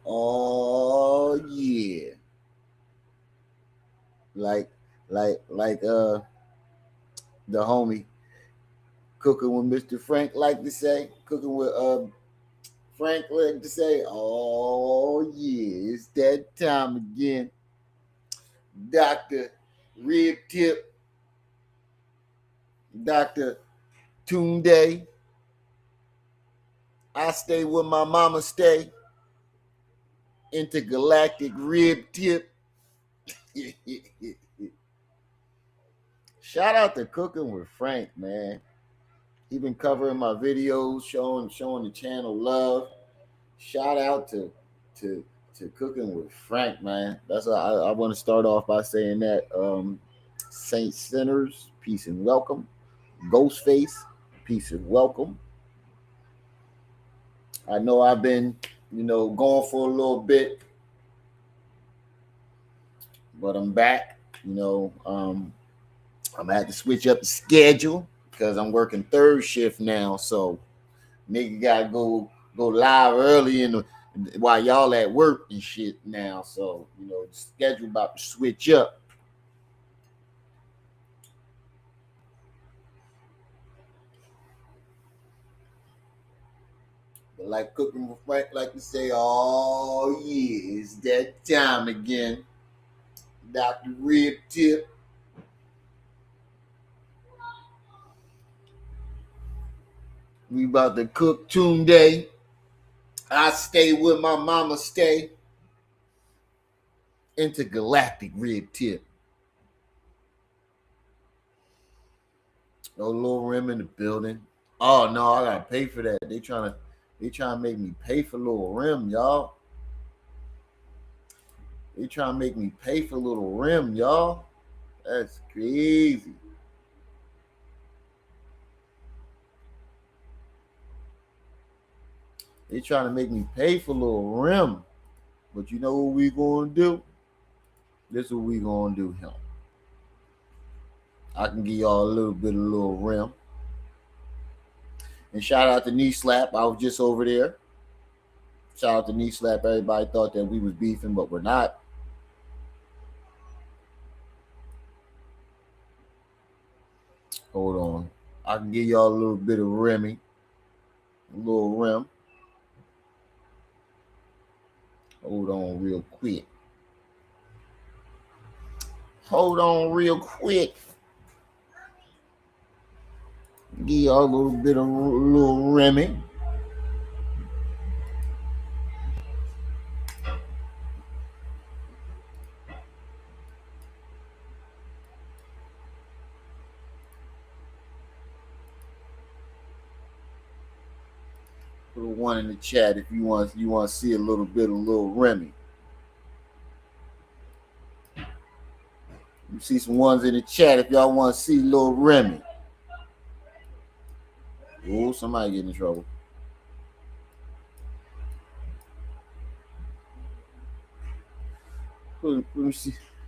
Oh yeah. Like the homie cooking with Mr. Frank like to say, cooking with Frank like to say, oh yeah, it's that time again. Dr. Rib Tip, Dr. Tunde. I stay where my mama stay. Intergalactic Rib Tip. Shout out to Cooking with Frank, man. He been covering my videos, showing the channel love. Shout out to Cooking with Frank, man. That's what I want to start off by saying that. Saint Sinners, peace and welcome. Ghostface, peace and welcome. I know I've been, gone for a little bit, but I'm back. I'm gonna have to switch up the schedule because I'm working third shift now. So nigga gotta go live early while y'all at work and shit now. So the schedule about to switch up. But like Cooking with Frank like to say, oh yeah, it's that time again. Dr. Rib Tip. We about to cook Tunde. I stay where my mama stay. Intergalactic Rib Tip. No Lil Rim in the building. Oh no, I gotta pay for that. They trying to make me pay for Lil Rim, y'all. They trying to make me pay for Lil Rim, y'all. That's crazy. They trying to make me pay for Lil Rim. But you know what we gonna do? This is what we gonna do here. I can give y'all a little bit of Lil Rim. And shout out to Knee Slap. I was just over there. Shout out to Knee Slap. Everybody thought that we was beefing, but we're not. Hold on. I can give y'all a little bit of Remy. A little Rim. Hold on real quick. Give y'all a little bit of little Remy. Put a one in the chat if you want to see a little bit of little Remy. You see some ones in the chat if y'all want to see little Remy. Oh, somebody getting in trouble.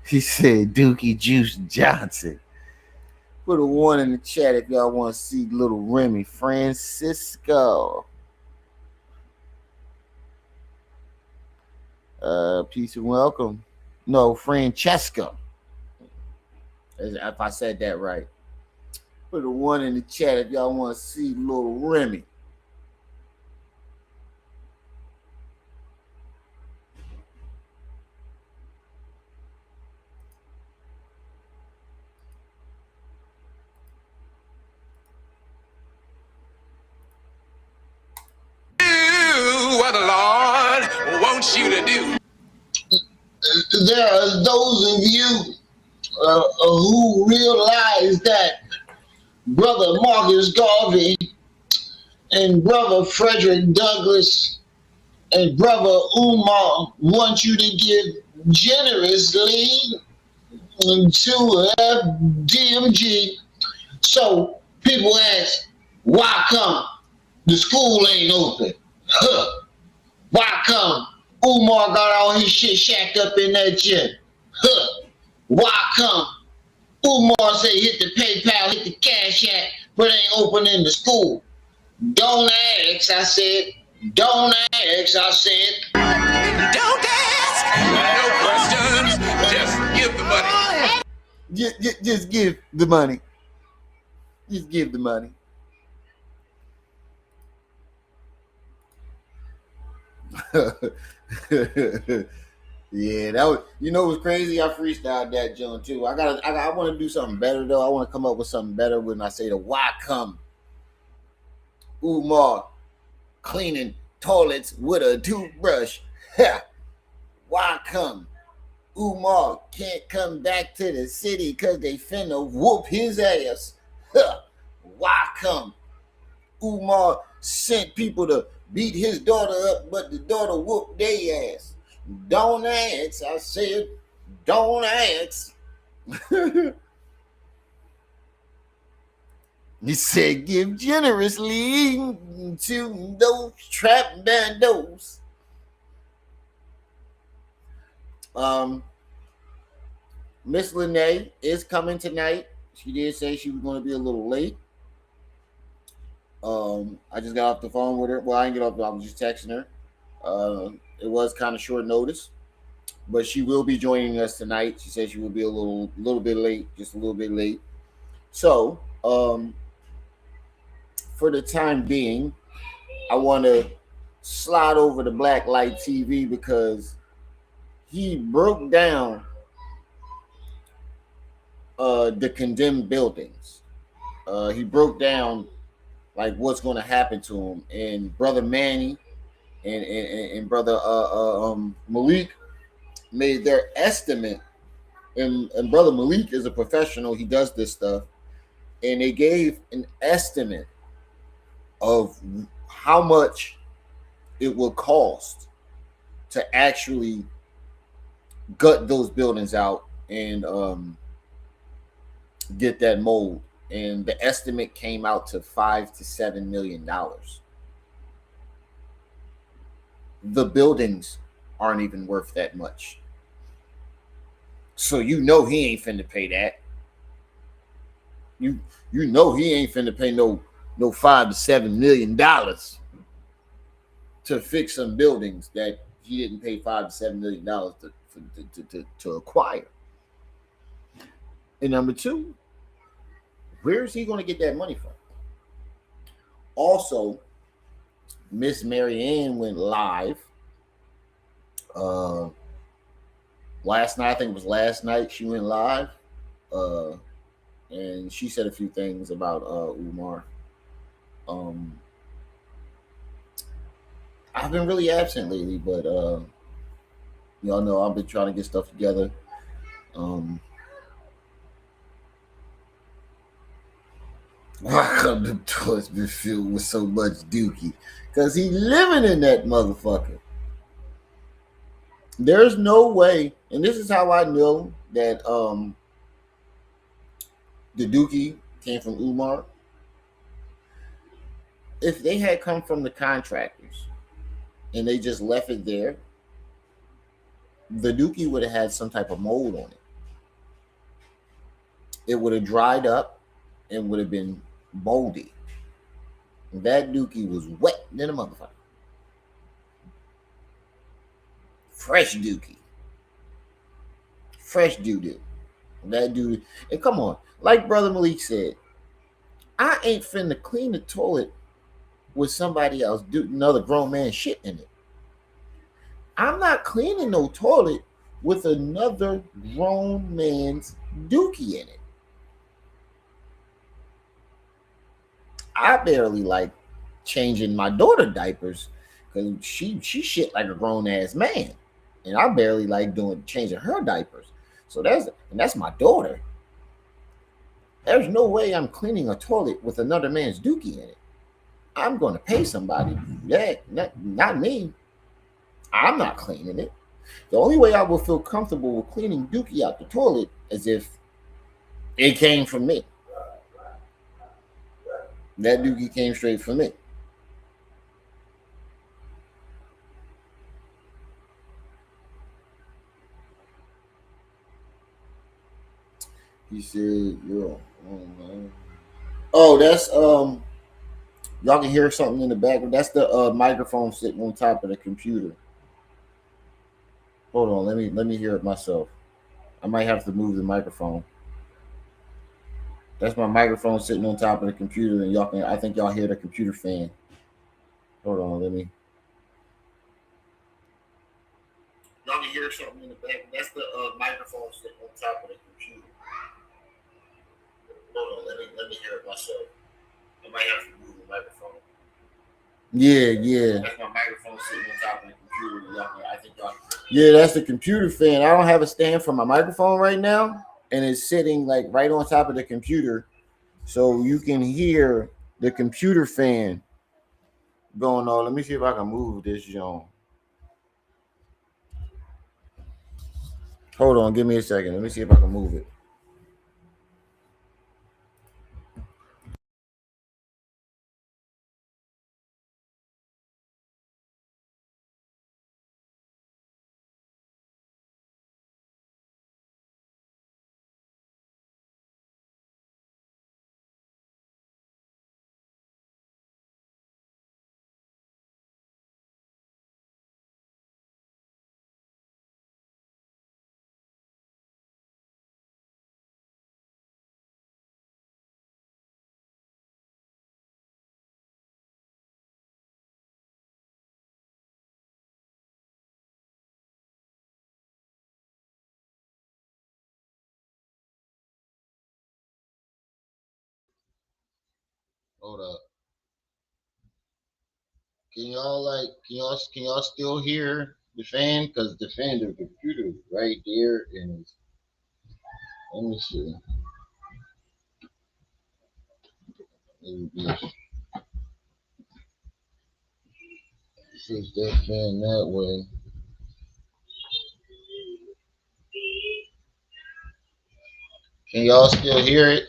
He said Dookie Juice Johnson. Put a one in the chat if y'all want to see little Remy. Francisco. Peace and welcome. No, Francesca. If I said that right. Put a one in the chat if y'all want to see little Remy. Do what the Lord wants you to do. There are those of you who realize that Brother Marcus Garvey and Brother Frederick Douglass and Brother Umar want you to give generously to DMG. So people ask, why come the school ain't open? Why come Umar got all his shit shacked up in that gym? Why come Umar say hit the PayPal, hit the Cash App, but ain't opening the school? Don't ask, I said. Don't ask, I said. Don't ask no questions. Just give the money. Just give the money. Just give the money. Yeah, that was. You know, it was crazy. I freestyled that joint too. I want to do something better though. I want to come up with something better when I say the why come Umar cleaning toilets with a toothbrush. Why come Umar can't come back to the city because they finna whoop his ass? Why come Umar sent people to beat his daughter up, but the daughter whooped their ass? Don't ask, I said, don't ask. He said, give generously to those trapped bandos. Miss Lanae is coming tonight. She did say she was going to be a little late. I just got off the phone with her. Well, I didn't get off. I was just texting her. It was kind of short notice, but she will be joining us tonight. She said she will be a little bit late, just a little bit late. So, for the time being, I want to slide over to Blacklight TV because he broke down the condemned buildings. He broke down like what's going to happen to him, and brother Manny and brother Malik made their estimate. And brother Malik is a professional; he does this stuff, and they gave an estimate of how much it will cost to actually gut those buildings out and get that mold. And the estimate came out to $5 to $7 million. The buildings aren't even worth that much. So you know he ain't finna pay that. You know he ain't finna pay no $5 to $7 million to fix some buildings that he didn't pay $5 to $7 million to acquire. And number two, where is he going to get that money from? Also, Miss Marianne went live last night. I think it was last night she went live, and she said a few things about Umar. I've been really absent lately, but y'all know I've been trying to get stuff together. Why come the toilet's been filled with so much dookie? Because he living in that motherfucker. There's no way, and this is how I know that the dookie came from Umar. If they had come from the contractors and they just left it there, the dookie would have had some type of mold on it. It would have dried up and would have been moldy. That dookie was wet than a motherfucker. Fresh dookie. Fresh doo-doo. That dude, and come on, like Brother Malik said, I ain't finna clean the toilet with somebody else, another grown man shit in it. I'm not cleaning no toilet with another grown man's dookie in it. I barely like changing my daughter diapers because she shit like a grown ass man, and I barely like changing her diapers. So that's my daughter. There's no way I'm cleaning a toilet with another man's dookie in it. I'm going to pay somebody to do that, not me. I'm not cleaning it. The only way I will feel comfortable with cleaning dookie out the toilet is if it came from me. That dookie came straight from me. He said, "Yo, oh, that's y'all can hear something in the background. That's the microphone sitting on top of the computer. Hold on, let me hear it myself. I might have to move the microphone. That's my microphone sitting on top of the computer, and y'all can. I think y'all hear the computer fan. Hold on, let me. Y'all can hear something in the back. That's the microphone sitting on top of the computer. Hold on, let me hear it myself. I might have to move the microphone. Yeah, yeah. That's my microphone sitting on top of the computer. I think y'all. Yeah, that's the computer fan. I don't have a stand for my microphone right now, and it's sitting like right on top of the computer, so you can hear the computer fan going on. Let me see if I can move this, John. Hold on, give me a second. Let me see if I can move it. Hold up. Can y'all still hear the fan? Because the fan of the computer is right there, and let me see. Maybe switch that fan that way. Can y'all still hear it?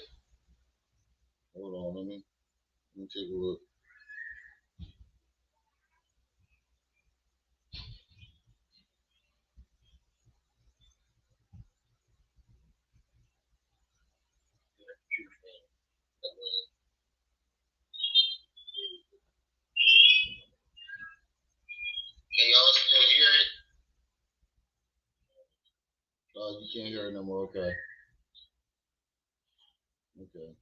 Hold on, let me take a look. Can y'all still hear it? Oh, you can't hear it no more. Okay. Okay.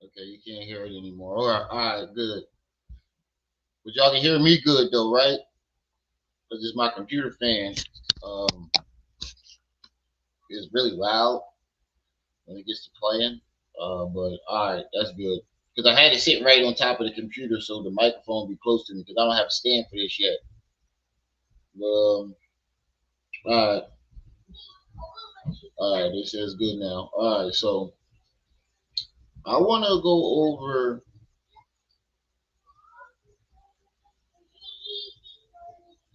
Okay, you can't hear it anymore. All right, good. But y'all can hear me good though, right? Because it's my computer fan. Um, it's really loud when it gets to playing. But all right, that's good. Because I had it sit right on top of the computer so the microphone be close to me because I don't have a stand for this yet. All right, all right, this is good now. All right, so I want to go over.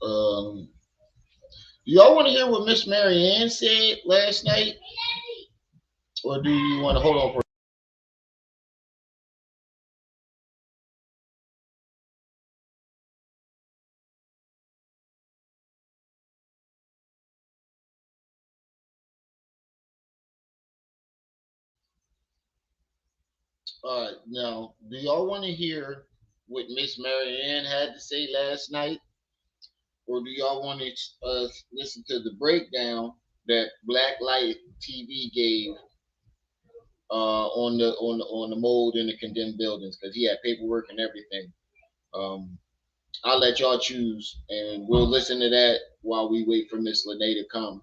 Um, y'all want to hear what Miss Marianne said last night, or do you want to hold on for? All right, now, do y'all want to hear what Miss Marianne had to say last night, or do y'all want to listen to the breakdown that Blacklight TV gave on the mold in the condemned buildings? Because he had paperwork and everything. Um, I'll let y'all choose, and we'll listen to that while we wait for Miss Lanae to come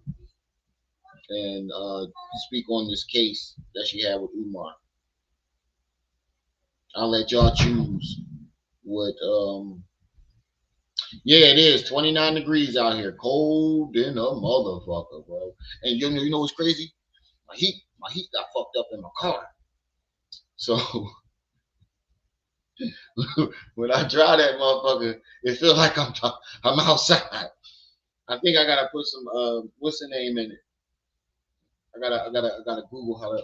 and speak on this case that she had with Umar. I'll let y'all choose what. Yeah, it is 29 degrees out here, cold in a motherfucker, bro. And you know what's crazy? My heat got fucked up in my car. So when I drive that motherfucker, it feels like I'm outside. I think I gotta put some what's the name in it? I gotta Google how to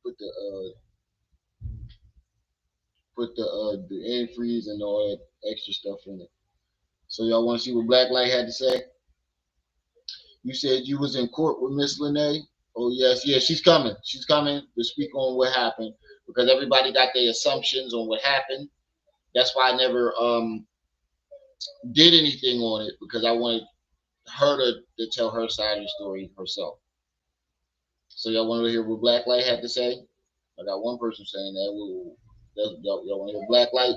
put the the antifreeze and all that extra stuff in it. So y'all want to see what Blacklight had to say? You said you was in court with Miss Lanae. Oh yes, yeah, she's coming. She's coming to speak on what happened because everybody got their assumptions on what happened. That's why I never did anything on it, because I wanted her to tell her side of the story herself. So y'all want to hear what Black Light had to say? I got one person saying that. Y'all want to hear Black Light?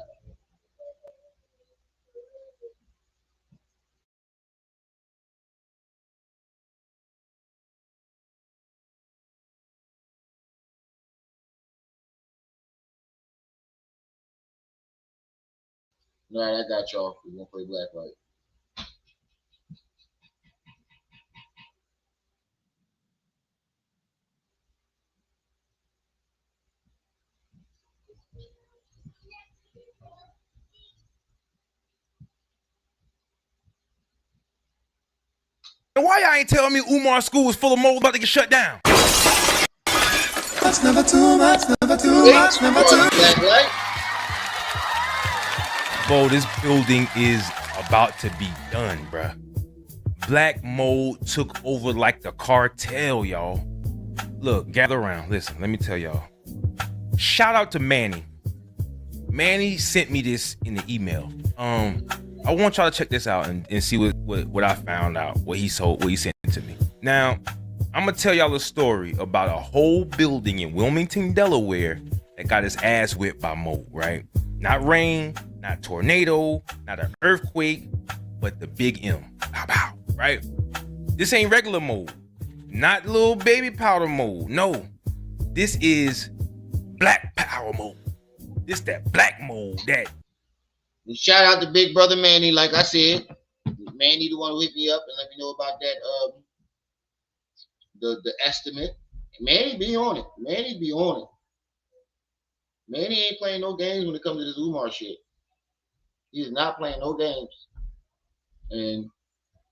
All right, I got y'all. We're gonna play Black Light. And why y'all ain't telling me Umar school was full of mold about to get shut down? That's never too much, never too much, never too Black Light. Bro, this building is about to be done, bruh. Black mold took over like the cartel, y'all. Look, gather around. Listen, let me tell y'all. Shout out to Manny. Manny sent me this in the email. I want y'all to check this out and see what I found out, what he sent to me. Now, I'm gonna tell y'all a story about a whole building in Wilmington, Delaware that got its ass whipped by mold, right? Not rain, not tornado, not an earthquake, but the big M. Pow, pow, right? This ain't regular mold, not little baby powder mold. No, this is black power mold. This that black mold that. And shout out to Big Brother Manny, like I said. Manny the one who hit me up and let me know about that the estimate. Manny be on it. Manny be on it. Manny ain't playing no games when it comes to this Umar shit. He is not playing no games. And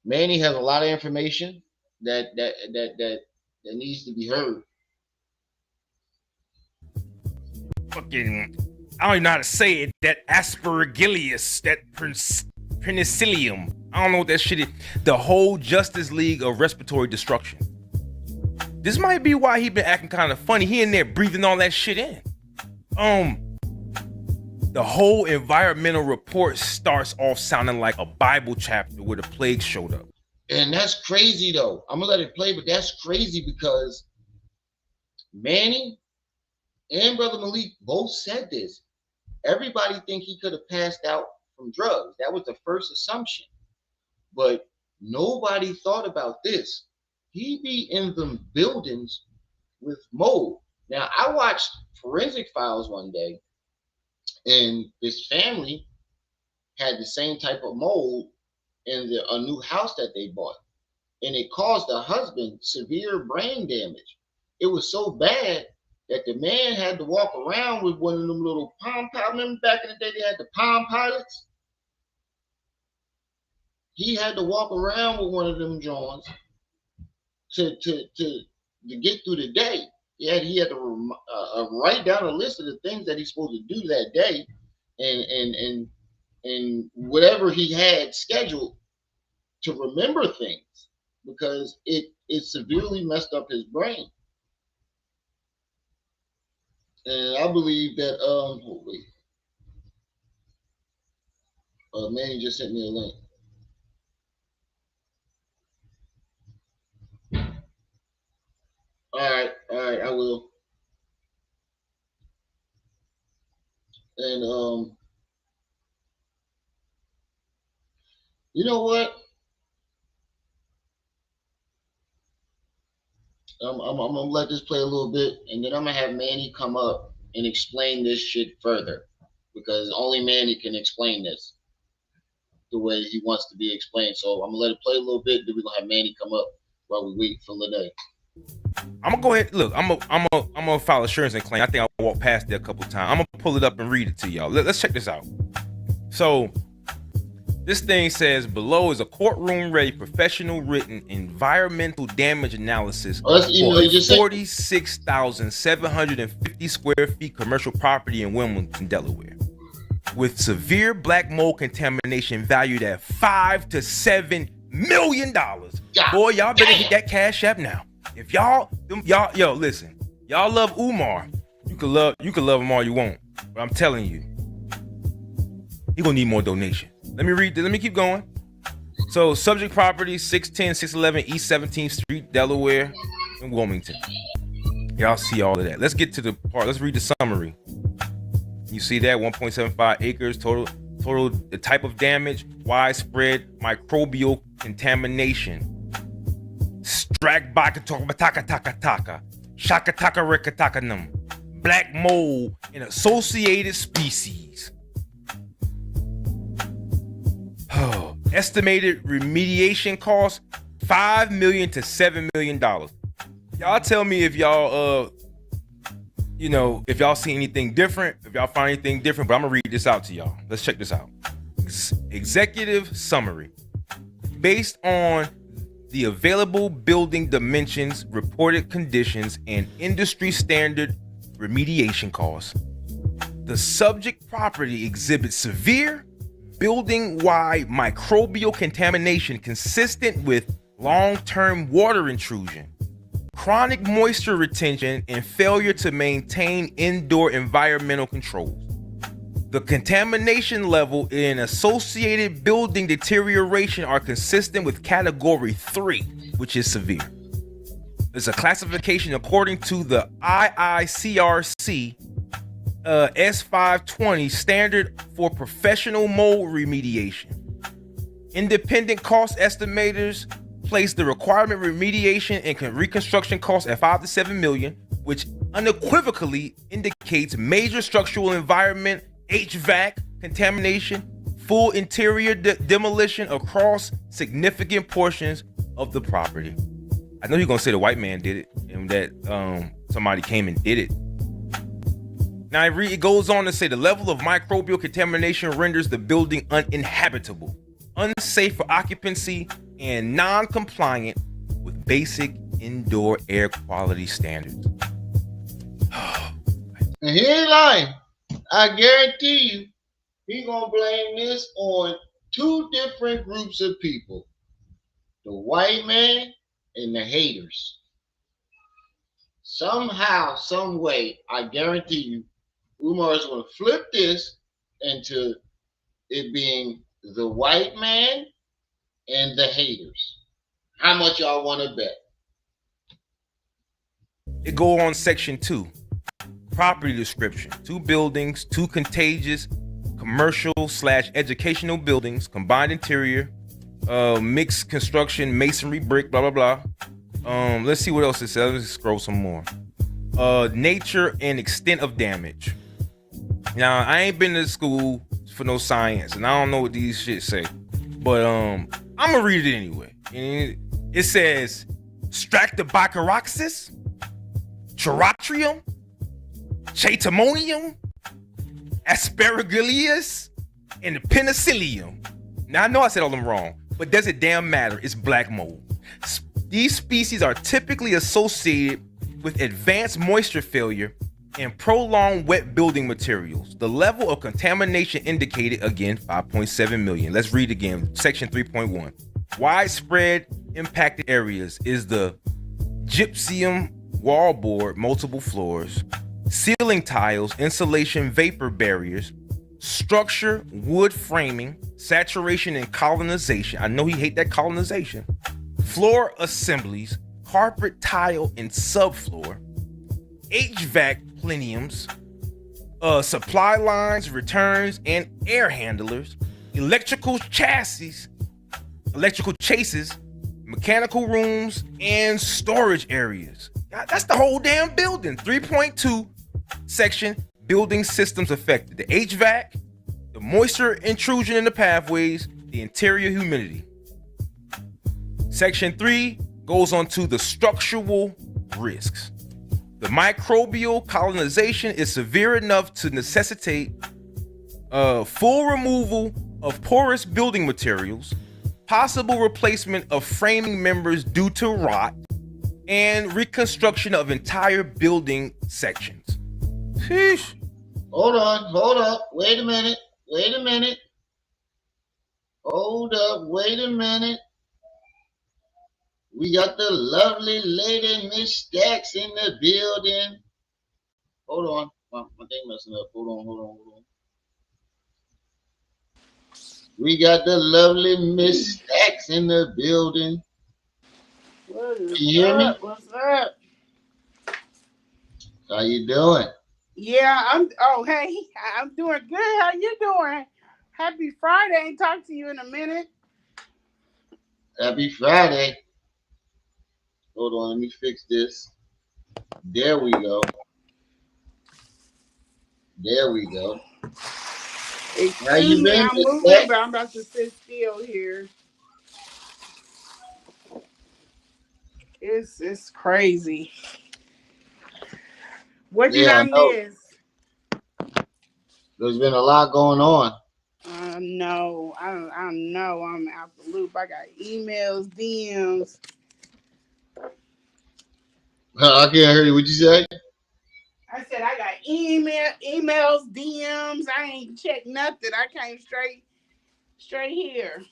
Manny has a lot of information that needs to be heard. Fucking, I don't even know how to say it. That aspergillus, that penicillium. I don't know what that shit is. The whole Justice League of Respiratory Destruction. This might be why he been acting kind of funny. He in there breathing all that shit in. The whole environmental report starts off sounding like a Bible chapter where the plague showed up. And that's crazy though. I'm gonna let it play, but that's crazy because Manny and Brother Malik both said this. Everybody think he could have passed out from drugs. That was the first assumption. But nobody thought about this. He be in them buildings with mold. Now, I watched Forensic Files one day, and this family had the same type of mold in a new house that they bought. And it caused the husband severe brain damage. It was so bad that the man had to walk around with one of them little Palm Pilots. Remember back in the day they had the Palm Pilots? He had to walk around with one of them Johns to get through the day. He had to write down a list of the things that he's supposed to do that day, and whatever he had scheduled to remember things, because it severely messed up his brain. And I believe that Manny just sent me a link. All right, I will. And you know what? I'm gonna let this play a little bit, and then I'm gonna have Manny come up and explain this shit further, because only Manny can explain this the way he wants to be explained. So I'm gonna let it play a little bit, then we're gonna have Manny come up while we wait for Lanae. I'm gonna go ahead. Look, I'm gonna file assurance and claim. I think I walked past it a couple times. I'm gonna pull it up and read it to y'all. Let's check this out. So this thing says below is a courtroom ready professional written environmental damage analysis for a 46,750 square feet commercial property in Wilmington, Delaware, with severe black mold contamination valued at $5 to $7 million. Boy, y'all better hit that Cash App now. If y'all, listen, y'all love Umar. You can love him all you want, but I'm telling you, He gonna need more donations. Let me keep going. So subject property 610, 611 East 17th Street, Delaware, in Wilmington. Y'all see all of that. Let's get to the part. Let's read the summary. You see that 1.75 acres total. The type of damage: widespread microbial contamination. Stractobacter, shakataka black mold and associated species. Estimated remediation cost $5 million to $7 million. Y'all tell me if y'all if y'all see anything different, if y'all find anything different, but I'm gonna read this out to y'all. Let's check this out. Executive summary. Based on the available building dimensions, reported conditions, and industry standard remediation costs, the subject property exhibits severe building-wide microbial contamination consistent with long-term water intrusion, chronic moisture retention, and failure to maintain indoor environmental controls. The contamination level and associated building deterioration are consistent with Category 3, which is severe. It's a classification according to the IICRC S520 standard for professional mold remediation. Independent cost estimators place the requirement remediation and reconstruction costs at $5 to $7 million, which unequivocally indicates major structural environment, HVAC contamination, full interior demolition across significant portions of the property. I know you're gonna say the white man did it and that somebody came and did it. Now it goes on to say the level of microbial contamination renders the building uninhabitable, unsafe for occupancy, and non-compliant with basic indoor air quality standards. And he ain't lying. I guarantee you, he gonna blame this on two different groups of people: the white man and the haters. Somehow, some way, I guarantee you, Umar is gonna flip this into it being the white man and the haters. How much y'all want to bet? It go on section 2. Property description. 2 buildings, 2 contagious commercial/educational buildings, combined interior, mixed construction, masonry, brick, blah, blah, blah. Let's see what else it says. Let's scroll some more. Nature and extent of damage. Now, I ain't been to school for no science, and I don't know what these shit say, but I'm gonna read it anyway. It says Stractobacteroxis, Charatrium, Chaetomonium, Aspergillus, and Penicillium. Now, I know I said all of them wrong, but does it damn matter? It's black mold. These species are typically associated with advanced moisture failure and prolonged wet building materials. The level of contamination indicated, again, 5.7 million. Let's read again, section 3.1. Widespread impacted areas is the gypsum wallboard, multiple floors, ceiling tiles, insulation vapor barriers, structure, wood framing, saturation and colonization. I know he hate that colonization. Floor assemblies, carpet tile and subfloor, HVAC pleniums, supply lines, returns, and air handlers, electrical chases, mechanical rooms, and storage areas. That's the whole damn building. 3.2 section, building systems affected. The HVAC, the moisture intrusion in the pathways, the interior humidity. Section 3 goes on to the structural risks. The microbial colonization is severe enough to necessitate full removal of porous building materials, possible replacement of framing members due to rot, and reconstruction of entire building sections. Sheesh. Hold up. Wait a minute. Hold up, wait a minute. We got the lovely lady Miss Stacks in the building. Hold on. My thing messing up. Hold on. We got the lovely Miss Stacks in the building. What is Can you hear me? up? What's up? How you doing? Yeah, I'm. Oh, hey, I'm doing good. How you doing? Happy Friday. Ain't talked to you in a minute. Happy Friday. Hold on, let me fix this. There we go. There we go. How Excuse you me, been, I'm Miss moving, Stack? but I'm about to sit still here. It's crazy. What did Yeah, I I know. miss? There's been a lot going on. No, I don't know. I'm out the loop. I got emails, DMs. I can't hear you. What you say? I said I got emails, DMs. I ain't checked nothing. I came straight here.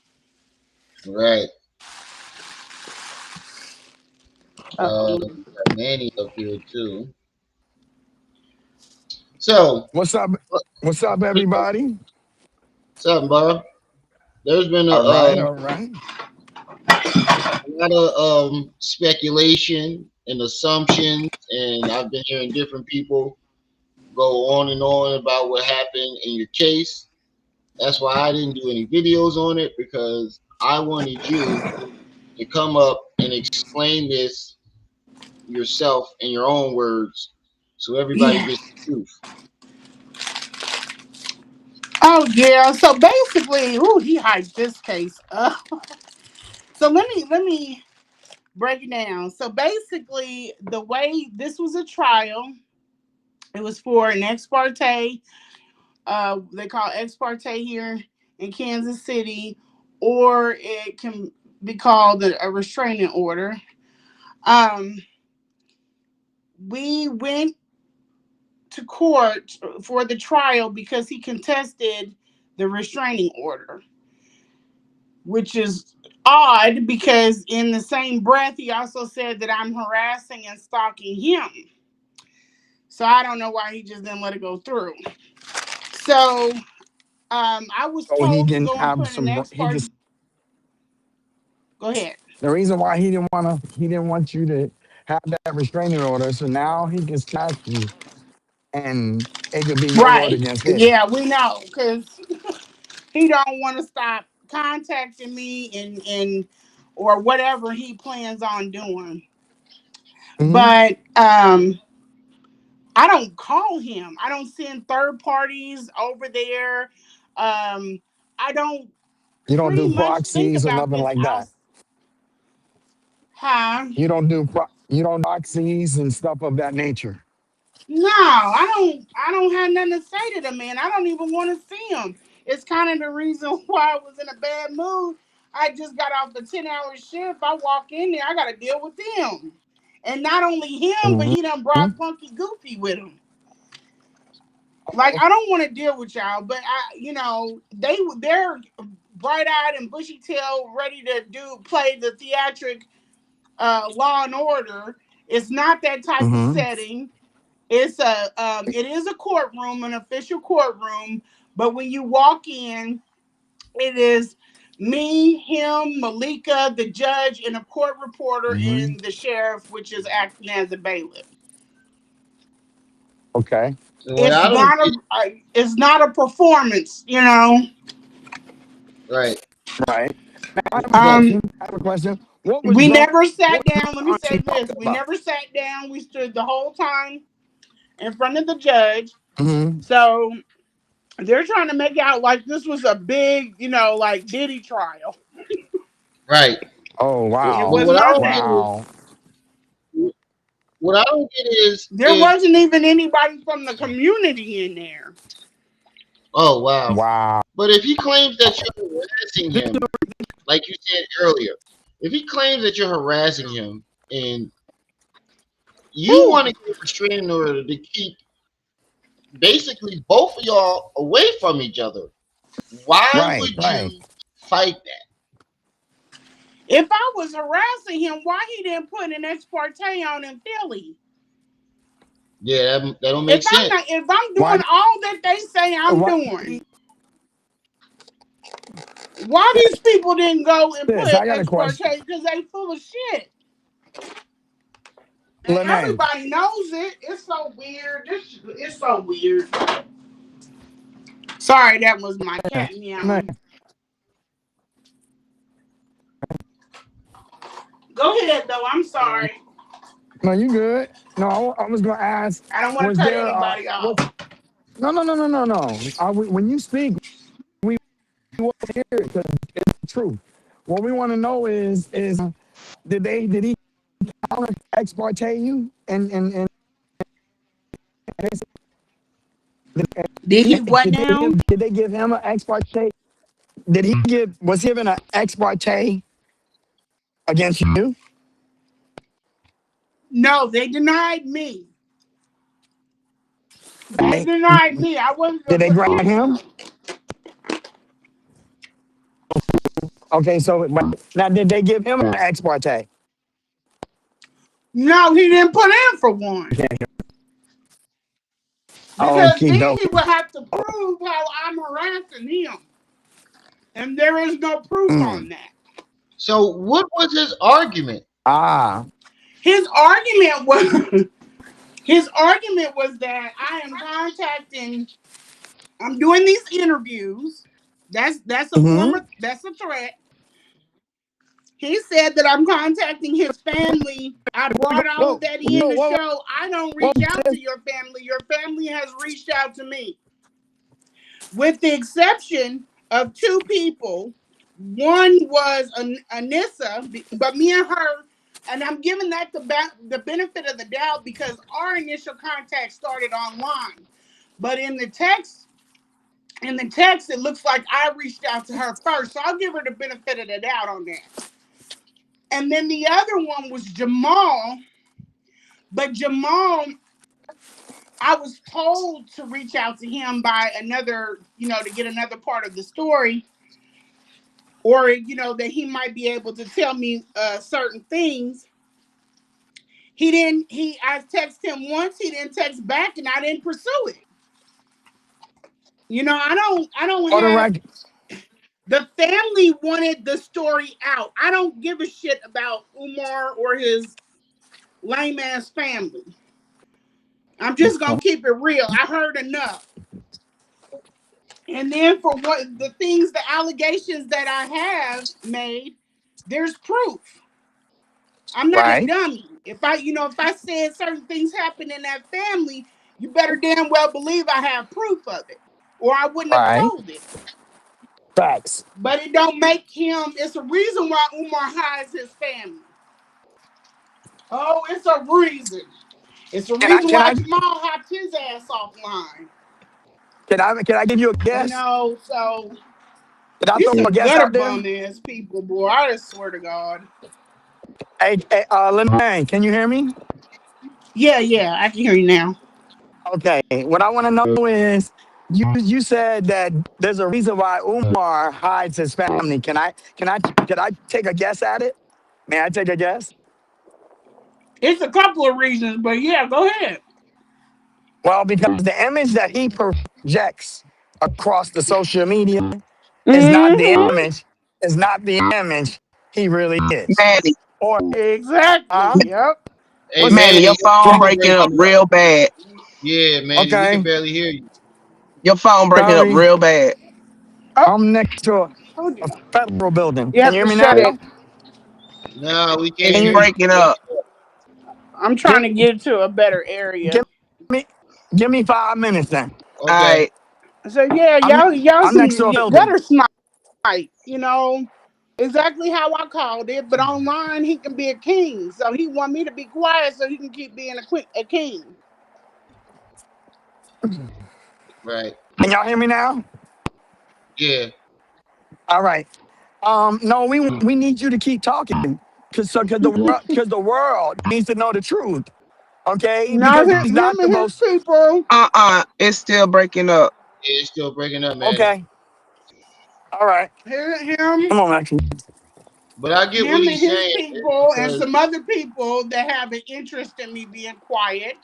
Right. Uh-oh. We got Manny up here too. So, What's up? What's up, everybody? what's up, bro? There's been All right, all right. a lot of speculation and assumptions, and I've been hearing different people go on about what happened in your case. That's why I didn't do any videos on it because I wanted you to come up and explain this yourself in your own words so everybody Yeah. gets the truth. Oh yeah. So basically, ooh, he hyped this case up. So let me break it down. So basically, the way this was a trial, it was for an ex parte. They call ex parte here in Kansas City, or it can be called a restraining order. Um, we went to court for the trial because he contested the restraining order, which is odd because in the same breath he also said that I'm harassing and stalking him. So I don't know why he just didn't let it go through. So I was So he told to didn't go and have put an some. ex He parte. just Go ahead. the reason why he didn't want you to have that restraining order. So now he can smack you, and it could be your word Right. against his. Yeah, we know because he don't want to stop contacting me and or whatever he plans on doing. Hmm. But I don't call him. I don't send third parties over there. I don't You don't pretty do much think proxies or about nothing this like that. huh? You don't proxies and stuff of that nature. No, I don't have nothing to say to the man. I don't even want to see him. It's kind of the reason why I was in a bad mood. I just got off the 10-hour shift. I walk in there, I gotta deal with him. And not only him, but Hmm. he done brought Punky Goofy with him. Like I don't want to deal with y'all, but they're bright eyed and bushy tailed, ready to play the theatric Law and Order. It's not that type of Hmm. setting. It is a courtroom, an official courtroom, but when you walk in, it is me, him, Malika, the judge, and a court reporter, Hmm. and the sheriff, which is acting as a bailiff. Okay. So what It's I don't not get, it's not a performance, you know. right? Right. I have a Um, question. I have a question. What was we going? never What sat was down. Let me aren't you say this: talking we about? never sat down. We stood the whole time in front of the judge. Hmm. So they're trying to make out like this was a big, like Diddy trial. Right. Oh It But wow, was what I not don't that. get wow. is what I don't get There is wasn't even anybody from the community in there. oh wow. Wow. But if he claims that you're harassing him, like you said earlier, if he claims that you're harassing him and you Whew. want to get a restraining order to keep basically both of y'all away from each other, why Right, would right. you fight that? If I was harassing him, why he didn't put an ex parte on in Philly? Yeah, that don't make sense. If I'm Why? doing all that they say I'm Why? doing, Why these people didn't go and This, put I got a ex parte? question. Because they full of shit. And Lanae. everybody knows it. It's so weird. It's so weird. Sorry, that was my cat Lanae. meowing. Go ahead, though. I'm sorry. No, you good. No, I was gonna ask, I don't want was to cut there anybody what off. no. When you speak, we want to hear it because it's the truth. What we want to know is did he counter ex parte you and Did he what now? did they give him an ex parte? Did he give was he given an ex parte against you? No, they denied me. They Right? denied me. I wasn't Did gonna they put grant on him? him. Okay, so now did they give him an ex parte? No, he didn't put in for one. Because Okay, then doke. he would have to prove how I'm harassing him. And there is no proof Mm. on that. So what was his argument? Ah. His argument was his argument was that I am contacting, I'm doing these interviews. Mm-hmm. That's a threat. He said that I'm contacting his family. I brought all of Whoa, that in whoa, the whoa, show. I don't whoa, reach out to your family. Your family has reached out to me. With the exception of two people. One was Anissa, but me and her, and I'm giving that the benefit of the doubt because our initial contact started online. But in the text, it looks like I reached out to her first. So I'll give her the benefit of the doubt on that. And then the other one was Jamal. But Jamal, I was told to reach out to him by another, to get another part of the story, or that he might be able to tell me certain things. He didn't. I texted him once. He didn't text back, and I didn't pursue it. I don't. I don't for the have. record. The family wanted the story out. I don't give a shit about Umar or his lame ass family. I'm just gonna keep it real. I heard enough. And then for what the things, the allegations that I have made, there's proof. I'm not a Right, dummy. If I said certain things happen in that family, you better damn well believe I have proof of it, or I wouldn't have right. told it. Facts. But it don't make him. It's a reason why Umar hides his family. Oh, it's a reason. It's a Can I reason can why I Jamal hopped his ass offline. can I give you a guess? So Can I these throw a some guess gutter out there? bum ass people, boy. I just swear to God. Hey, Lanae, can you hear me? Yeah, yeah, I can hear you now. Okay. What I want to know is you said that there's a reason why Umar hides his family. Can I take a guess at it? May I take a guess? It's a couple of reasons, but yeah, go ahead. Well, because the image that he projects across the social media is not the Mm-hmm. image, is not the image he really is. Manny, Or Exactly. Yep. Hey what's Manny, Manny, your your phone phone breaking up breaking up. real bad. Yeah, Manny, we can okay? barely hear you. Your phone breaking up Sorry, real bad. Oh, I'm next to told a you. federal building. You Can have you hear to me shut now? it. No, we can't It's Can hear you you. breaking up. I'm trying give, to get to a better area. give me give me 5 minutes then? All Okay. right. So yeah, I'm y'all I'm next to a some building. gutter snipe. Exactly how I called it. But online, he can be a king. So he want me to be quiet so he can keep being a king. Right. Can y'all hear me now? Yeah. All right. No, we need you to keep talking because the world needs to know the truth. Okay, Now because him, he's him not the and his most. people. It's still breaking up. Yeah, it's still breaking up, Manny. Okay. All right. Him, Come on, Maxie. But I get what him and he's his saying people, and because some other people that have an interest in me being quiet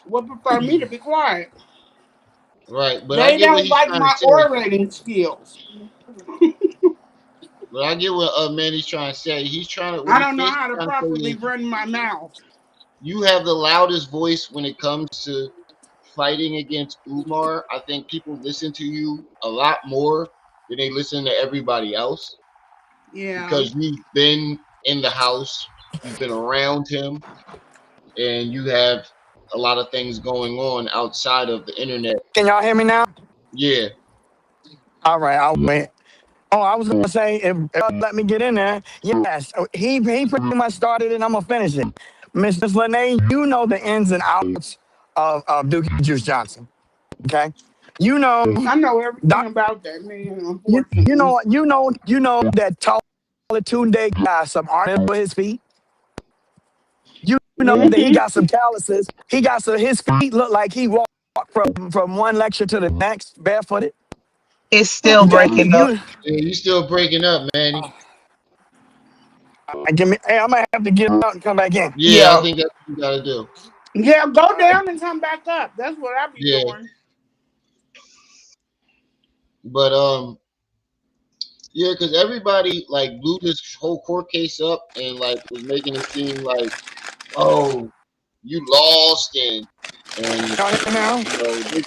would prefer me to be quiet. right, but I They get what don't he's like trying to my say. orating skills. But I get what Manny's trying to say. He's trying to what I he's don't know basically how to trying to say properly is run my mouth. you have the loudest voice when it comes to fighting against Umar. I think people listen to you a lot more than they listen to everybody else Yeah. because you've been in the house, you've been around him, and you have a lot of things going on outside of the internet. Can y'all hear me now? Yeah. All right, I'll wait. Oh, I was gonna say if let me get in there. Yes, he pretty much started it. I'm gonna finish it. Miss Lanae, you know the ins and outs of Dookie Juice Johnson. Okay, you know, I know everything doc, about that man, unfortunately. that Tunde got some art with his feet. You know that he Hmm. got some calluses. He got some. His feet look like he walked from one lecture to the next barefooted. It's still Okay, breaking up. Yeah, you still breaking up, Manny. give me. Hey, I might have to get out and come back in. Yeah, I Yeah. think that's what you gotta do. Yeah, All go right. down and come back up. That's what I be Yeah. doing. But yeah, because everybody like blew this whole court case up and like was making it seem like, oh, you lost and Y'all hear me now? they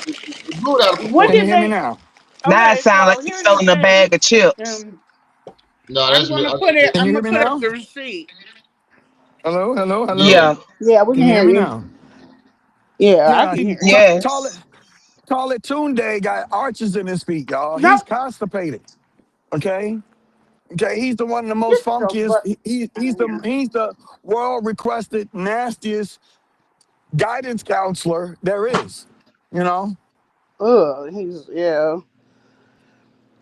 blew it out of What Can you did proportion. hear me they? now? Now it Okay, sounds like so he's here's the selling a bag thing. of chips. Um, No, I'm that's me. gonna I put think it. Can I'm you hear gonna me put up now? the receipt. Hello, hello, yeah. hello. Yeah. Yeah, we Can can you hear hear me you. now? Yeah, I Yeah, can hear you. Yes. Tall it Tunde got arches in his feet, y'all. He's No, constipated. Okay. Okay, he's the one of the most get your funkiest. butt He's out of here. the world requested nastiest guidance counselor there is. You know. Ugh, he's yeah.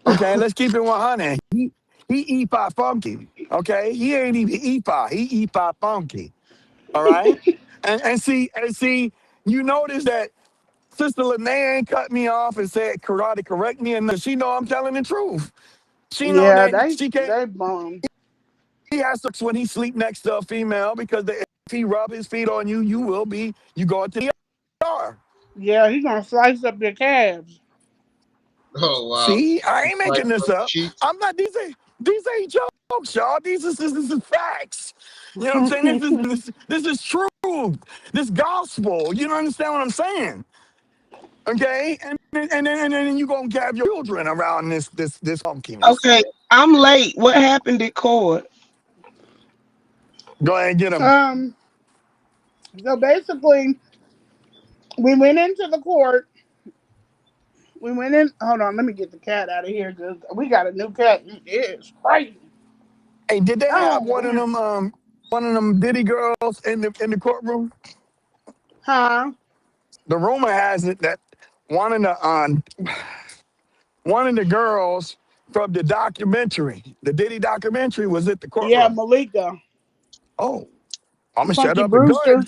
Okay, let's keep it 100. He eat pie funky. Okay, he ain't even eat pie. He eat pie funky. All right, and see, you notice that Sister Lanae ain't cut me off and said karate correct me, and she know I'm telling the truth. She know Yeah, that they she can't. they bum. He has sex when he sleep next to a female because if he rub his feet on you, you going to the ER. Yeah, he gonna slice up your calves. Oh wow. See, I ain't It's like making this up. cheeks. I'm not. These ain't jokes, y'all. This is facts. You know what I'm saying? This is truth. This gospel. You don't understand what I'm saying? Okay, and then you gonna have your children around this funkiness. Okay. I'm late. What happened at court? Go ahead and get them. um. So basically, we went into the court. We went in. Hold on, let me get the cat out of here because we got a new cat. It's crazy. Hey, did they have Oh man. one of them Diddy girls in the courtroom? Huh? The rumor has it that one of the one of the girls from the documentary, the Diddy documentary, was at the Yeah, courtroom. Malika, Oh, I'm gonna shut Punky up and Brewster.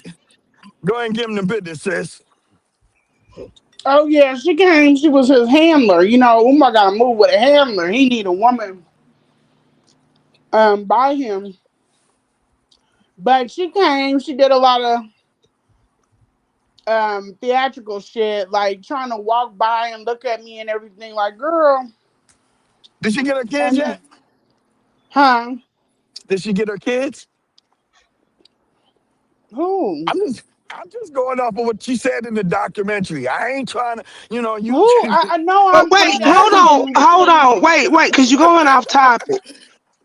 go ahead and give him the business, sis. Oh yeah, she came. She was his handler. You know, Umar got to move with a handler. He need a woman by him. But she came. She did a lot of theatrical shit, like trying to walk by and look at me and everything. Like, girl, Did she get her kids and yet? huh? Did she get her kids? Who? I'm just going off of what she said in the documentary. I ain't trying to, you. Who? I know. But I'm wait, hold on, gathering. hold on, wait, because you're going off topic.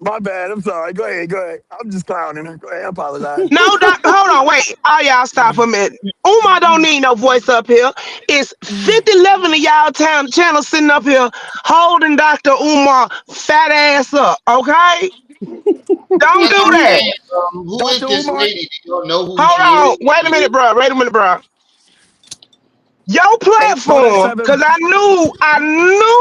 My bad. I'm sorry. Go ahead. Go ahead. I'm just clowning her. Go ahead. I apologize. No, hold on, wait. All y'all stop a minute. Umar don't need no voice up here. It's 5011 of y'all channel sitting up here holding Dr. Umar fat ass up, okay? Don't That's do what I'm that. saying. Who is Dr. this Umar, lady? Do you know who Hold she is? on. Wait a minute, bro. Wait a minute, bro. Your hey, throw that platform, seven. because I knew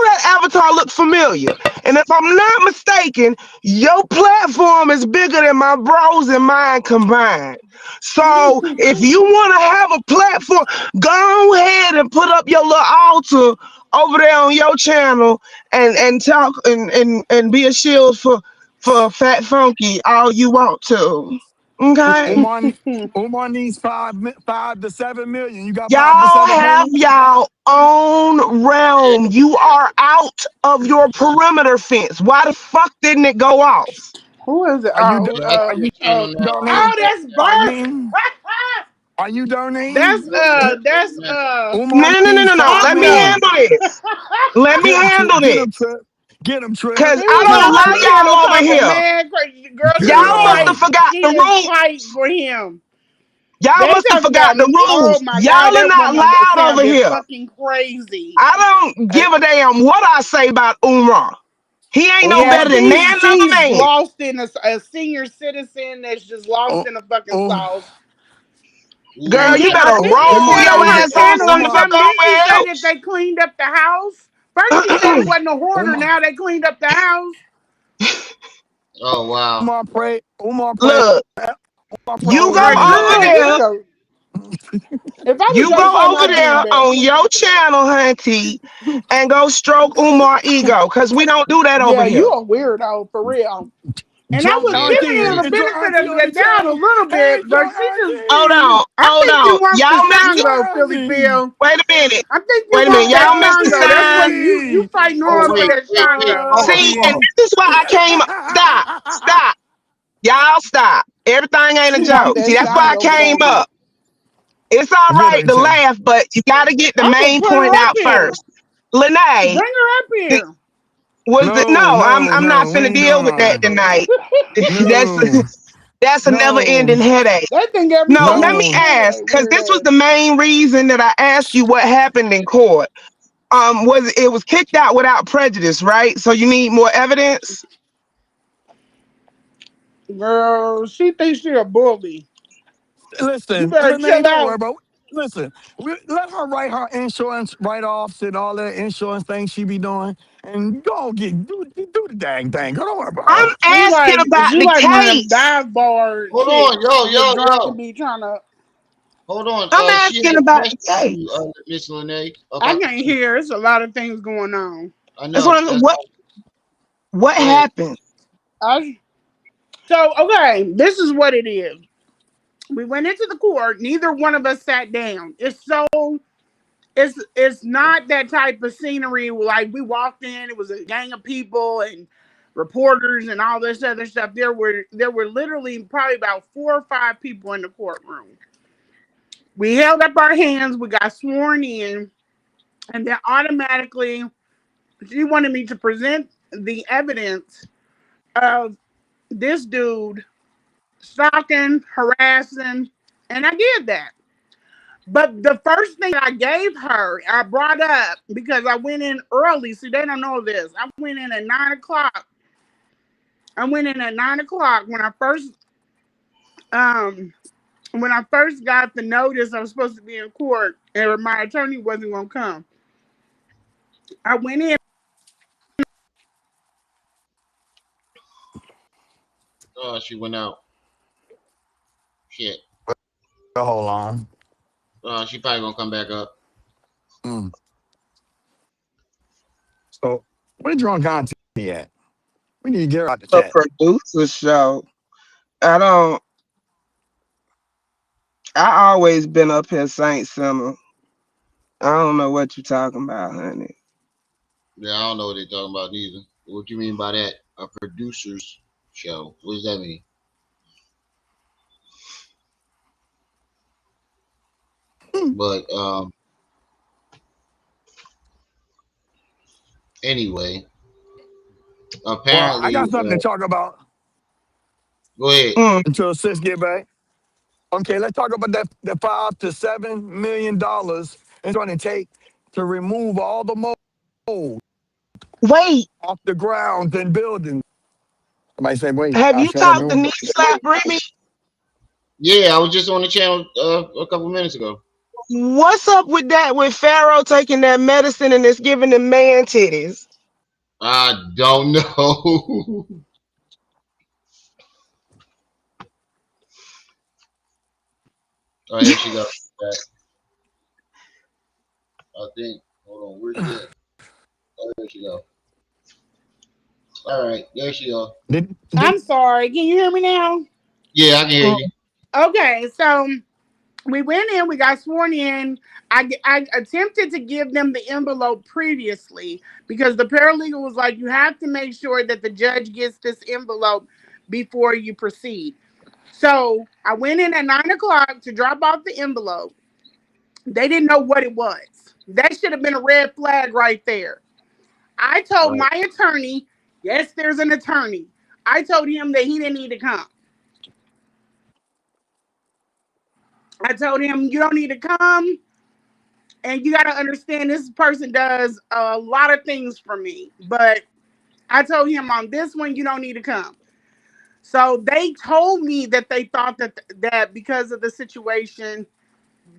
that avatar looked familiar. And if I'm not mistaken, your platform is bigger than my bros and mine combined. So if you want to have a platform, go ahead and put up your little altar over there on your channel and talk and be a shield for Fat Funky all you want to. Okay? Umar, Umar needs 5 to 7 million. You got 5 to Y'all 7 have million? y'all own realm. You are out of your perimeter fence. Why the fuck didn't it go off? Who is it? Are you Yeah, I are see you your channel now. donating? That's Are Bert. you are you donating? That's No, Umar no, no, no, needs no, no. five Let me million. handle this. Let me Get him, handle Trip. Get him, this. Trip. Get him, Trip. Cause I Get know a him, lot Meanwhile, of I'm Trip. channel y'all over talking here. mad crazy. The girl said Y'all must have Girl. forgot she the is rule. tight for him. Y'all They must have talking forgot about, the oh rules. my God, Y'all are that not woman loud over sounded here. fucking crazy. I don't Uh, give a damn what I say about Umar. He ain't no yeah, better than Um, nan other she's man. lost in a senior citizen that's just lost um, in a fucking um, sauce. Girl, And you then Ooh. better I think she roll said Umar your on needs her ass on channel or somewhere Umar. something, did she say that else. they cleaned up the house? First she said it wasn't a hoarder, Umar. now they cleaned up the house. Oh wow. Umar pray. Umar pray. Look, Umar pray you for go Girl, over everybody. good. This is there. a, if I was You your go son, over I'd do there that. on your channel, hunty, and go stroke Umar ego, cause we don't do that over Yeah, you here. a weirdo for real. And I Joke was Yeah, giving auntie. her the yeah. It's your benefit auntie of on the the doubt a channel. little Hey, bit, but joke she just, Hold auntie. on, I hold think she on. wants the Y'all missed Joke it. Sango, Philly auntie. Phil. Wait a minute. I think you Wait a minute. want that Y'all missed the Sango. That's what sign. you Auntie. fighting Oh hard for wait, that Joke wait, wait. Sango. Pause, See, and pause. auntie. this is why I came up. Stop. Stop. Y'all stop. Everything ain't a She want joke. that See, that's why I Sango, came baby. up. It's all Get right her, to Trip. laugh, but you got to get the I'm gonna main put point her up out here. first. Lanae, Bring her up th- here. was the No, no? no, I'm not no. We finna ain't doing deal all with that that. tonight. that's No, that's a never no, ending headache. They think every No, fucking let me no. minute ask, they because weird this was ass. the main reason that I asked you what happened in court. Was it was kicked out without prejudice, right? So you need more evidence. Girl, she thinks she a bully. You Listen, better Lanae, chill don't worry out. about. Listen, let her write her insurance write-offs and all that insurance things she be doing, and go get do the dang thing. Go, don't worry about I'm her. asking about She the like one of them case. dive bar Hold on, chicks. yo, Get yo, drunk and yo. be trying to. Hold on. I'm She had asking a about the question for case. you, Miss Lene, I about the can't case. hear. It's a lot of things going on. I That's know. what I'm. That's What go ahead. happened? I So okay, this is what it is. We went into the court. Neither one of us sat down. It's not that type of scenery. Like we walked in, it was a gang of people and reporters and all this other stuff. There were literally probably about 4 or 5 people in the courtroom. We held up our hands. We got sworn in, and then automatically she wanted me to present the evidence of this dude stalking, harassing, and I did that. But the first thing I gave her, I brought up because I went in early. See, they don't know this. I went in at 9 o'clock. I went in at 9 o'clock um when I first got the notice I was supposed to be in court and my attorney wasn't gonna come. I went in. Oh, she went out. Shit. Hold on. She probably gonna come back up. Mm. So where drunk auntie at? We need to get her out the A chat. producer show. I don't. I always been up here Saint Summer. I don't know what you talking about, honey. Yeah, I don't know what they're talking about neither. What you mean by that? A producer's show. What does that mean? But anyway, Well, I apparently, got something to talk about go ahead. Mm. until sis get back. Okay, let's talk about that the $5 to $7 million it's going to take to remove all the mold Wait, off the grounds and buildings. Somebody say, wait, have I you should talked to remove. Nick Slap Remy? Yeah, I was just on the channel a couple minutes ago. What's up with that? With Pharaoh taking that medicine and it's giving him man titties? I don't know. Oh, here she goes. I think. Hold on, where's she at? Oh, there she go. All right, there she go. Did I'm sorry. Can you hear me now? Yeah, I can hear Mm. you. Okay, so We went in, we got sworn in. I attempted to give them the envelope previously because the paralegal was like, you have to make sure that the judge gets this envelope before you proceed. So I went in at 9 o'clock to drop off the envelope. They didn't know what it was. That should have been a red flag right there. I told Right. my attorney, yes, there's an attorney. I told him that he didn't need to come. I told him, you don't need to come. And you got to understand this person does a lot of things for me. But I told him on this one, you don't need to come. So they told me that they thought that because of the situation,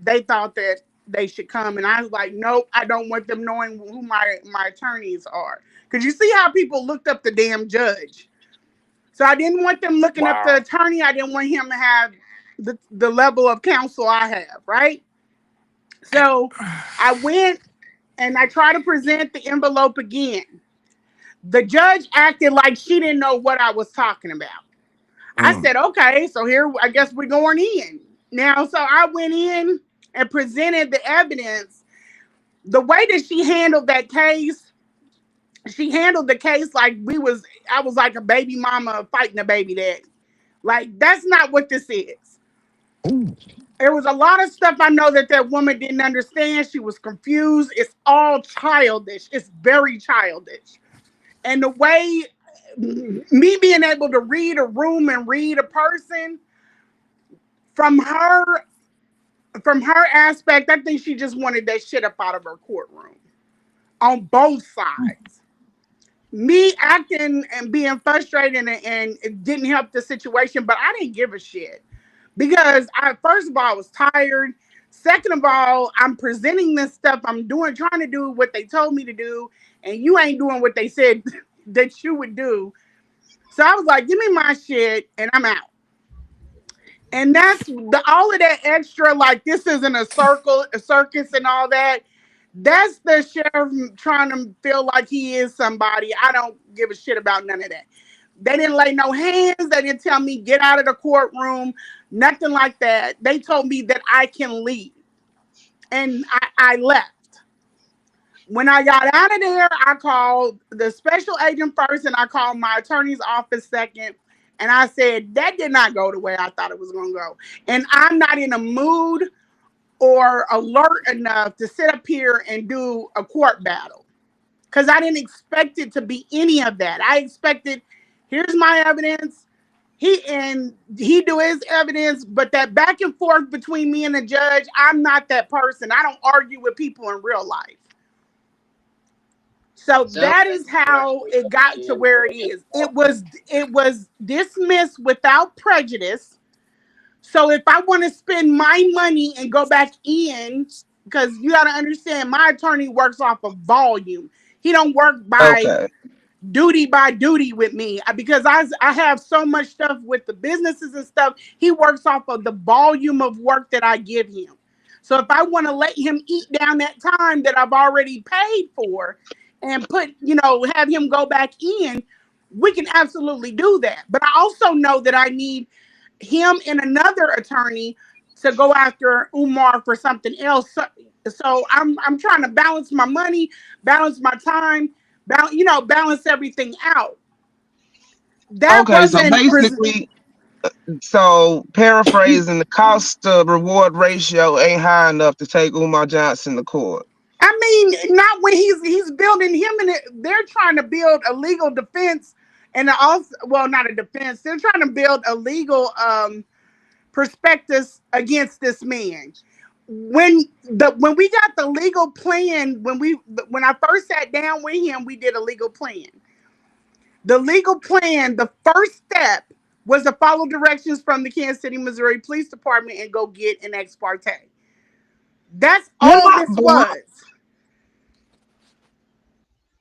they thought that they should come. And I was like, nope, I don't want them knowing who my attorneys are. Because you see how people looked up the damn judge. So I didn't want them looking up the Wow. attorney. I didn't want him to have the level of counsel I have, right? So I went and I tried to present the envelope again. The judge acted like she didn't know what I was talking about. I Mm. said, okay, so here, I guess we're going in. Now, so I went in and presented the evidence. The way that she handled that case, she handled the case like I was like a baby mama fighting a baby daddy. Like, that's not what this is. Ooh. There was a lot of stuff I know that woman didn't understand. She was confused. It's all childish. It's very childish. And the way me being able to read a room and read a person from her from her aspect, I think she just wanted that shit up out of her courtroom on both sides. Me acting and being frustrated and it didn't help the situation, but I didn't give a shit because I first of all I was tired. Second of all, I'm presenting this stuff. I'm trying to do what they told me to do, and you ain't doing what they said that you would do. So I was like, give me my shit and I'm out. And that's all of that extra, like this isn't a circus and all that. That's the sheriff trying to feel like he is somebody. I don't give a shit about none of that. They didn't lay no hands. They didn't tell me get out of the courtroom. Nothing like that. They told me that I can leave. And I left. When I got out of there, I called the special agent first and I called my attorney's office second. And I said, that did not go the way I thought it was going to go. And I'm not in a mood or alert enough to sit up here and do a court battle because I didn't expect it to be any of that. I expected, here's my evidence. He do his evidence, but that back and forth between me and the judge, I'm not that person. I don't argue with people in real life. So Sounds that like is you how actually it got to understand where it what is. It was dismissed without prejudice. So if I want to spend my money and go back in, because you got to understand, my attorney works off of volume. He don't work Okay. by duty with me because I have so much stuff with the businesses and stuff. He works off of the volume of work that I give him. So if I want to let him eat down that time that I've already paid for and have him go back in, we can absolutely do that. But I also know that I need him and another attorney to go after Umar for something else. So I'm trying to balance my money, balance my time, balance everything out. That Okay. So wasn't basically, paraphrasing, the cost to reward ratio ain't high enough to take Umar Johnson to court. I mean, not when he's building him and they're trying to build a legal defense and also, well, not a defense. They're trying to build a legal prospectus against this man. When we got the legal plan, when I first sat down with him, we did a legal plan. The legal plan, the first step was to follow directions from the Kansas City, Missouri Police Department and go get an ex parte. That's You're all not this blocked. was.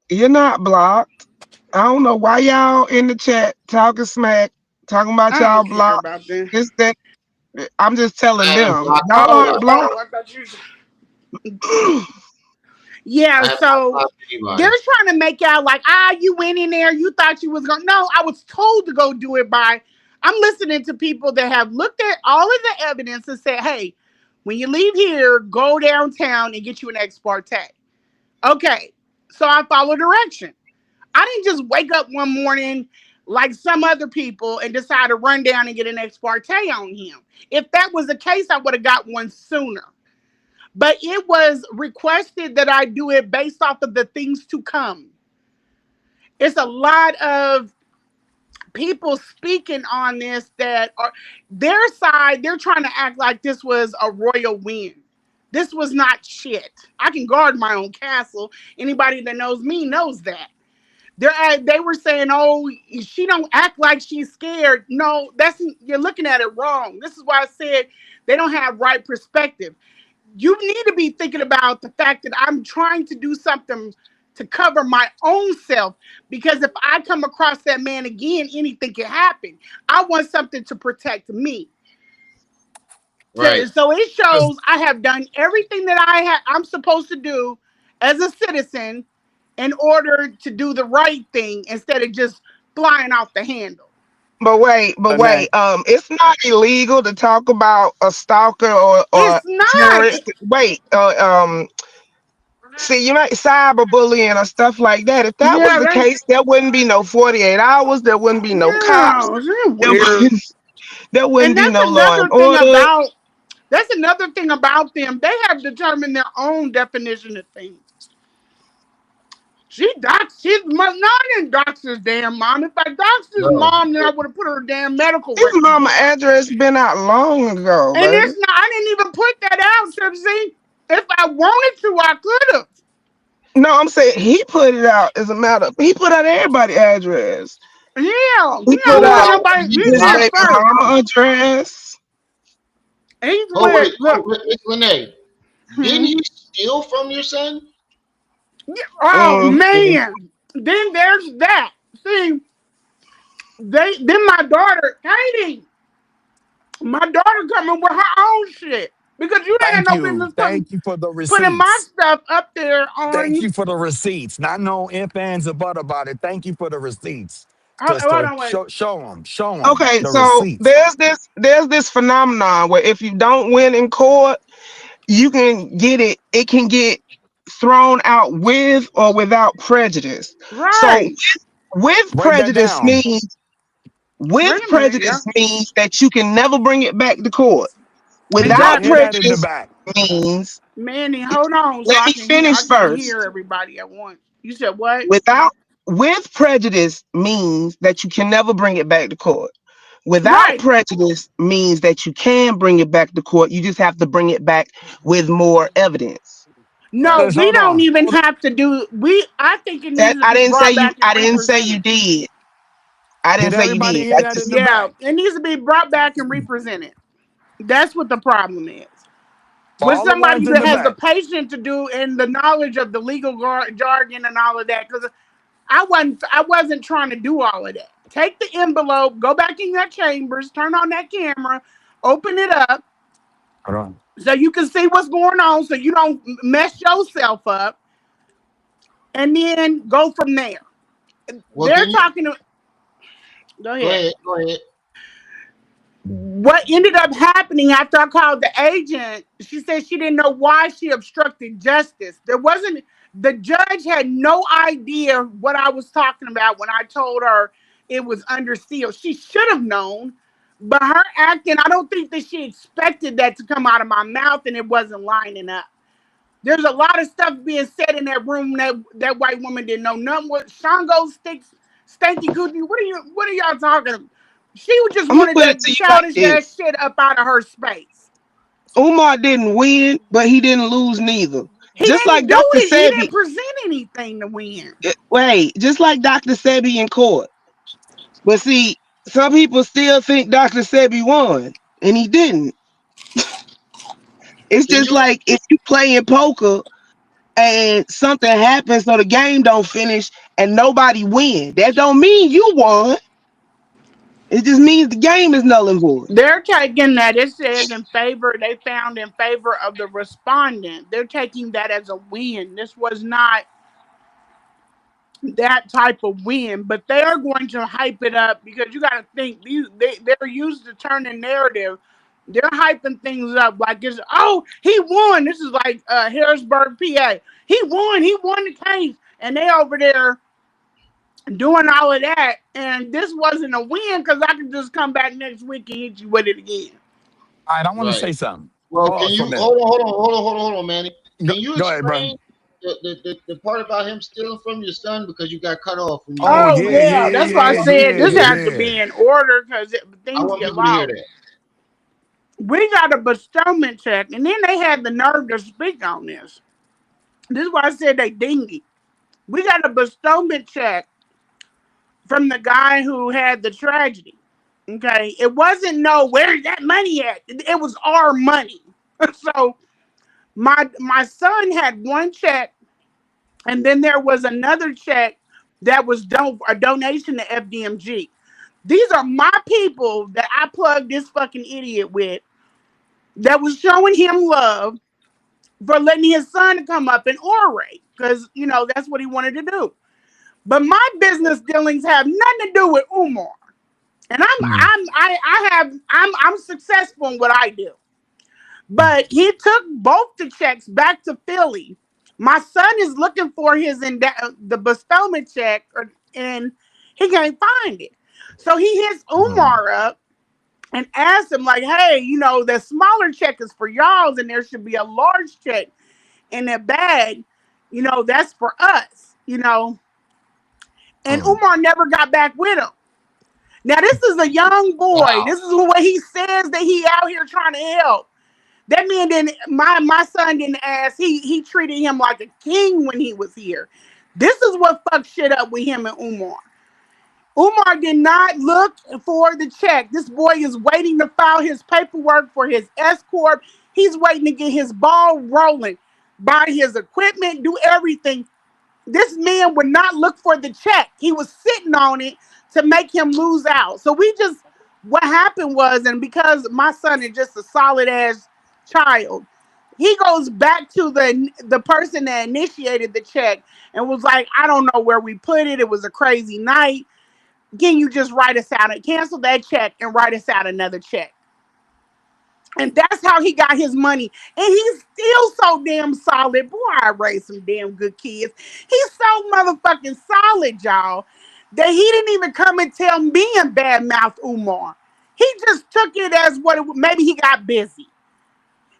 You're not blocked. I don't know why y'all in the chat talking smack, talking about I y'all don't care blocked. about that. This that. I'm just telling I haven't them blocked y'all aren't anybody. blocked. I thought you. Yeah, I have not so blocked they're anybody. trying to make out like, you went in there, you thought you was gonna. No, I was told to go do it by. I'm listening to people that have looked at all of the evidence and said, hey, When you leave here, go downtown and get you an ex parte. Okay, so I follow direction. I didn't just wake up one morning like some other people and decide to run down and get an ex parte on him. If that was the case, I would have got one sooner. But it was requested that I do it based off of the things to come. It's a lot of people speaking on this that are their side, they're trying to act like this was a royal win. This was not shit. I can guard my own castle. Anybody that knows me knows that. They were saying, "Oh, she don't act like she's scared." No, that's you're looking at it wrong. This is why I said they don't have right perspective. You need to be thinking about the fact that I'm trying to do something to cover my own self, because if I come across that man again, anything can happen. I want something to protect me. Right. So it shows I have done everything that I'm supposed to do as a citizen in order to do the right thing instead of just flying off the handle. But wait, Lanae, it's not illegal to talk about a stalker or It's not. terrorist. Wait, see, you might cyberbullying or stuff like that. If that was Yeah, the case, there wouldn't be no 48 hours. There wouldn't be no cops. yeah, it's There weird. wouldn't, there And wouldn't be that's no law and another thing order. about That's another thing about them. They have determined their own definition of things. She doxed his mom. No, I didn't dox his damn mom. If I doxed his No. mom, then I would have put her damn medical His records mama up. address been out long ago, And baby. it's not. I didn't even put that out, Tipsy. If I wanted to, I could have. No, I'm saying he put it out as a matter. He put out everybody address. Yeah, He he put don't put out nobody. He his said baby first. mama address. He's Oh wait, with look. Miss Lanae, didn't Hmm. he steal from your son? Oh Mhm. man. Then there's that. See, then my daughter, Katie. My daughter coming with her own shit because you didn't have thank no you. business Thank you for the putting my receipts. stuff up there Thank on. you for the receipts. Not no ifs, ands, or but about it. Thank you for the receipts. Hold Sister, on, wait. show them Okay, the so receipts. there's this phenomenon where if you don't win in court, you can get it. It can get thrown out with or without prejudice. So Right. with Break that prejudice down. means Wait with a minute. Yeah. prejudice means that you can never bring it back to court. Need y'all Without hear Exactly. that in the prejudice back. means, Manny, hold on so let I me can hear. I finish can't hear first. everybody at once. You said what? Without with prejudice means that you can never bring it back to court. Without Right. prejudice means that you can bring it back to court. You just have to bring it back with more evidence. No, Right. Sis, we hold don't on. even Hold have to do. We. I think it That needs to be brought back and I didn't say you represented. did. I didn't Did say you everybody did. hear I that in just the Yeah, back? it needs to be brought back and represented. That's what the problem is. For With all the ones somebody in that the has the back. patience to do and the knowledge of the legal jargon and all of that, because I wasn't trying to do all of that. Take the envelope, go back in your chambers, turn on that camera, open it up Hold on. so you can see what's going on, so you don't mess yourself up, and then go from there. Well, They're can you talking to. Go go ahead. ahead? Go ahead. What ended up happening after I called the agent, she said she didn't know why she obstructed justice. There wasn't, the judge had no idea what I was talking about when I told her it was under seal. She should have known, but her acting, I don't think that she expected that to come out of my mouth and it wasn't lining up. There's a lot of stuff being said in that room that white woman didn't know nothing. What Shango sticks, stanky coochie. What are y'all talking? She just I'm gonna wanted put it that to you like childish ass this. shit up out of her space. Umar didn't win, but he didn't lose neither. He Just didn't like do Dr. it. He didn't Sebi, present anything to win. wait, just like Dr. Sebi in court. But see, some people still think Dr. Sebi won, and he didn't. It's Can just you like if you play in poker and something happens so the game don't finish and nobody win. That don't mean you won. It just means the game is null and void. They're taking that. It says in favor. They found in favor of the respondent. They're taking that as a win. This was not that type of win, but they are going to hype it up because you got to think they're used to turning narrative They're hyping things up like it's he won. This is like Harrisburg, PA. He won the case, and they over there doing all of that. And this wasn't a win because I could just come back next week and hit you with it again. All right, I want to Right. say something. Well, can Pause for a you minute. hold on, Manny? Go, Can you go ahead, bro. explain the part about him stealing from your son because you got cut off when you Oh Oh yeah, explained? yeah, yeah, yeah, that's why I yeah, I want said people to this hear yeah, has that. to be yeah. in order because I things want get people to hear lost. that. We got a bestowment check, and then they had the nerve to speak on this. This is why I said they dingy. We got a bestowment check from the guy who had the tragedy. Okay, it wasn't no where's that money at. It was our money. So my son had one check, and then there was another check that was a donation to FDMG. These are my people that I plugged this fucking idiot with that was showing him love for letting his son come up and orate because that's what he wanted to do. But my business dealings have nothing to do with Umar, and Mm, I'm successful in what I do. But he took both the checks back to Philly. My son is looking for the bestowment check, and he can't find it. So he hits mm, Umar up and asks him like, "Hey, the smaller check is for y'all's, and there should be a large check in that bag. That's for us. And mm, Umar never got back with him. Now this is a young boy. Wow. This is what he says that he out here trying to help. That man didn't. My son didn't ask. He treated him like a king when he was here. This is what fucked shit up with him and Umar. Umar did not look for the check. This boy is waiting to file his paperwork for his S corp. He's waiting to get his ball rolling, buy his equipment, do everything. This man would not look for the check. He was sitting on it to make him lose out. So what happened was, and because my son is just a solid ass child, he goes back to the person that initiated the check and was like, I don't know where we put it. It was a crazy night. Can you just write us out and cancel that check and write us out another check? And that's how he got his money. And he's still so damn solid. Boy, I raised some damn good kids. He's so motherfucking solid, y'all, that he didn't even come and tell me and badmouth Umar. He just took it as maybe he got busy.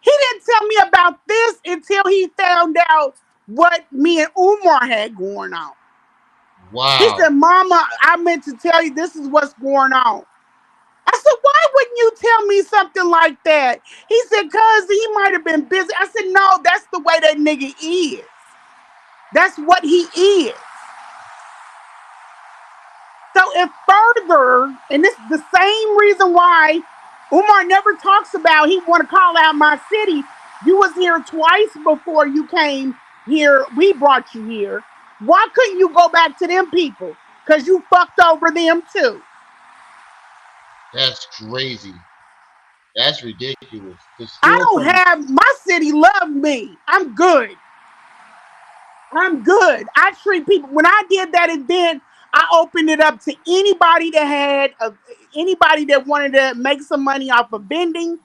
He didn't tell me about this until he found out what me and Umar had going on. He Wow. said, Mama, I meant to tell you this is what's going on. I said, why wouldn't you tell me something like that? He said, cause he might have been busy. I said, no, that's the way that nigga is. That's what he is. So if further, and this is the same reason why Umar never talks about he want to call out my city. You was here twice before you came here. We brought you here. Why couldn't you go back to them people? Cause you fucked over them too. That's crazy. That's ridiculous. To I steal don't from have my city love me. I'm good. I'm good. I treat people when I did that event, I opened it up to anybody that anybody that wanted to make some money off of vending,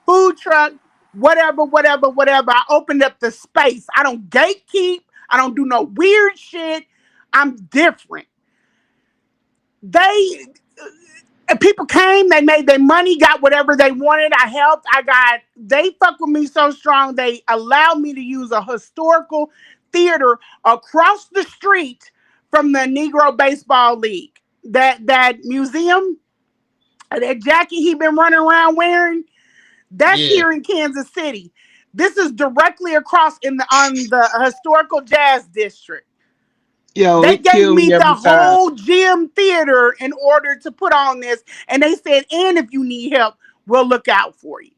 food truck, whatever, whatever, whatever. I opened up the space. I don't gatekeep. I don't do no weird shit. I'm different. They People came, they made their money, got whatever they wanted. I helped. They fuck with me so strong. They allowed me to use a historical theater across the street from the Negro Baseball League. That museum, that jacket he been running around wearing, that's yeah. here in Kansas City. This is directly across on the historical jazz district. Yo, They it gave killed me me the every time. whole gym theater in order to put on this. And they said, and if you need help, we'll look out for you.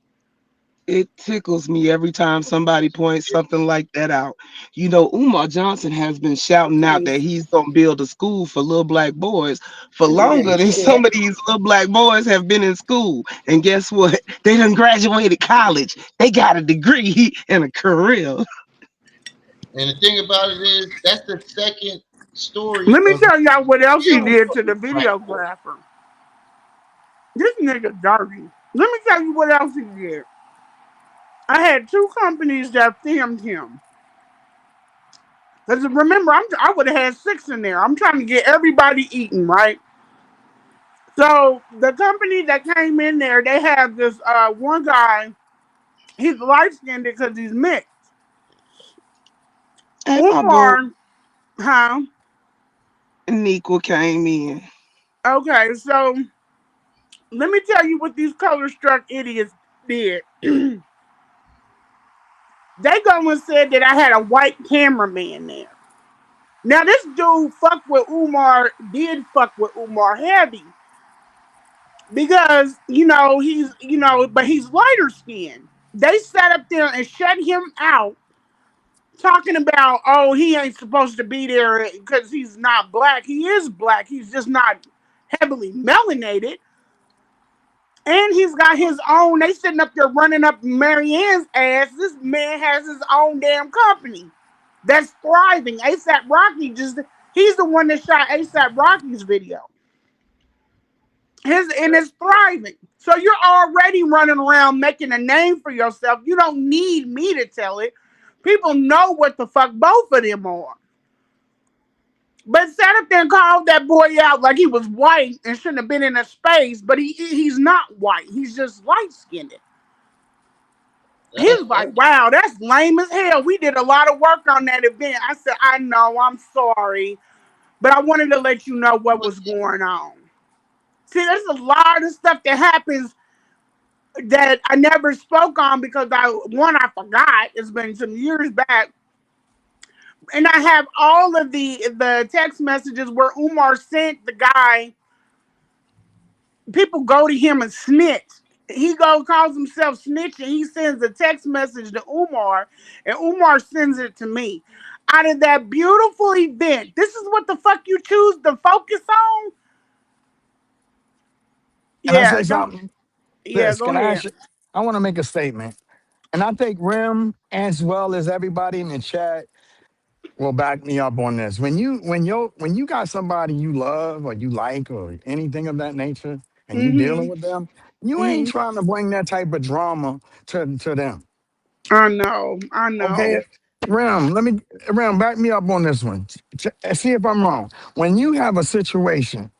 It tickles me every time somebody points something like that out. You know, Umar Johnson has been shouting out that he's gonna build a school for little black boys for longer than some of these little black boys have been in school. And guess what? They done graduated college. They got a degree and a career. And the thing about it is, that's the second story Let me of tell y'all what else he stealing did from to the you, Frank. videographer. This nigga dirty. Let me tell you what else he did. I had two companies that filmed him. Because remember, I would have had six in there. I'm trying to get everybody eating, right? So the company that came in there, they have this one guy. He's light skinned because he's mixed. And my boo Umar, huh? Niqua came in. Okay, so let me tell you what these color struck idiots did. They go and said that I had a white cameraman there. Now this dude fucked with Umar, did fuck with Umar heavy because but he's lighter skinned. They sat up there and shut him out, talking about he ain't supposed to be there because he's not black. He is black. He's just not heavily melanated. And he's got his own. They sitting up there running up Marianne's ass. This man has his own damn company that's thriving. ASAP Rocky he's the one that shot ASAP Rocky's video. And it's thriving. So you're already running around making a name for yourself. You don't need me to tell it. People know what the fuck both of them are. But sat up there and called that boy out like he was white and shouldn't have been in a space. But he's not white. He's just light skinned. He was like, wow, that's lame as hell. We did a lot of work on that event. I said, I know, I'm sorry. But I wanted to let you know what was going on. See, there's a lot of stuff that happens that I never spoke on because I forgot. It's been some years back. And I have all of the text messages where Umar sent the guy. People go to him and snitch. He calls himself snitching. He sends a text message to Umar, and Umar sends it to me. Out of that beautiful event, this is what the fuck you choose to focus on. Can I Yeah, say don't. something? Yeah, This, go can I ahead. ask you? I want to make a statement. And I think Rim, as well as everybody in the chat, will back me up on this. When you got somebody you love or you like or anything of that nature, and you dealing Mhm. with them, you ain't Mhm. trying to bring that type of drama to them. I know. I Okay, know. Ram, back me up on this one. See if I'm wrong. When you have a situation,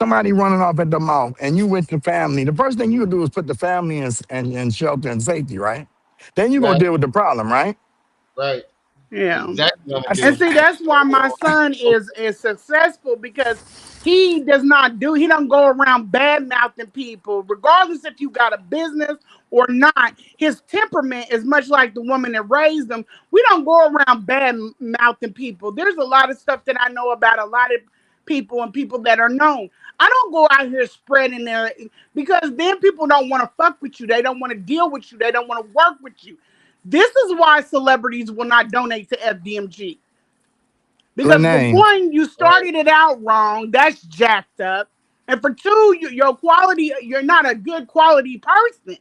somebody running off at the mouth, and you with the family, the first thing you do is put the family in shelter and safety, right? Then you go Right, deal with the problem, right? right. Yeah. Exactly what I'm And gonna see, that's why my son is successful because he don't go around bad mouthing people, regardless if you got a business or not. His temperament is much like the woman that raised him. We don't go around bad mouthing people. There's a lot of stuff that I know about a lot of people and people that are known. I don't go out here spreading there because then people don't want to fuck with you. They don't want to deal with you. They don't want to work with you. This is why celebrities will not donate to FDMG. Because for Lanae, one, you right. started it out wrong. That's jacked up. And for two, your quality, you're not a good quality person.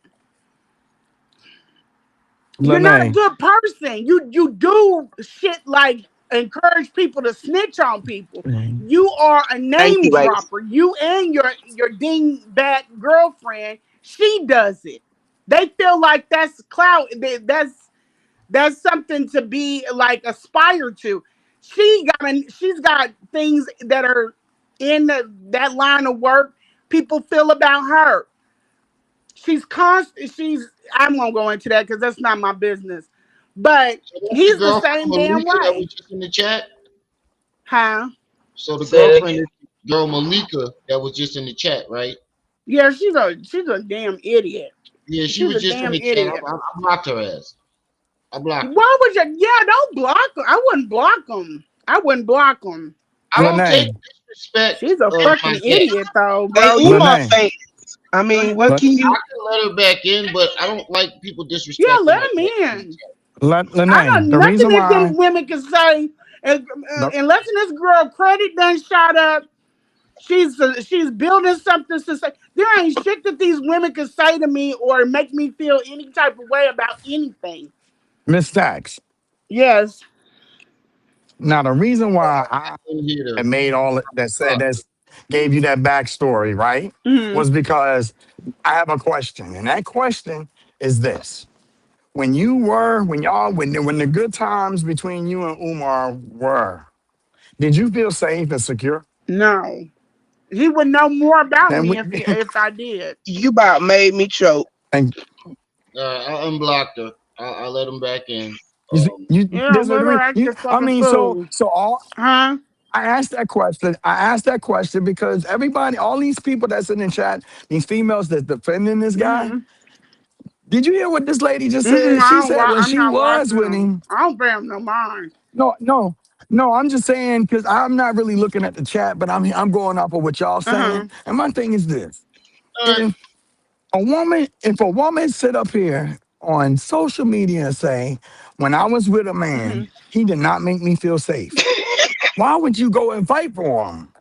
You're not a Lanae, good person. You do shit like encourage people to snitch on people. You are a Thank name you, ladies. dropper. You and your dingbat girlfriend, she does it. They feel like that's clout. That's something to be like aspire to. She's got things that are in that line of work. People feel about her. She's constant. I won't go into that because that's not my business. But So that's the he's the girlfriend same damn Malika that way, was just in the chat. huh? So the Say it girlfriend again. is girl Malika that was just in the chat, right? Yeah, she's a damn idiot. Yeah, she She's was a just in damn the chat. idiot. I blocked her ass. I blocked her. Why would you? Yeah, don't block them. I wouldn't block them. I wouldn't block them. I don't take Lanae, disrespect She's a of my fucking guest. idiot, though, They bro. Umar Lanae, fans. I Go mean, ahead. what La- can I you? can let her back in, but I don't like people Yeah, disrespecting let my him guest in the in. chat. I Lanae, know the nothing reason that them why, women can say. the, Unless this girl credit done shot up, she's building something to say. There ain't shit that these women can say to me or make me feel any type of way about anything. Miss Stacks, Yes. now the reason why I I didn't hear the made all that said fuck. this gave you that backstory, right? Hmm. Was because I have a question, and that question is this: when the good times between you and Umar were, did you feel safe and secure? No, he would know more about And me we, if I did. You about made me choke. and I unblocked her. I let him back in. you Yeah, let her disagree? act the I fucking mean, fool, so all huh? I asked that question. I asked that question because everybody, all these people that's in the chat, these females that's defending this guy. Hmm. Did you hear what this lady just Mm-mm, said? I She don't. said when I'm she not was watching with them. him. I don't pay them no mind. No, no, no. I'm just saying because I'm not really looking at the chat, but I'm going off of what y'all Uh huh. saying. And my thing is this: All right. if if a woman sit up here on social media and say, when I was with a man, Hmm. he did not make me feel safe. Why would you go and fight for him?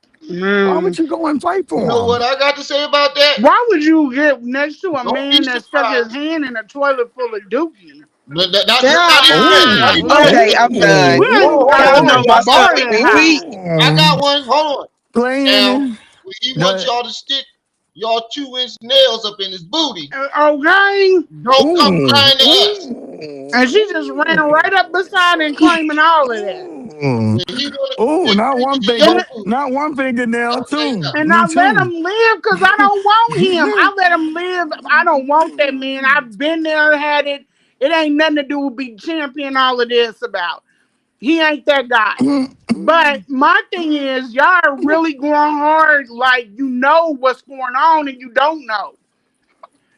Why would Man, you go and fight You for know what him? I got to say about that? why would you get next to a Don't be man that stuck his surprised. hand in a toilet full of dookie? Not this man. Now Oh, you know. Okay, I'm done. We Hold ain't on, oh, hold got on, Y'all hold on. know enough my I got stomach bar one. that be high. weak. I got oh, one. Hold on. playing Now, it. he wants Go y'all to stick y'all 2-inch nails up in his booty. Okay. Don't come Ooh, crying to us. And she just ran right up beside and claiming all of that. ooh, When he want to ooh, not stick one it in And your finger, booty, not one fingernail, don't say two. nothing. and Me I let too. him live because I don't want him. I let him live. I don't want that man. I've been there, had it. It ain't nothing to do with be champion all of this about. He ain't that guy. But my thing is, y'all are really going hard like you know what's going on and you don't know.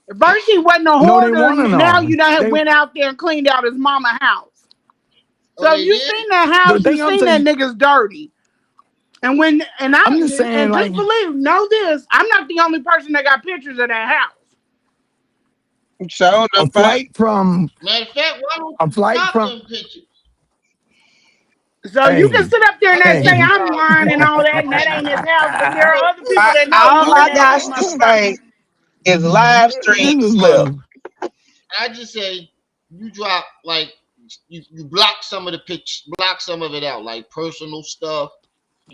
At first he wasn't a No, they hoarder, want to now know. you done They went out there and cleaned out his mama house. Oh, So if they you did? seen that the house, you thing I'm seen that saying. nigga's dirty. And when I'm just saying, and just like believe, know this, I'm not the only person that got pictures of that house. Showed a up. flight from Matter of fact, why don't a you flight drop from. them pictures? So you can Hey, sit up there I and can say hey. I'm lying and all all that, and that ain't his house, but there are other people that know he All was in I that got to motherfucker. say is live stream This is slip. funny. I just say you drop like you block some of the pictures, block some of it out, like personal stuff,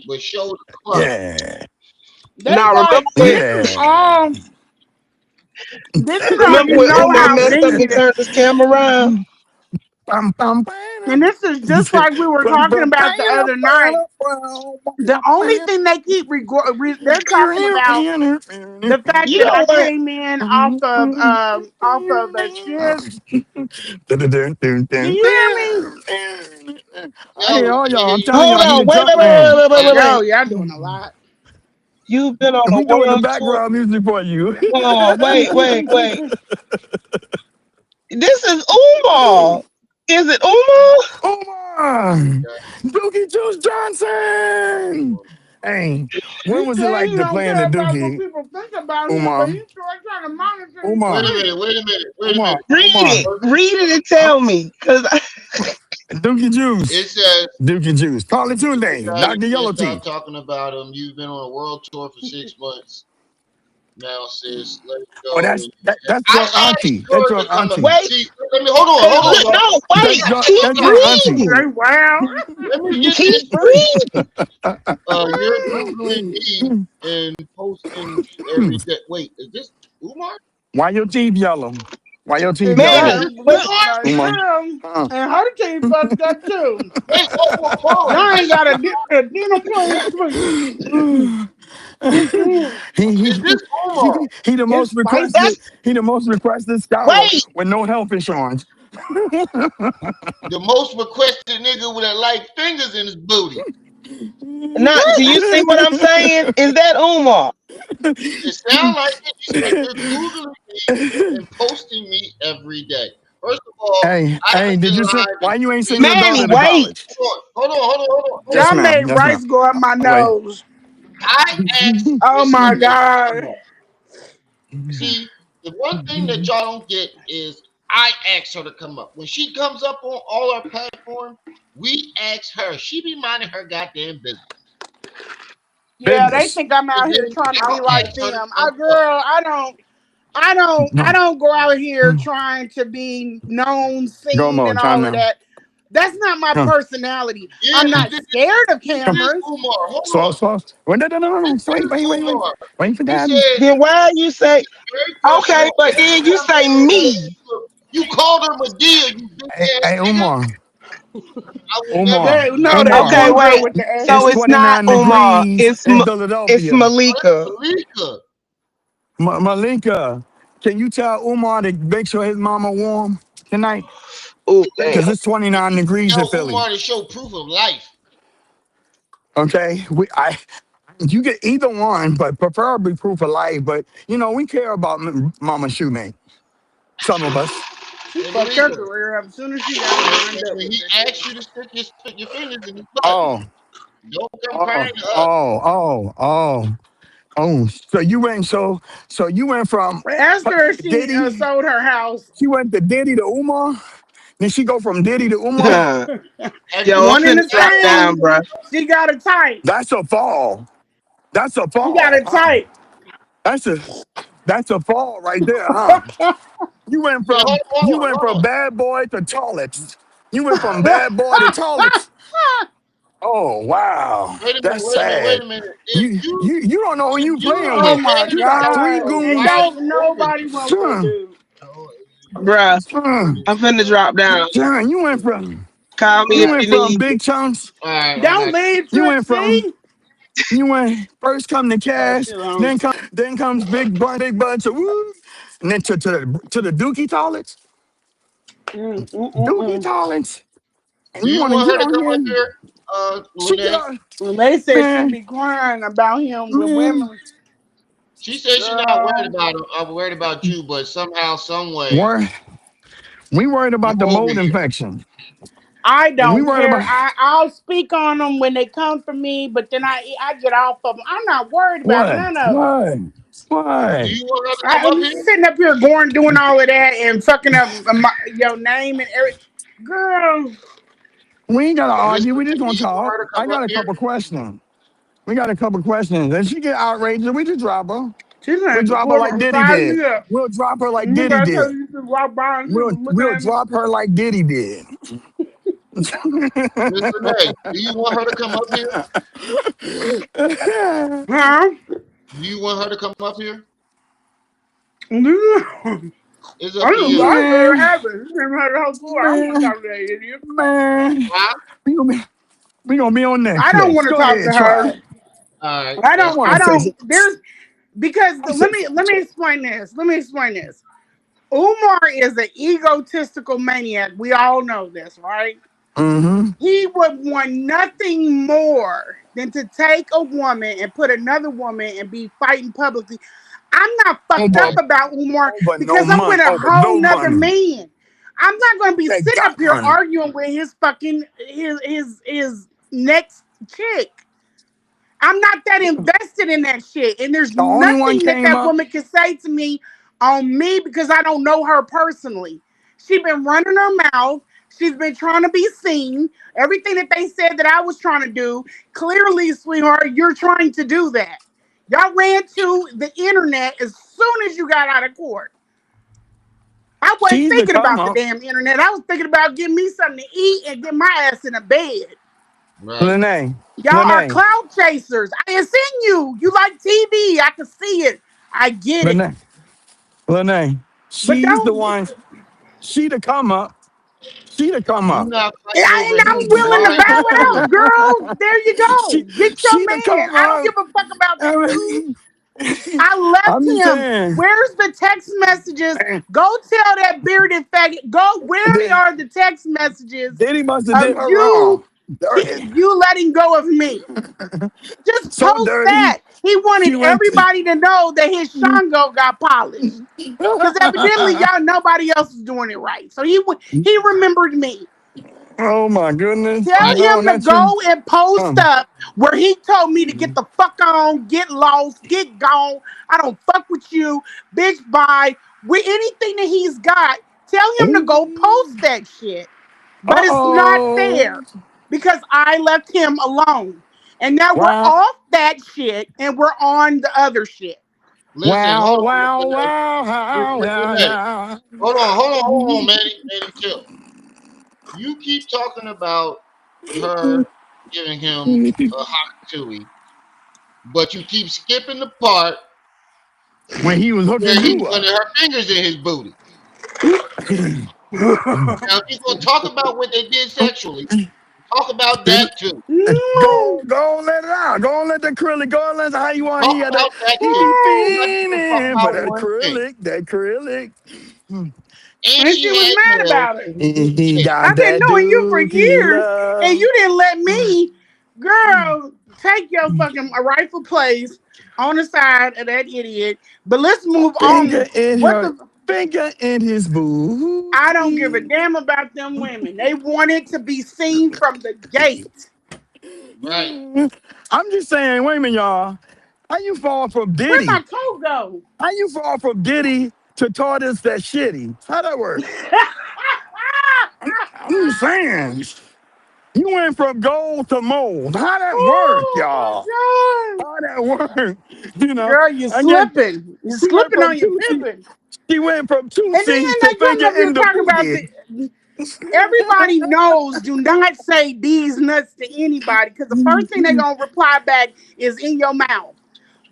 but show the club. Yeah, That's Now like yeah. this is how remember you when know Umar how messed up dingy and it. turned his camera around? Bum, bum, And bam. this is just like we were Bum, talking bum, about the bam, other night. bam, bam, The bam, only bam. thing they keep they're talking about the fact You that know I what? came in off of a shift. Can you hear me? I hear Yo, all we y'all. hear I'm you. telling you, Hold I need on. a Wait, truck wait, wait, man. wait, wait, wait, wait, Yo, wait. y'all doing a lot. You've been on a We doing the world tour. background music for you. Oh, wait, wait, wait. This is Umar. Is it Umar? Omar, Dookie Juice Johnson. Hey, when He was it said like he to don't play in the care about what Dookie? people think about him, but Umar, he's sure trying to monitor his Wait Umar, a minute, sleep. wait a minute, wait a Umar, minute. Read Umar. it. Read it and tell me. Because Dookie It Juice. says Dookie Juice. Call it you Tuesday. guys Dr. can't Yellow stop Teeth. talking about him. You've been on a world tour for 6 months now, sis. Let it Oh, go. And that's I drunk asked auntie. That's her to drunk come up. auntie. wait. See, let me hold on, y'all. No, wait. Keep That's Hold drunk on. auntie. Say, reading. wow. Let me get Keep this straight. reading. You're googling me and posting every day. Wait, is this Umar? Why your teeth yellow? Why your teeth Is yellow? Manny, this wait. Umar? Umar. Girl, Uh-uh. and her team fucked up too. Wait, whoa, whoa. Y'all Is ain't this got a dinner plate, sweet. Mm-mm. he, is he, this Umar? he the It's most spicy. requested. That's He the most requested scholar wait. with no health insurance. The most requested nigga with a light fingers in his booty. Not do you see what I'm saying? Is that Umar? It sounds like it. You said you're googling me and posting me every day. First of all, I Hey, haven't been did you say live in why you ain't send 3 your Manny, daughter to days. wait. college? Hold Yes, Y'all on. made ma'am. Yes, rice ma'am. go up my Wait. nose. I asked Oh this my nigga to god. come up. See, the one thing that y'all don't get is I asked her to come up. When she comes up on all our platform, we ask her. She be minding her goddamn business. Yeah, they Business. think I'm And out here then trying to be I'll like ask her to them. come I up. girl, I No. don't go out here trying to be known, Go seen, more. and Time all of now. that. That's not my Huh. personality. I'm Yes, not scared of it is cameras. Umar. Hold So, on. so, wait, no, no, no, no, It no. Wait, is wait, wait, wait. Umar. Wait for He daddy. said Then why you say very personal. okay, but then you say me. You called her Medea, you big ass Hey, nigga. Umar, I would never Umar, They do no, that. that Umar. Okay, one girl wait. with the So It's it's Asperger's. not 29 Umar. degrees in It's Philadelphia. Malika. Malika. Malinka, can you tell Umar to make sure his mama warm tonight? Oh Hey, damn. Because it's 29 you degrees in tell Philly. Umar to show proof of life. Okay, you get either one, but preferably proof of life. But we care about Mama Shoemate. Some of us. She Hey, fucked her Malika. career up as soon as she got her lined up When with he that asks shit. you to stick your fingers in his butt, Oh, don't come oh, crying to us. oh. So you went from After she Diddy. sold her house, She went to Diddy to Umar. Then she go from Diddy to Umar. After Yo, I'm one in finna the drop same, down, bro. she got it tight. That's a fall. That's a She got fall, it huh? tight. That's a that's a fall right there, huh? You went wait, from hold you on, went hold from on. bad boy to toilets. You went from bad boy to toilets. Oh wow, Wait a minute, that's wait a minute, wait sad. a minute. You don't know who If you you playing Oh with. my depend You got on three god! a And goons. wife don't over nobody wants that Son, dude. Bruh, son, I'm finna drop down. son, Call me you if all went you from need me. big chunks. right, I Don't got leave, You went from Trixie. you went first come to Oh, cash, she alone. then comes big bud to woo, and then to the dookie toilets. Dookie Mm. toilets. And Do you you want to want get her to on come up here? here, She get Lanae? on, When they said she man, be crying about him with man. women, She says she's not worried girl, about him. I'm worried about you, but somehow, some way, Wor- we worried you about the over mold here. infection. I We don't worried care. about I'll speak on them when they come for me, but then I get off of them. I'm not worried about what? none of them. What? Do What? you want her to come up I'm here? sitting up here going doing all of that and fucking up your name and every girl. We ain't gotta argue. Listen, We just do gonna you want talk. her to I come up got a here? couple questions. We got a couple questions. And she get outraged, we just drop her. She's We like the drop her like quarter Diddy size did. me up. We'll drop her like Remember Diddy I told did. you you should walk by and she We'll was looking we'll at me. drop her like Diddy did. Miss Lanae, do you want her to come up here? Huh? Do you want her to come up here? I It's up to don't you. I let her man, have it. She never had her whole tour. I don't want to man, talk to that idiot. man. Huh? We gonna be, we gonna be on I don't Netflix. want to Go talk to ahead, her. try it. All right, I I that's don't. want I to cool. say don't. some. There's because I say let me some. explain this. Let me explain this. Umar is an egotistical maniac. We all know this, right? Mm-hmm. He would want nothing more than to take a woman and put another woman and be fighting publicly. I'm not fucked up Over about Umar over no because I'm money. with a Over whole no nother money. man. I'm not going to be They sitting up got here money. arguing with his fucking his next chick. I'm not that invested in that shit. And there's The only one nothing that came that up. woman can say to me on me because I don't know her personally. She's been running her mouth. She's been trying to be seen. Everything that they said that I was trying to do, clearly, sweetheart, you're trying to do that. Y'all ran to the internet as soon as you got out of court. I wasn't She's the thinking come about the up. damn internet. I was thinking about getting me something to eat and get my ass in a bed. Right. Lanae. Y'all are Lanae. cloud chasers. I have seen you. You like TV. I can see it. I get it. Lanae. Lanae. But She's the don't. one. She the come up. She the come You up. not fighting over And I'm his willing to wife. bow out, girl. There you go. she Get your she the man. come I don't up. give a fuck about that I dude. mean, I left I'm just him. saying. Where's the text messages? Go tell that bearded faggot. Go. Where Did- are the text messages Diddy must have of did her wrong. Dirty. you letting go of me? Just So post dirty. that. He wanted She went. everybody to know that his Shango got polished. Because evidently y'all nobody else is doing it right. So he remembered me. Oh my goodness. Tell Right. No, him to not you. go and post Um, up where he told me to get the fuck on, get lost, get gone. I don't fuck with you, bitch. Bye. With anything that he's got, tell him to go post that shit. But it's not oh. there because I left him alone. And now we're Wow. off that shit and we're on the other shit. Listen, Wow, hold on, Miss wow, Lanae. wow, Miss wow, Miss wow, Lanae. yeah. Hold on, Manny. Manny, chill. You keep talking about her giving him a hot chewy, but you keep skipping the part when he was where hooking he you when up. her fingers in his booty. Now, if you're gonna talk about what they did sexually, talk about that too. Go on, let it out. Go on, let the acrylic. Go on, let how you want. Talk about that He too. be But you gonna talk feeling for about that one thing. acrylic. That acrylic. And And she she was had mad nails about it. in his He chest. got I've been that knowing you for dookie years, and love. you didn't let me, girl, take your fucking rightful place on the side of that idiot. But let's move Finger on. in What her. the? Finger in his I don't give a booty. damn about them women. They wanted to be seen from the gate. Right. I'm just saying, wait a minute, y'all. How you fall from Where Diddy? my coat go? How you fall from Diddy to Tortoise that shitty? How that work? I'm just saying. You went from gold to mold. How that work, y'all? Oh How that work? You my god, know, girl, you're I get slipping. You're she went slipping from on your two C. pimping. She went from two And then C's to they come finger up here in the talking about booty. everybody knows do not say these nuts to anybody because the first thing they're gonna reply back is in your mouth.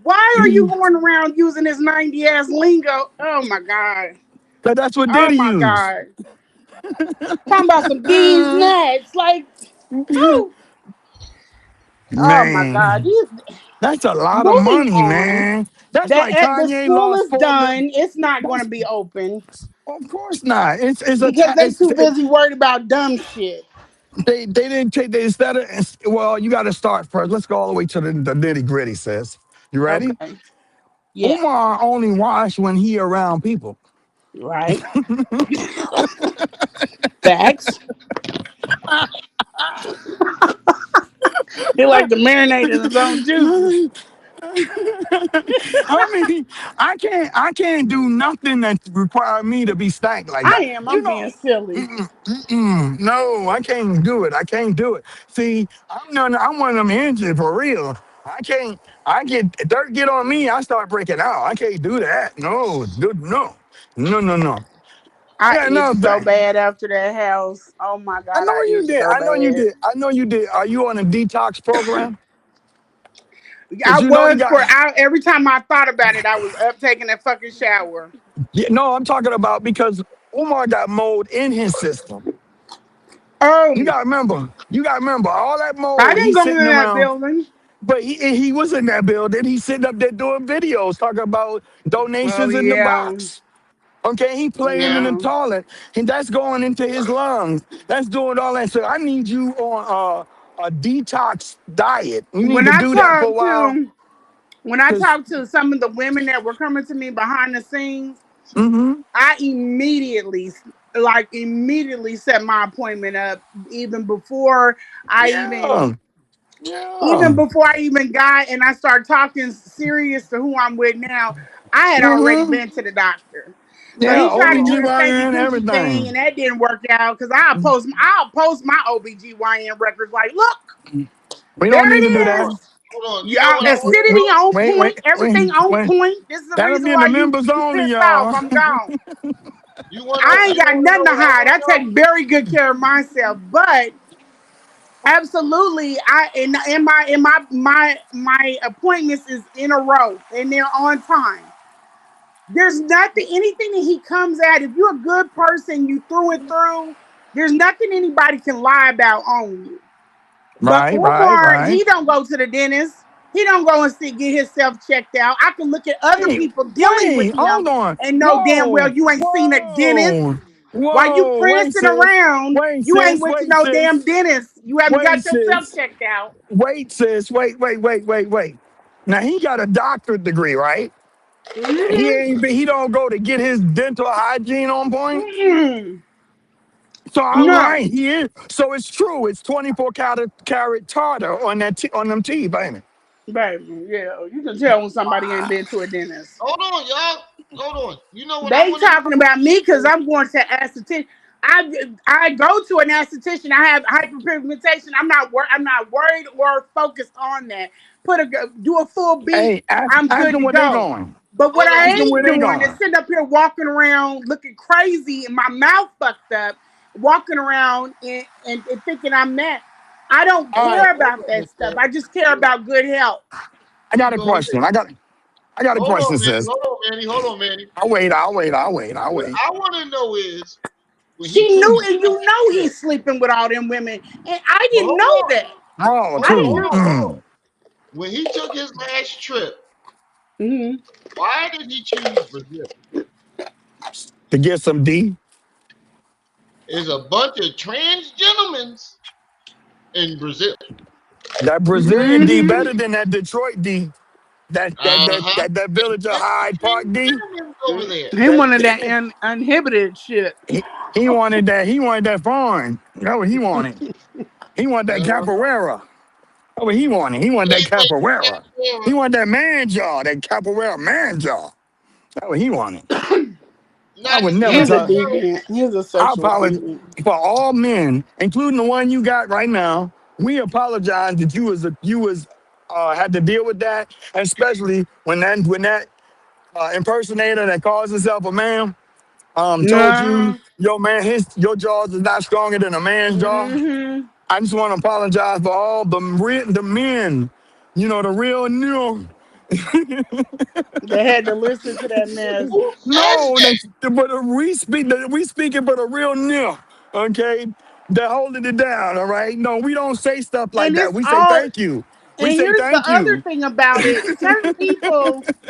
Why are you going around using this 90 ass lingo? Oh my god. Cause that's what Oh Diddy my used. god. Talking about some these nuts. Like, who? Oh my god. Man, These, that's a lot of moving money, on. man. That's That like the Kanye school lost is 4 million. done. It's not gonna That's be open of course not. It's a because they too it's busy worried about dumb shit. they didn't take they instead of well, you got to start first. Let's go all the way to the nitty gritty. Sis, you ready? Okay. Yeah. Umar only watch when he around people. Right. Facts. He like to marinate in his own juices. I mean, I can't do nothing that require me to be stacked like that. I am. You I'm know, being silly. no, I can't do it. I can't do it. See, I'm one of them engines for real. I can't. I get dirt get on me. I start breaking out. I can't do that. No, dude, no, no, no, no. I Yeah, itch another so thing. bad after that house. Oh my I god, know I you itch did. so I know you bad. did. I know you did. Are you on a detox program? I Cause you know you was got. every time I thought about it, I was up taking a fucking shower. Yeah, no, I'm talking about because Umar got mold in his system. You Oh, gotta remember. You gotta remember all that I mold. didn't He's go in sitting that around, building. but he was in that building. He's sitting up there doing videos talking about Oh donations in the yeah, box. Okay, he playing in yeah. the toilet, and that's going into his lungs. That's doing all that. So I need you on a detox diet. You need When to I do that for a talked while, to when I cause talked to some of the women that were coming to me behind the scenes, mm-hmm, I immediately set my appointment up even before I yeah, even yeah, before I even got and I started talking serious to who I'm with now. I had already mm-hmm, been to the doctor. So yeah. he tried to do the stanky OBGYN, coochie thing everything. and that didn't work out because I'll post my OBGYN records like, look, We there don't need to do it that. is. Hold on. You know Yeah, what I want to acidity know? on Wait, point, wait, everything wait, on wait. point. This is the That'll reason be in why the you members you only, pissed off. y'all. I'm gone. I ain't You got wanna nothing know to what I hide. wanna I take know? very good care of myself. But absolutely, I in my appointments is in a row and they're on time. There's nothing anything that he comes at. If you're a good person, you through and through. There's nothing anybody can lie about on you. But Right, right, Omar, right. he don't go to the dentist. He don't go and see get himself checked out. I can look at other Wait, people dealing with wait, him hold on. and know damn well Whoa, you ain't seen a dentist. whoa, While you whoa. Wait, prancing sis. around, Wait, you ain't sis. went to Wait, no damn sis. dentist. You haven't Wait, got yourself sis. checked out. Wait, sis. Wait. Now he got a doctorate degree, right? He Mm-hmm. ain't. He don't go to get his dental hygiene on point. Mm-mm. So I'm No, right. He is. So it's true. It's 24 carat tartar on on them teeth, ain't it? baby, yeah, you can tell when somebody ain't been to a dentist. Hold on, y'all. Hold on. You know what I They want to talking know? about me because I'm going to esthetician. I go to an esthetician. I have hyperpigmentation. I'm not worried or focused on that. Do a full beat. Hey, ask, I'm ask good them to where they go. going. But what Hold I on. Ask them ain't where they doing is going. sitting up here walking around looking crazy and my mouth fucked up walking around and thinking I'm that. I don't All right, care Hold about on, that Miss stuff. Sarah. I just care about good health. I got You a going question. to I got a hold question, on, Manny. sis. Hold on, Manny. Hold on, Manny. I'll What wait. I want to know is when he She took knew, his and you last know trip. he's sleeping with all them women, and I But didn't know that. Oh, I didn't too. know that. When he took his last trip, Hmm. why did he choose Brazil? To get some D. There's a bunch of trans gentlemen in Brazil. That Brazilian D Hmm. better than that Detroit D. Uh-huh. That Village of Bunch of Hyde Park trans D. gentlemen over there. He That, wanted that that uninhibited shit. he, he wanted that foreign. That's what he wanted. He wanted that Uh-huh. capoeira. That's what he wanted. He wanted that They think capoeira. that He wanted that man jaw, that capoeira man jaw. That's what he wanted. I not would to never He's tell a talk. deviant. He's a I sexual apologize deviant. for all men, including the one you got right now. We apologize that you was had to deal with that, especially when that impersonator that calls himself a man told you Nah. your jaws is not stronger than a man's jaw. Hmm. I just want to apologize for all the men, the real new. They had to listen to that mess. who says No, that. we speaking for the real nil, okay? They're holding it down, all right? No, we don't say stuff like And that. it's We say all. thank you. We And say here's the thank other you. thing about it: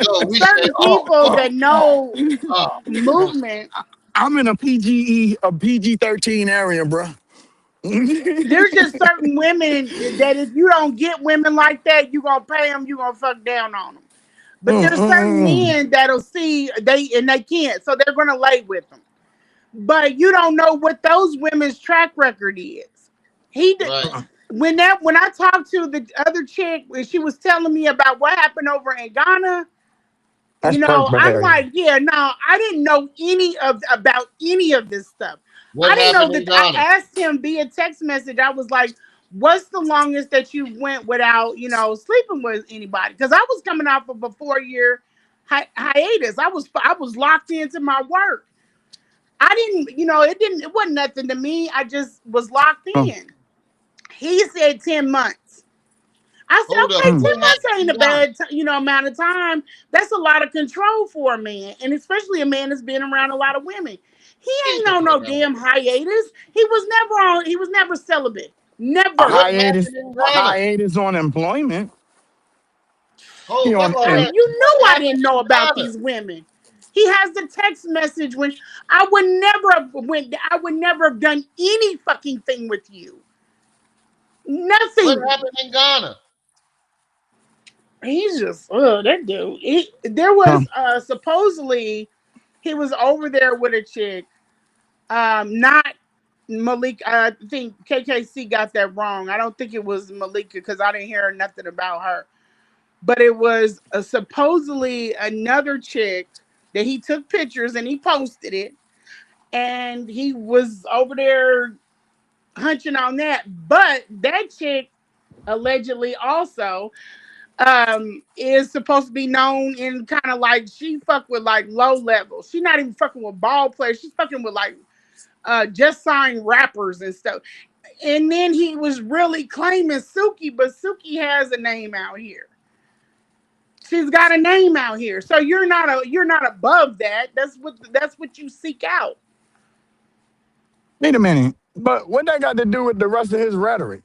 No, we say, certain people that know oh, movement. I'm in a PG-13 area, bro. There's just certain women that if you don't get women like that, you gonna pay them. You gonna fuck down on them. But there's certain men that'll see they can't, so they're gonna lay with them. But you don't know what those women's track record is. He did right. when I talked to the other chick when she was telling me about what happened over in Ghana. That's perk I'm behavior. like, yeah, no, I didn't know any of about any of this stuff. I What didn't know happened in that. I Ghana? asked him via text message. I was like, "What's the longest that you went without, sleeping with anybody?" Because I was coming off of a 4 year hiatus. I was locked into my work. I didn't, it wasn't nothing to me. I just was locked Mm, in. He said 10 months. I said, Hold up. okay, mm. 10 What months happened ain't in a Ghana? bad, amount of time. That's a lot of control for a man, and especially a man that's been around a lot of women. He Get ain't the on fuck no out of damn here. hiatus. He was never celibate. A Never. What hiatus, happened in a Ghana? hiatus on employment. He Fuck on all and that. You What know I happened didn't in know about Ghana? these women. He has the text message when I would never have done any fucking thing with you. What Nothing. happened in Ghana? He's just that dude. There was um, supposedly he was over there with a chick. Not Malik. I think KKC got that wrong. I don't think it was Malika because I didn't hear nothing about her. But it was supposedly another chick that he took pictures and he posted it, and he was over there hunching on that. But that chick allegedly also is supposed to be known in kind of like she fuck with like low level. She's not even fucking with ball players. She's fucking with like just signed rappers and stuff. And then he was really claiming Suki, but Suki has a name out here. She's got a name out here. So you're not above that. That's what you seek out. wait a minute. But what that got to do with the rest of his rhetoric?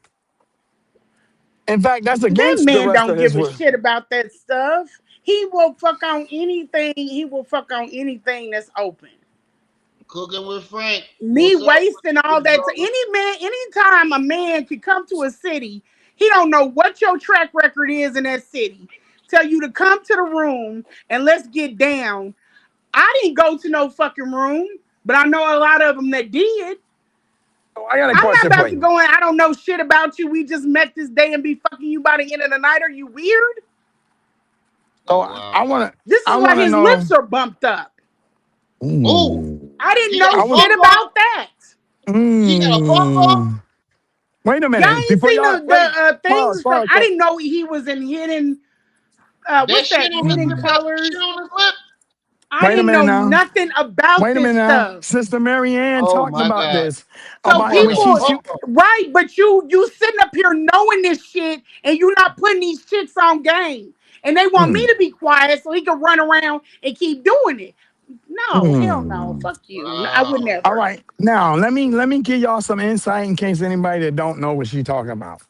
In fact, that's That against the man rest don't of his give a words. shit about that stuff. He will fuck on anything. He will fuck on anything that's open. Cooking with Frank. Me What's up, wasting all big that brother? anytime a man can come to a city, he don't know what your track record is in that city. Tell you to come to the room and let's get down. I didn't go to no fucking room, but I know a lot of them that did. So I got a I'm not question for about to you. go in. I don't know shit about you. We just met this day and be fucking you by the end of the night. Are you weird? So Oh wow. I want to, This is I why want to his know. lips are bumped up. Oh, Ooh, I didn't he got know a I was. shit bump up. about that. He got a bump up. Mm, wait a Y'all minute. ain't Before seen y'all the wait, pause, things from. pause. I didn't know he was in hidden. That What's shit that? on his Hidden lip got some shit colors. on his lip. I Wait a didn't minute know now. nothing about Wait a this minute now. stuff. Sister Mary Ann Oh talked my about God. this. So About Hold when on, people, she hold on. right? But you sitting up here knowing this shit, and you not putting these chicks on game, and they want me mm, to be quiet so he can run around and keep doing it. No, hell no, mm. fuck you. I would Wow. All never. right. Now let me give y'all some insight in case anybody that don't know what she talking about.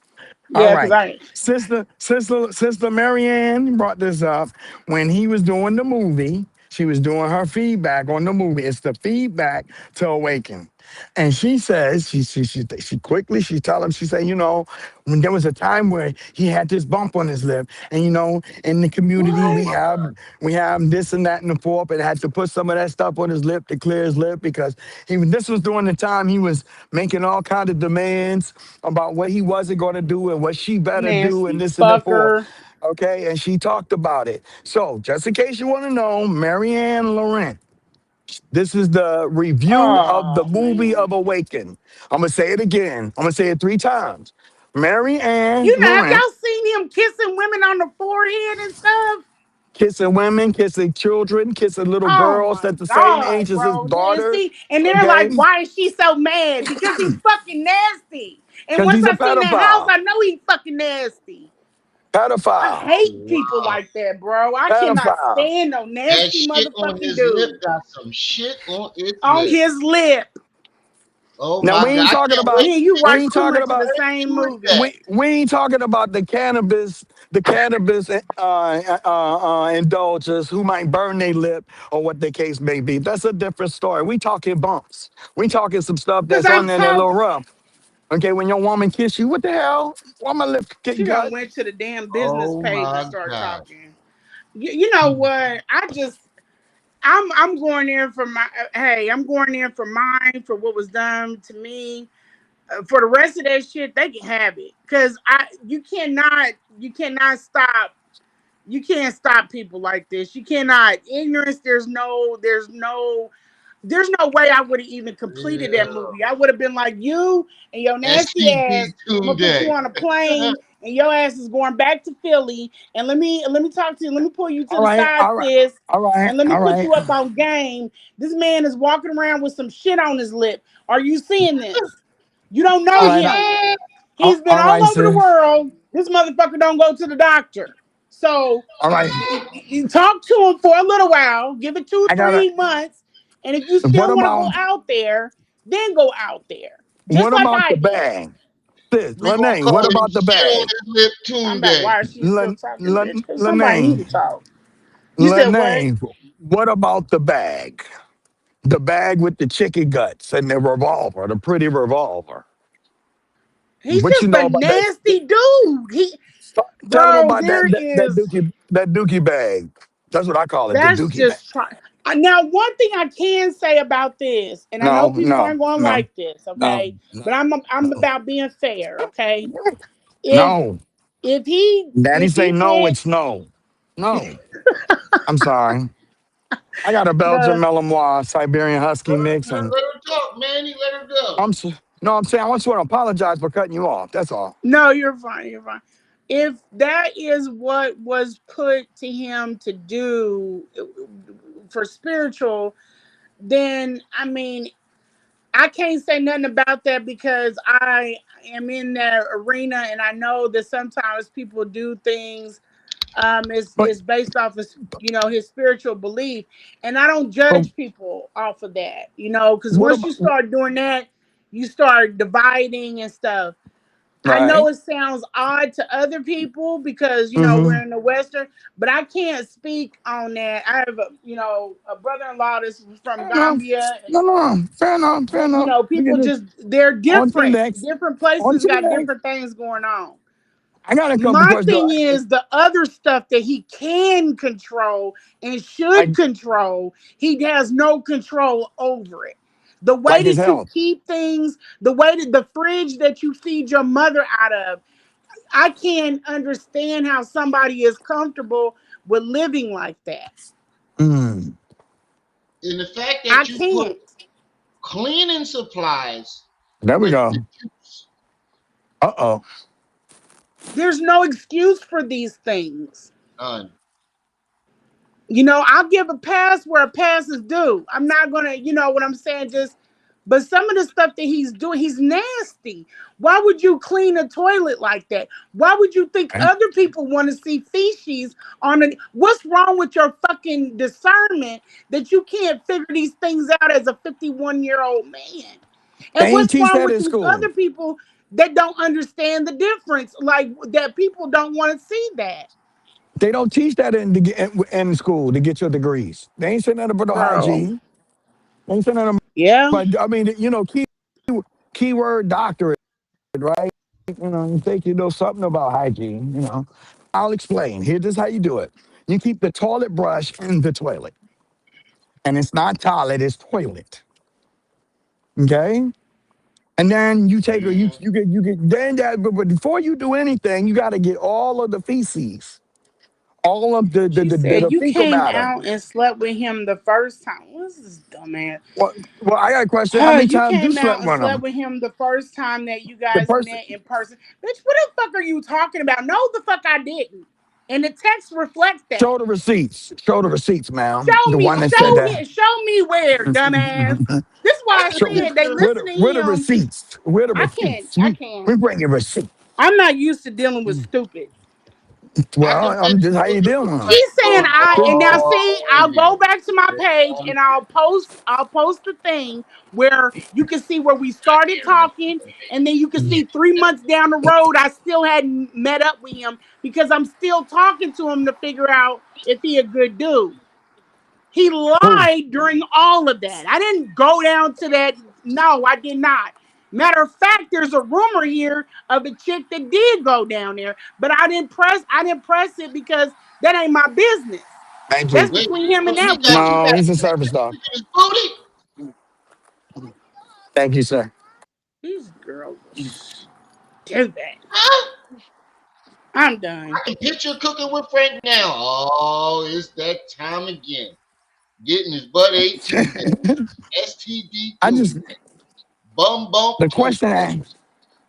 All Yeah, because right. I Sister Marianne brought this up when he was doing the movie. She was doing her feedback on the movie. It's the feedback to awaken. And she says, she quickly, she tell him, she said, when there was a time where he had this bump on his lip, and in the community what? we have this and that and the fourth, and had to put some of that stuff on his lip to clear his lip because this was during the time he was making all kind of demands about what he wasn't going to do and what she better do and Nasty this and the fourth. fucker. Okay, and she talked about it. So, just in case you want to know, Marianne Laurent, this is the review of the Oh movie man. of Awaken. I'm gonna say it again. I'm gonna say it 3 times. Marianne Have Laurent y'all seen him kissing women on the forehead and stuff? kissing women, kissing children, kissing little Oh girls my that's the same age god, as his bro. And daughter. see, and they're Okay, like, why is she so mad? Because he's fucking nasty. And because once he's a I seen that house, pedophile. I know he's fucking nasty. I Pedophile. hate people Wow. like that, bro. I cannot Pedophile. stand no That nasty shit on motherfucking his lip dude got some shit on its on lip. his lip. Oh Now my we God. ain't I talking can't wait about Me and to you see we watched ain't too talking much of about the what same they do with movie. that. we ain't talking about the cannabis indulgers who might burn their lip or what the case may be. That's a different story. We talking bumps. We talking some stuff Cause that's I on there that talk, little rough. Okay, when your woman kiss you, what the hell? Why my lip get she done gut? went to the damn business Oh page and my start God. talking. You know what? I'm going in for my hey, I'm going in for mine for what was done to me. For the rest of that shit, they can have it. Cause you cannot stop you can't stop people like this. You cannot ignorance. There's no way I would have even completed that Yeah. movie. I would have been like, you and your nasty STP ass. I'm gonna put you today. on a plane, and your ass is going back to Philly. And let me talk to you. Let me pull you to All the right, side, all right, sis, all right, and let me all put right. you up on game. This man is walking around with some shit on his lip. Are you seeing this? You don't All know right, him. He's been all all right, over the sis. world. This motherfucker don't go to the doctor. So All right. you talk to him for a little while, give it two, I gotta 3 months, and if you what still want to go about out there, then go out there, just what like about I the did. bag? Sis, We gonna Lanae, what call him about the shit on bag? his lip I'm about Tuesday. why is she still talking, bitch? Because somebody need Lanae, to talk. You said what? Lanae, what about the bag? The bag with the chicken guts and the revolver, the pretty revolver. He's What you just a know about that? nasty dude. Tell them Bro, about there is. that dookie bag. That's what I call it, the That's dookie bag. just try. Now, one thing I can say about this, and I know No, people no, aren't going to no, like this, no, okay? no, But I'm no. about being fair, okay? If No. if he Daddy if say he no, went it's no. No. I'm sorry. I got a Belgian the Malinois Siberian Husky mix, and Let her talk, Manny. Let her go. no, I'm saying I just want to apologize for cutting you off. That's all. no, you're fine, you're fine. If that is what was put to him to do for spiritual, then I mean I can't say nothing about that because I am in that arena and I know that sometimes people do things But is based off of his spiritual belief, and I don't but judge people off of that, because what once about you start doing that, you start dividing and stuff. I know right? it sounds odd to other people because Mm-hmm. we're in the Western, but I can't speak on that. I have a brother-in-law that's from Fair enough. Gambia, No, no, fair enough, fair but enough. We get people it. just they're On to the different. next. Different On places to the got next. different things going on. I got a couple My questions. thing is the other stuff that he can control and Like should control, he has no control over it. The way like his that you health. keep things, the way that the fridge that you feed your mother out of, I can't understand how somebody is comfortable with living like that. Mm, And the fact I that you put can't. cleaning supplies there we with the go. juice. Uh-oh. There's no excuse for these things. None. I'll give a pass where a pass is due. I'm not gonna, what I'm saying, just but some of the stuff that he's doing, he's nasty. Why would you clean a toilet like that? Why would you think And other people want to see feces on it? What's wrong with your fucking discernment that you can't figure these things out as a 51-year-old man? And they ain't what's teach wrong that with in these school. other people that don't understand the difference? Like that people don't want to see that. They don't teach that in school to get your degrees. They ain't saying nothing about no Bro. hygiene. They ain't saying nothing. Yeah. But I mean, keyword doctorate, right? You think you know something about hygiene. I'll explain. Here, this is how you do it. You keep the toilet brush in the toilet, and it's not toilet, it's toilet. Okay, and then you take a you get then that. But before you do anything, you got to get all of the feces, all of the the, She the, the, said the you fecal came matter. out and slept with him the first time. What's this dumbass? Well, I got a question. How many You times you came slept out and with slept them? with him the first time that you The guys person met in person. Bitch, what the fuck are you talking about? No, the fuck I didn't. And the text reflects that. show the receipts. Show the receipts, ma'am. Show The me, one that said show that. him, show me where, dumbass. This is why I Show said they listen to where the him. receipts? Where the I can't, receipts? I We can't. bring you receipts. I'm not used to dealing with stupid. I Well, can I'm picture just how you cooking dealing with with them. Frank She's saying doing and now see, all I'll go this. back to my page and I'll post the thing where you can see where we started talking, and then you can see 3 months down the road I still hadn't met up with him because I'm still talking to him to figure out if he a good dude. He Who? lied during all of that. I didn't go down to that. No, I did not. Matter of fact, there's a rumor here of a chick that did go down there, but I didn't press it because that ain't my business. Thank That's you. Wait, between him and so that woman. No, he's a service dog. he got his booty? Thank you, sir. These girls are stupid. Huh? I'm done. I can picture cooking with Frank now. Oh, it's that time again. Getting his butt ate and STD I too. just Bum bump the too. question I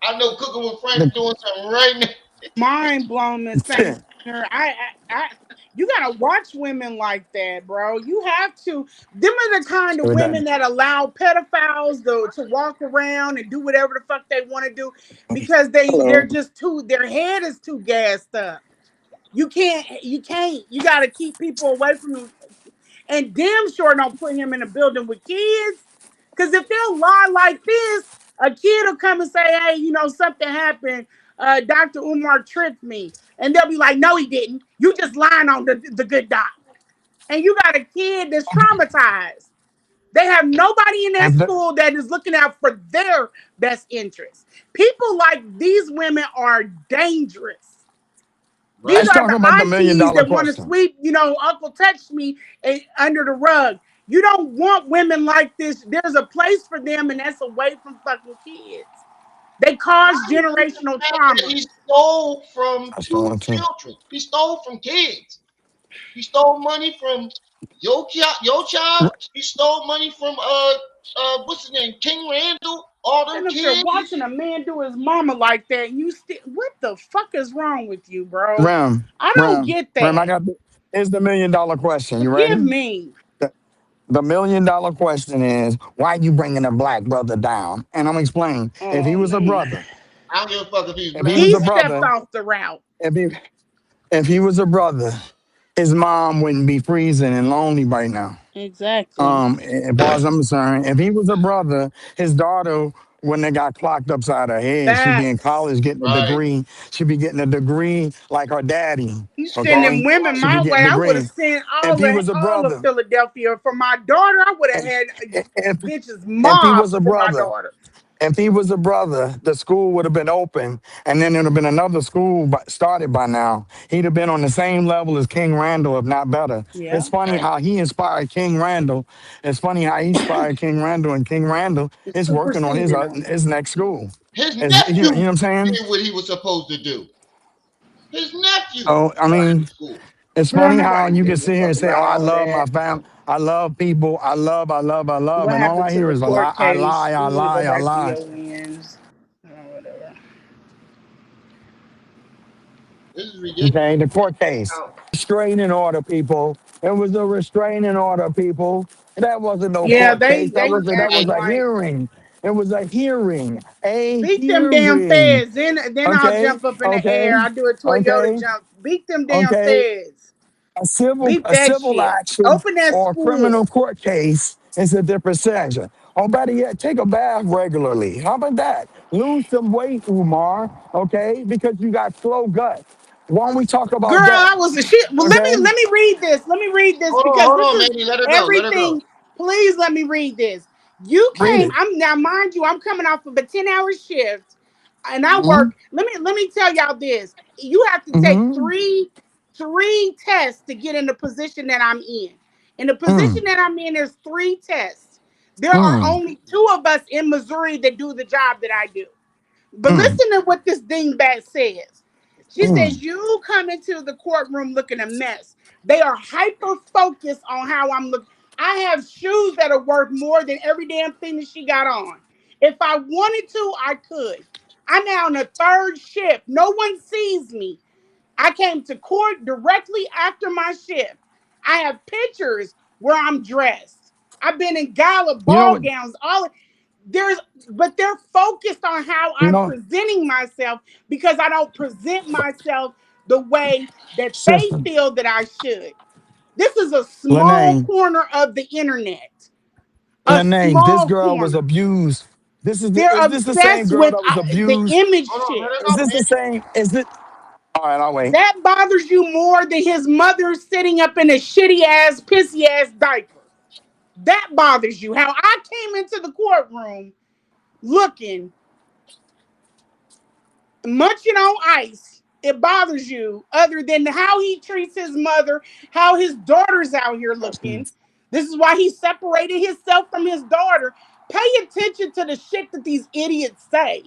I know cooking with Frank's the doing something right now. Mind blown, Miss Saint. I you gotta watch women like that, bro. You have to. Them are the kind of Every day. women that allow pedophiles to walk around and do whatever the fuck they want to do because they're Hello. just too their head is too gassed up. You gotta keep people away from them, and damn sure don't put him in a building with kids. Because if they'll lie like this, a kid will come and say, "Hey, something happened. Dr. Umar tricked me," and they'll be like, "No, he didn't. You just lying on the good doc." And you got a kid that's traumatized. They have nobody in that And the, school that is looking out for their best interests. People like these women are dangerous. These let's Right. are talk the about the million aunties dollar that want to question. sweep, Uncle Touch Me under the rug. You don't want women like this. There's a place for them, and that's away from fucking kids. They cause Not even the generational fact that trauma. he stole from That's the two one too. children. He stole from kids. He stole money from your child. He stole money from what's his name, King Randall. All them And if they're kids. watching a man do his mama like that, you still, what the fuck is wrong with you, bro? Ram, I don't Ram, get Ram. that. Here's the million dollar question. You Forgive ready? me. The, the million dollar question is why you bringing a black brother down? And I'm gonna explain. If he Oh was a man, brother, I don't give a fuck if he's if he black was he a or white. stepped brother, off the route. if he if he was a brother, his mom wouldn't be freezing and lonely right now. Exactly. As far as I'm concerned, if he was a brother, his daughter wouldn't have got clocked upside her head. She'd be in Facts. college getting a Right. degree. She'd be getting a degree like her daddy. You sending Okay, women she'd be my getting way. a I would have degree. sent If he was a all of brother, Philadelphia for my daughter. I would have if had if, bitches if he was mobbed a for my brother, daughter. if he was a brother, the school would have been open, and then there'd have been another school started by now. He'd have been on the same level as King Randall, if not better. Yeah, It's funny Right. how he inspired King Randall. It's funny how he inspired King Randall, and King Randall it's is working on superseding them. his next school. His You nephew know what I'm saying? did what he was supposed to do. His nephew So I started the mean, school. it's Well, funny how nobody you can gives a sit here fuck and say, "Oh, about I all of love my that. family, I love people, I love," What and all happened I to hear the is a lie, court I case? lie, I We need to lie, go I back to lie. your wins. Whatever. This is ridiculous. Okay, the court case. restraining order, people. It was a restraining order, people. That wasn't no Yeah, court they case. That they was that acting was a like hearing. It was a hearing. A beat them damn hearing. feds. Then I'll Okay. jump up in the air. Okay. I'll do a Toyota Okay. jump. Beat them damn Okay. feds. A civil Beat a that civil shit. action Open that or a criminal school. court case is a different section. Or better yet, take a bath regularly. How about that? Lose some weight, Umar. Okay, because you got slow gut. Why don't we talk Girl, about that? I was a shit. Well, let me Okay, let me read this. Let me read this because Hold this on, is lady. Let her go. Let her go. everything. Please let me read this. You read came. it. I'm now, mind you, I'm coming off of a 10-hour shift, and I Mm-hmm. work. Let me tell y'all this. You have to take Mm-hmm. three tests to get in the position that I'm in. In the position Mm. that I'm in, there's three tests. There are Mm. only two of us in Missouri that do the job that I do. But Mm. listen to what this dingbat says. She Mm. says, you come into the courtroom looking a mess. They are hyper focused on how I'm looking. I have shoes that are worth more than every damn thing that she got on. If I wanted to, I could. I'm now on a third shift. No one sees me. I came to court directly after my shift. I have pictures where I'm dressed. I've been in gala You know ball what? gowns, all there's but they're focused on how You I'm know, presenting myself because I don't present myself the way that they sister feel that I should. This is a small Lanae, corner of the internet. A Lanae, this small girl was corner. abused. They're Is this the same obsessed girl with that was the abused? image Hold on. Let shit. her Is go, this the man. same? Is it? All right, I'll wait. That bothers you more than his mother sitting up in a shitty ass, pissy ass diaper. That bothers you. How I came into the courtroom looking, munching on ice. It bothers you, other than how he treats his mother, how his daughter's out here looking. This is why he separated himself from his daughter. Pay attention to the shit that these idiots say.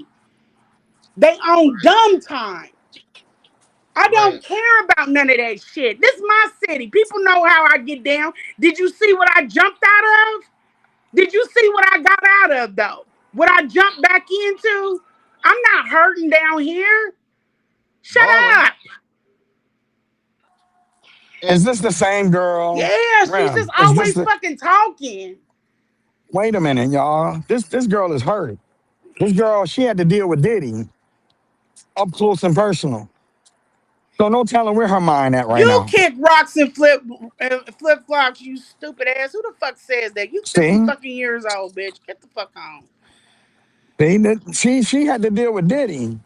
They own dumb time. I Right. don't care about none of that shit. This is my city. People know how I get down. Did you see what I jumped out of? Did you see what I got out of though? What I jumped back into? I'm not hurting down here. Shut Balling. up. And Is this the same girl? Yeah, she's just Ram, is this always the? fucking talking. Wait a minute, y'all. This girl is hurt. This girl, she had to deal with Diddy up close and personal. So no telling where her mind at right You now. kick rocks and flip flops, you stupid ass. Who the fuck says that? You 50 See, fucking years old, bitch. Get the fuck on. see, she had to deal with Diddy.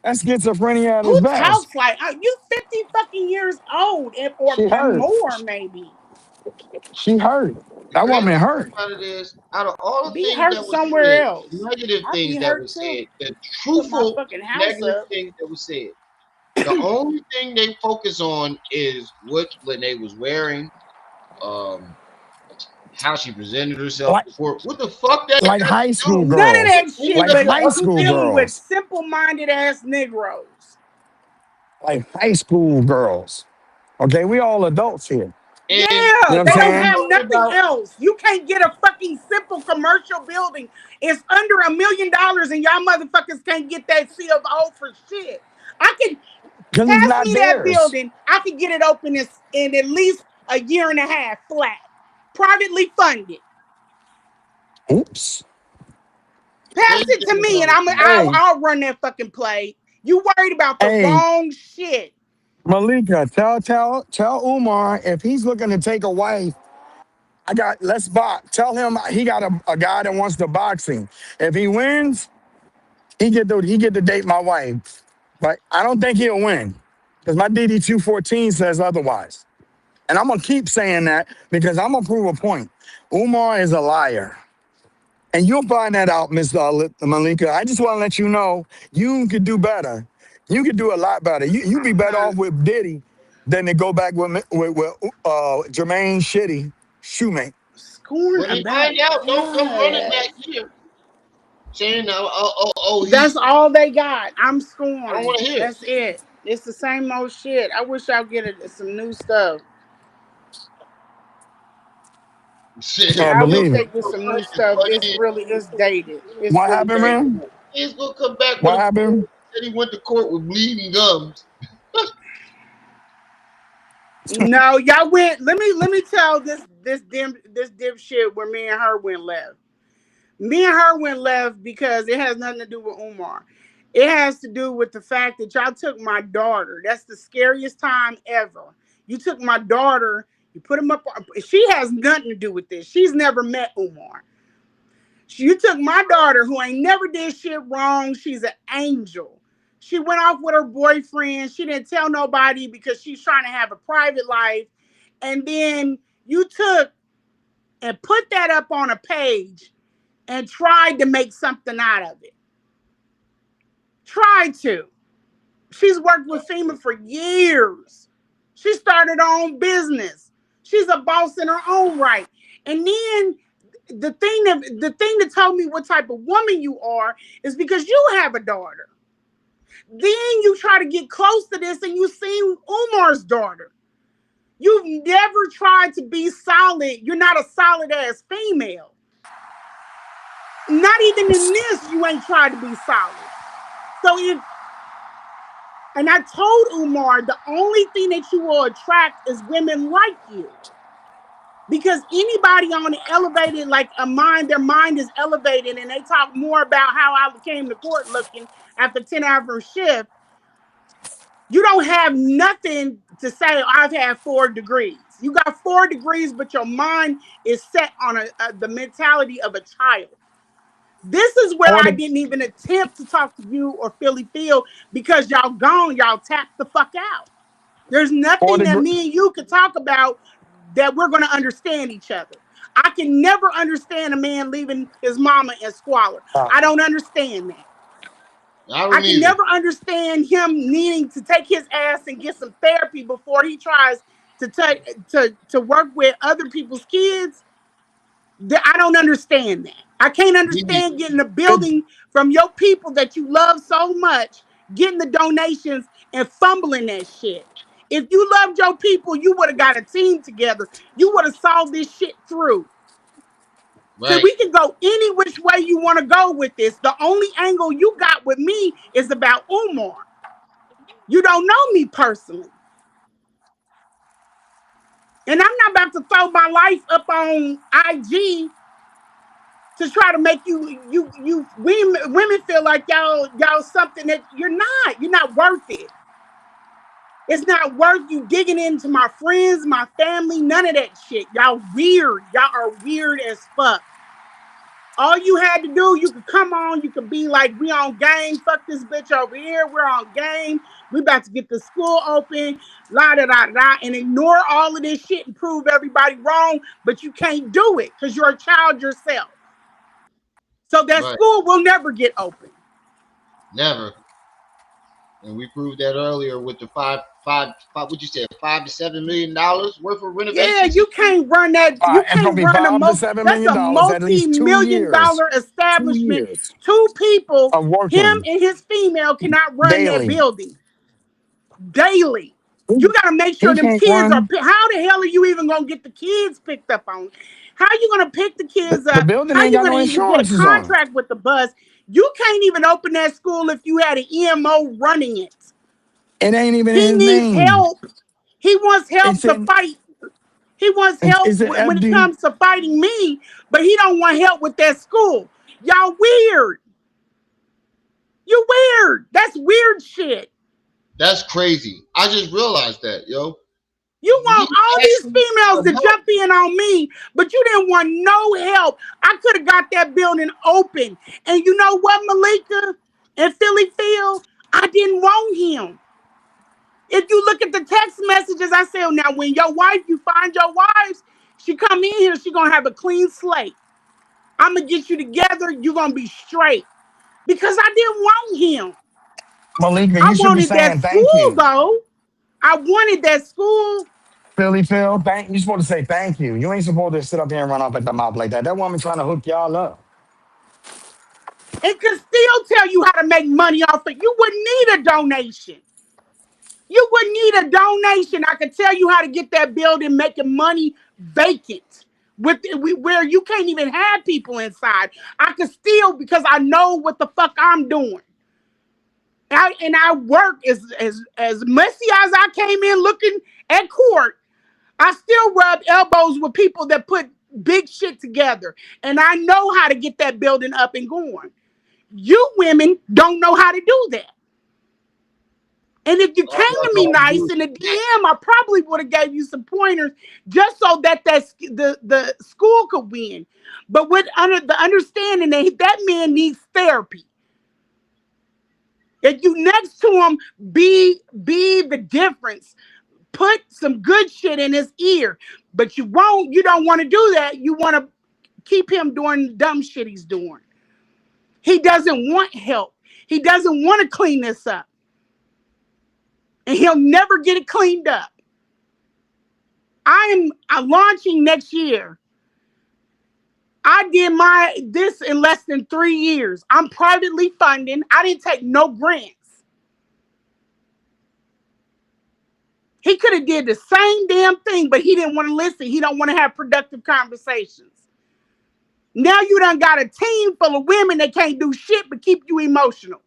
That's schizophrenia at Who its best. talks like you 50 fucking years old or She hurt. more maybe? She hurt. the That crazy woman part hurt. about it is, out of all the Be things hurt that were somewhere said, else. negative I'd be things that were hurt said, too. the Put my truthful fucking house negative up. things that were said, the only thing they focus on is what Lanae was wearing, um, how she presented herself Like in court. What the fuck that like got to high do school None of girls. with that any shit, Like of but the high other you school things? dealing with girls. simple minded ass Negroes. Like high school girls. Okay, we all adults here. Yeah, And You know what I'm they what don't we saying? have talking nothing about? else. You can't get a fucking simple commercial building. It's under $1 million and y'all motherfuckers can't get that CFO for shit. I can Because it's pass not me that theirs. building. I can get it open in at least a year and a half flat. Privately funded. Oops. The Pass crazy it thing to me and about it is, Hey, I'll run that fucking play. You worried about the hey, wrong shit. Malika, tell Umar if he's looking to take a wife. I got let's box. Tell him he got a guy that wants to boxing. If he wins, he get to date my wife. But I don't think he'll win. Because my DD 214 says otherwise. And I'm gonna keep saying that because I'm gonna prove a point. Umar is a liar. And you'll find that out, Miss Malika. I just want to let you know you could do better. You could do a lot better. You be better off with Diddy than to go back with Jermaine Shitty Shoemate. Scorn when he about find out, don't come running what? back here saying, oh, That's he. all they got. I'm I don't scorned. want to hear it. That's it. It's the same old shit. I wish y'all get some new stuff. Shit, Can't I wish believe it. they get some new Frank is stuff. funny. It's dated. It's What really happened, dated. man? He's gonna come back with What a happened? said he went to court with bleeding gums. No, y'all went. Let me tell this dipshit where me and her went left. Me and her went left because it has nothing to do with Umar. It has to do with the fact that y'all took my daughter. That's the scariest time ever. You took my daughter. You put him up. She has nothing to do with this. She's never met Umar. You took my daughter, who ain't never did shit wrong. She's an angel. She went off with her boyfriend. She didn't tell nobody because she's trying to have a private life. And then you took and put that up on a page and tried to make something out of it. Tried to. She's worked with FEMA for years. She started her own business. She's a boss in her own right. And then the thing that told me what type of woman you are is because you have a daughter. Then you try to get close to this and you seen Umar's daughter. You've never tried to be solid. You're not a solid ass female. Not even in this, you ain't tried to be solid. And I told Umar the only thing that you will attract is women like you. Because anybody on the elevated, like their mind is elevated and they talk more about how I came to court looking after 10-hour shift. You don't have nothing to say, I've had 4 degrees. You got 4 degrees, but your mind is set on the mentality of a child. This is where Or I the didn't even attempt to talk to you or Philly Phil because y'all gone, y'all tapped the fuck out. There's or nothing the that gr- me and you could talk about that we're going to understand each other. I can never understand a man leaving his mama in squalor. uh, I don't understand that. I I don't can either. never understand him needing to take his ass and get some therapy before he tries to work with other people's kids. I don't understand that. I can't He need, understand getting a it, building from your people that you love so much, getting the donations and fumbling that shit. If you loved your people, you would have got a team together. You would have solved this shit through. So right. we can go any which way you want to go with this. The only angle you got with me is about Umar. You don't know me personally. And I'm not about to throw my life up on IG to try to make you women feel like y'all something that you're not. You're not worth it. It's not worth you digging into my friends, my family, none of that shit. Y'all weird. Y'all are weird as fuck. All you had to do, you could come on, you could be like, we on game, fuck this bitch over here, we're on game, we about to get the school open, la da da da, and ignore all of this shit and prove everybody wrong, but you can't do it because you're a child yourself. So that Right. school will never get open. Never. And we proved that earlier with the five what you said, $5 to $7 million worth of Yeah, renovations. you can't run that. You it's gonna can't be run five to seven that's million a dollars at least multi-million dollar 2 years, establishment. 2 years 2 people, of him working and his female, cannot run that daily. building daily. He, You got to make sure he them can't kids are. run How the hell are you even gonna get the kids picked up on? How are you gonna pick the kids the up? building How ain't you got gonna no even get a insurances on it. contract with the bus? You can't even open that school if you had an EMO running it. It ain't even in He his needs name. help. He wants help It's to in fight. He wants help it's an when it FD. comes to fighting me, but he don't want help with that school. Y'all weird. You weird. That's weird shit. That's crazy. I just realized that, yo. You He want all these actually females for to help. jump in on me, but you didn't want no help. I could have got that building open. And you know what, Malika and Philly Phil? I didn't want him. If you look at the text messages, I said, now when you find your wives, she come in here, she gonna have a clean slate. I'm gonna get you together, you're gonna be straight. Because I didn't want him. Malika, I you should be wanted that saying thank school you. though. I wanted that school. Philly Phil, thank you supposed to say thank you. You ain't supposed to sit up here and run off at the mouth like that. That woman trying to hook y'all up. And could still tell you how to make money off it. You wouldn't need a donation. You wouldn't need a donation. I could tell you how to get that building making money vacant where you can't even have people inside. I could still because I know what the fuck I'm doing. I work as messy as I came in looking at court. I still rub elbows with people that put big shit together. And I know how to get that building up and going. You women don't know how to do that. And if you came to me nice in the DM, I probably would have gave you some pointers just so that the school could win. But with under the understanding that that man needs therapy. If you next to him, be the difference. Put some good shit in his ear. But you don't want to do that. You want to keep him doing the dumb shit he's doing. He doesn't want help. He doesn't want to clean this up. And he'll never get it cleaned up. I'm launching next year. I did this in less than 3 years. I'm privately funding. I didn't take no grants. He could have did the same damn thing, but he didn't want to listen. He don't want to have productive conversations. Now you done got a team full of women that can't do shit but keep you emotional.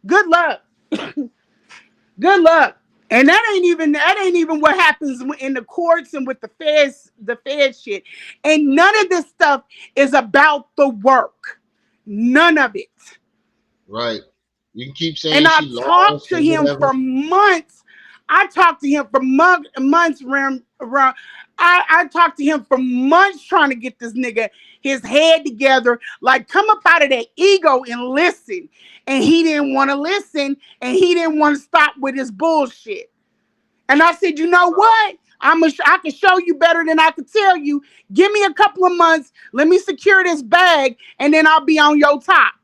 Good luck. Good luck. And that ain't even what happens in the courts and with the feds shit. And none of this stuff is about the work. None of it. Right. You can keep saying And she I've talked lost to or him whatever. for months. I talked to him for months around. I talked to him for months trying to get this nigga his head together, like come up out of that ego and listen. And he didn't want to listen, and he didn't want to stop with his bullshit. And I said, you know what? I can show you better than I can tell you. Give me a couple of months. Let me secure this bag, and then I'll be on your top.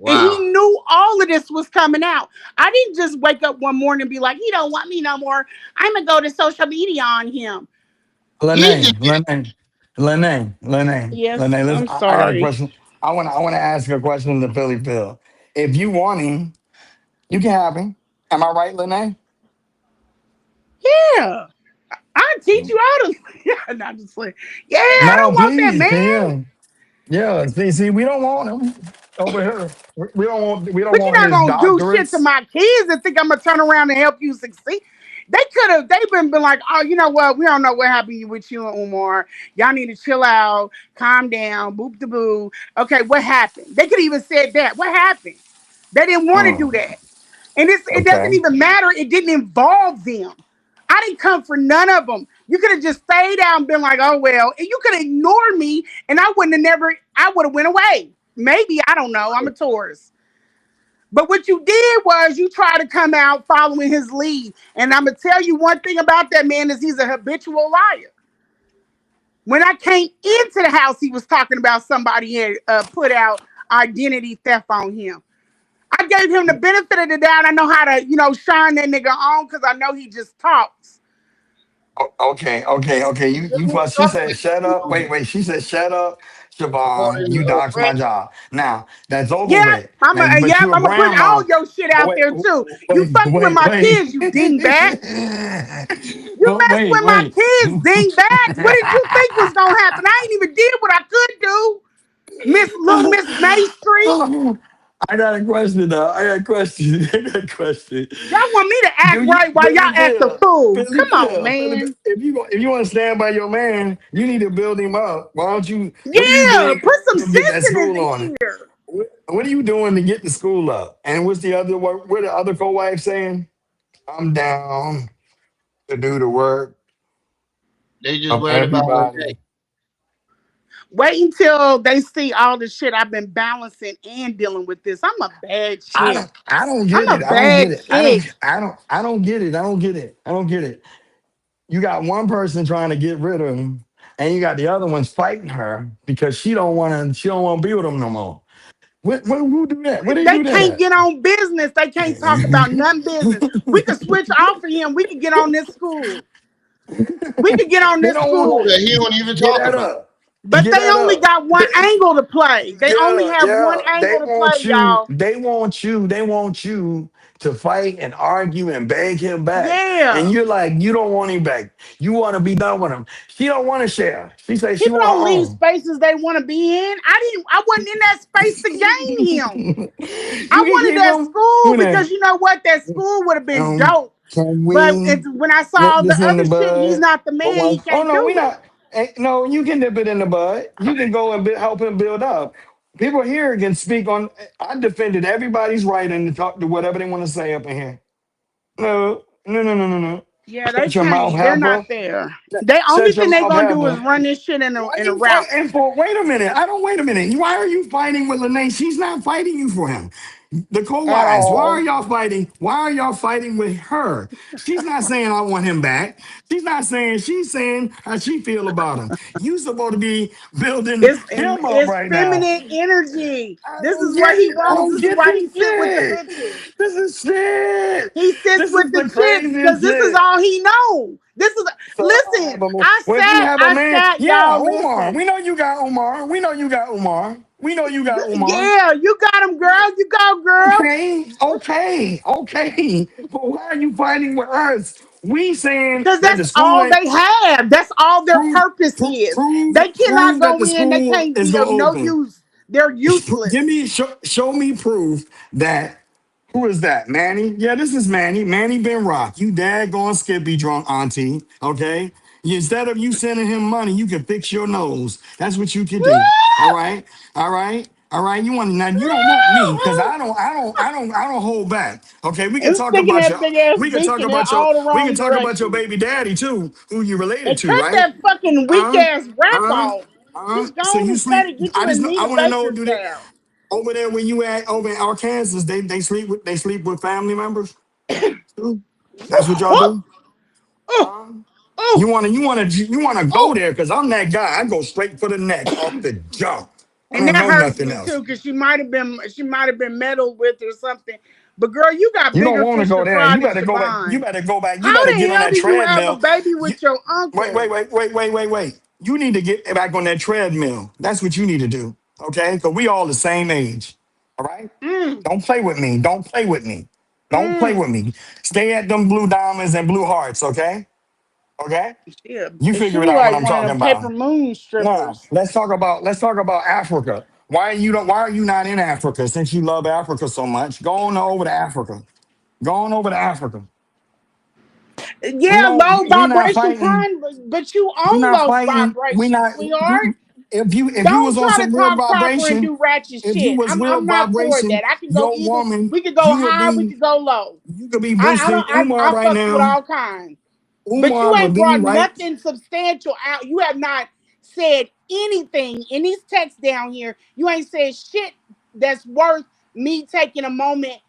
And he Wow. knew all of this was coming out. I didn't just wake up one morning and be like, he don't want me no more. I'm going to go to social media on him. He did. Lanae, Lanae, Lanae, Lanae, Yes, Lanae. Listen, I'm I got a sorry. question. I want to ask a question to Philly Phil. If you want him, you can have him. Am I right, Lanae? Yeah. I teach you how to. Yeah, not just like, yeah, I No, don't want that please, can man. you? Yeah. See, we don't want him over here. We don't But you're want not his gonna do shit to doctorates. my kids and think I'm gonna turn around and help you succeed. They've been like, oh, you know what? We don't know what happened with you and Umar. Y'all need to chill out, calm down, boop the boo. Okay, what happened? They could even said that. What happened? They didn't want to Oh, do that. And it doesn't okay. even matter. It didn't involve them. I didn't come for none of them. You could have just stayed out and been like, oh well, and you could have ignored me, and I would have went away. Maybe, I don't know. I'm a tourist. But what you did was you tried to come out following his lead. And I'm gonna tell you one thing about that man is he's a habitual liar. When I came into the house, he was talking about somebody had put out identity theft on him. I gave him the benefit of the doubt. I know how to, shine that nigga on because I know he just talks. Okay. You Who first. She talked said, "Shut up." Wait. She said, "Shut up, Siobhan. according You to doxed my Frank? job. Now that's over Yep, with. Now, but yep, you a I'm gonna put all grandma. your shit But out there too. You wait, fucking with wait, my wait. kids, you dingbat. You But mess with my wait. kids, dingbats. What did you think was gonna happen? I ain't even did what I could do. Miss May Street. I got a question though. I got a question. I got a question. Y'all want me to act Do you, right while y'all Philly act the Phil, fool. Philly Come on, Phil, Philly Phil, man. if you want to stand by your man, you need to build him up. Why don't you? What are you Yeah, doing put some to get that sense in school his on? ear. What are you doing to get the school up? And what's the other? What the other co-wife saying? I'm down to do the work They just of worried about her pay. everybody. Wait until they see all the shit I've been balancing and dealing with this. I'm a bad chick. I don't I'm get a it. I don't get bad it. I chick. don't get it. I don't get it. I don't get it. You got one person trying to get rid of him, and you got the other ones fighting her because she don't want to be with him no more. Who do that? Where they They do that can't at? get on business. They can't talk about none business. We could switch off of him. We could get on this school. We could get on They this don't want School school. that he don't even get talk that about. up. But Get they that only up. got one angle to play. They only have one They angle to want play, you. y'all. They want you to fight and argue and beg him back. And Yeah. you're like, you don't want him back. You want to be done with him. She don't want to share. She says she People want don't leave her spaces they want to be in. I wasn't in that space to gain him. own. I You can wanted keep that him. school Who because that? you know what? That school would have been Um, dope. Can But we it's when I saw nip all the this in the other shit, he's bud? not the For man. He once. Oh can't no, do we it. not. No, you can nip it in the bud. You can go and help him build up. People here can speak on. I defended everybody's right and to talk to whatever they want to say up in here. No, no, no, no, no, no. Yeah, they Shut your mouth, can't. They're not heifer. there. The only Shut your thing they mouth, gonna do is heifer. run this shit Why in a you route. fighting for? Wait a minute. I don't wait a minute. Why are you fighting with Lanae? She's not fighting you for him. The At co-wives. Why are all. y'all fighting? Why are y'all fighting with her? She's not saying I want him back. She's not saying. She's saying how she feel about him. You supposed to be building him up It's right now. feminine energy. I This don't is what get he it. I wants. don't This is get why this he sit with the shit. bitches. This is shit. He sits This with is the the chicks because craziest this is shit. all he know. This is So I listen. have a man. Well, if you have a I man, sat, yeah, y'all. Umar. Listen. We know you got Umar. We know you got Umar. We know you got Umar. Yeah, you got him, girl. You go, girl. Okay, okay, okay. But why are you fighting with us? We saying Because that the that's school all ain't they have. That's all their prove, purpose is. They cannot prove that go the in. They school can't is be gonna of no open. use. They're Give useless. me show me proof that who is that? Manny? Yeah, this is Manny. Manny been rock. You daggone Skippy drunk auntie. Okay? Instead of you sending him money, you can fix your nose. That's what you could do. All right? All right? All right. You want now you don't want me because I don't hold back. Okay, And sticking that big ass dick in all the we can wrong talk about your directions. baby daddy too, who you related And to, cut right? that fucking weak Huh? ass rap Huh? off. Huh? Just So go on you and cut sleep? it. Get I you a just know. I Nita want to know. Baker Do they style. over there where you at over in Arkansas? They sleep with family members too. That's what y'all Oh, do. oh, Huh? oh, You wanna go oh. there? Cause I'm that guy. I go straight for the neck, off the jump. I And don't that know hurts nothing me else. too, because she might have been meddled with or something. But girl, you got You don't bigger want to fish go to there. fry You than better go back. You Siobhan. better go back. You How better get the on hell that do you have a treadmill. baby You, with your uncle? wait. You need to get back on that treadmill. That's what you need to do. Okay? Because we all the same age. All right? Mm, Don't play with me. Don't play with me. Don't play mm. with me. Stay at them blue diamonds and blue hearts. Okay? Okay? You She figure it look out what like I'm one of talking them paper about. moon Now, strippers. let's talk about Africa. Why are you not in Africa since you love Africa so much? Go on over to Africa. Go on over to Africa. Yeah, low We not vibration fighting. kind, but you We own not low fighting. We vibration, not sweetheart. if you Don't was on try to some real talk proper and vibration, do ratchet if you shit. was real I'm not for vibration, that. I can go your either. woman, We could go you would high. We be could go low. you could be boosting Umar I right fucks with now. all kinds. But you Umar would ain't be brought right. nothing substantial out. You have not said anything in these texts down here. You ain't said shit that's worth me taking a moment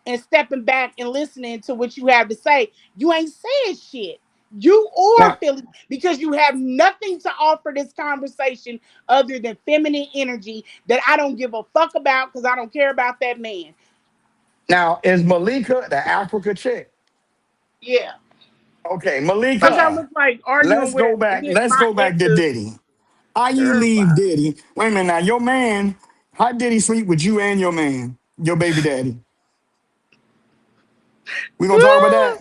and stepping back and listening to what you have to say. You ain't said shit. You or Now Philly, because you have nothing to offer this conversation other than feminine energy that I don't give a fuck about because I don't care about that man. now is Malika the Africa chick? Yeah. Okay, Fuck, I Malika. look like arguing with Let's my go back to exes. Diddy. How you Girl, leave bye. Diddy? Wait a minute now. Your man, how did he sleep with you and your man, your baby daddy? We gonna talk about that?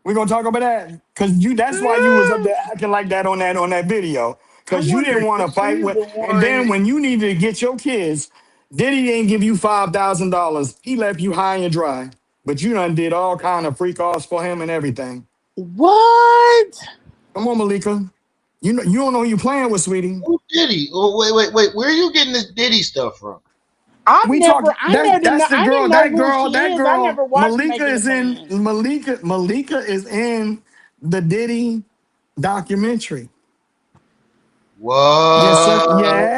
We gonna talk about that? Cause that's why you was up there acting like that on that video. I Cause you wonder didn't if want to fight she's with, the and one. then when you needed to get your kids, Diddy didn't give you $5,000. He left you high and dry. But you done did all kind of freak offs for him and everything. What? Come on, Malika. You don't know who you playing with, sweetie. Who Diddy? Oh, wait. Where are you getting this Diddy stuff from? We talk I didn't know who she that is. I girl never watched Malika Making a is in Band. Malika is in the Diddy documentary. Yes, sir. What?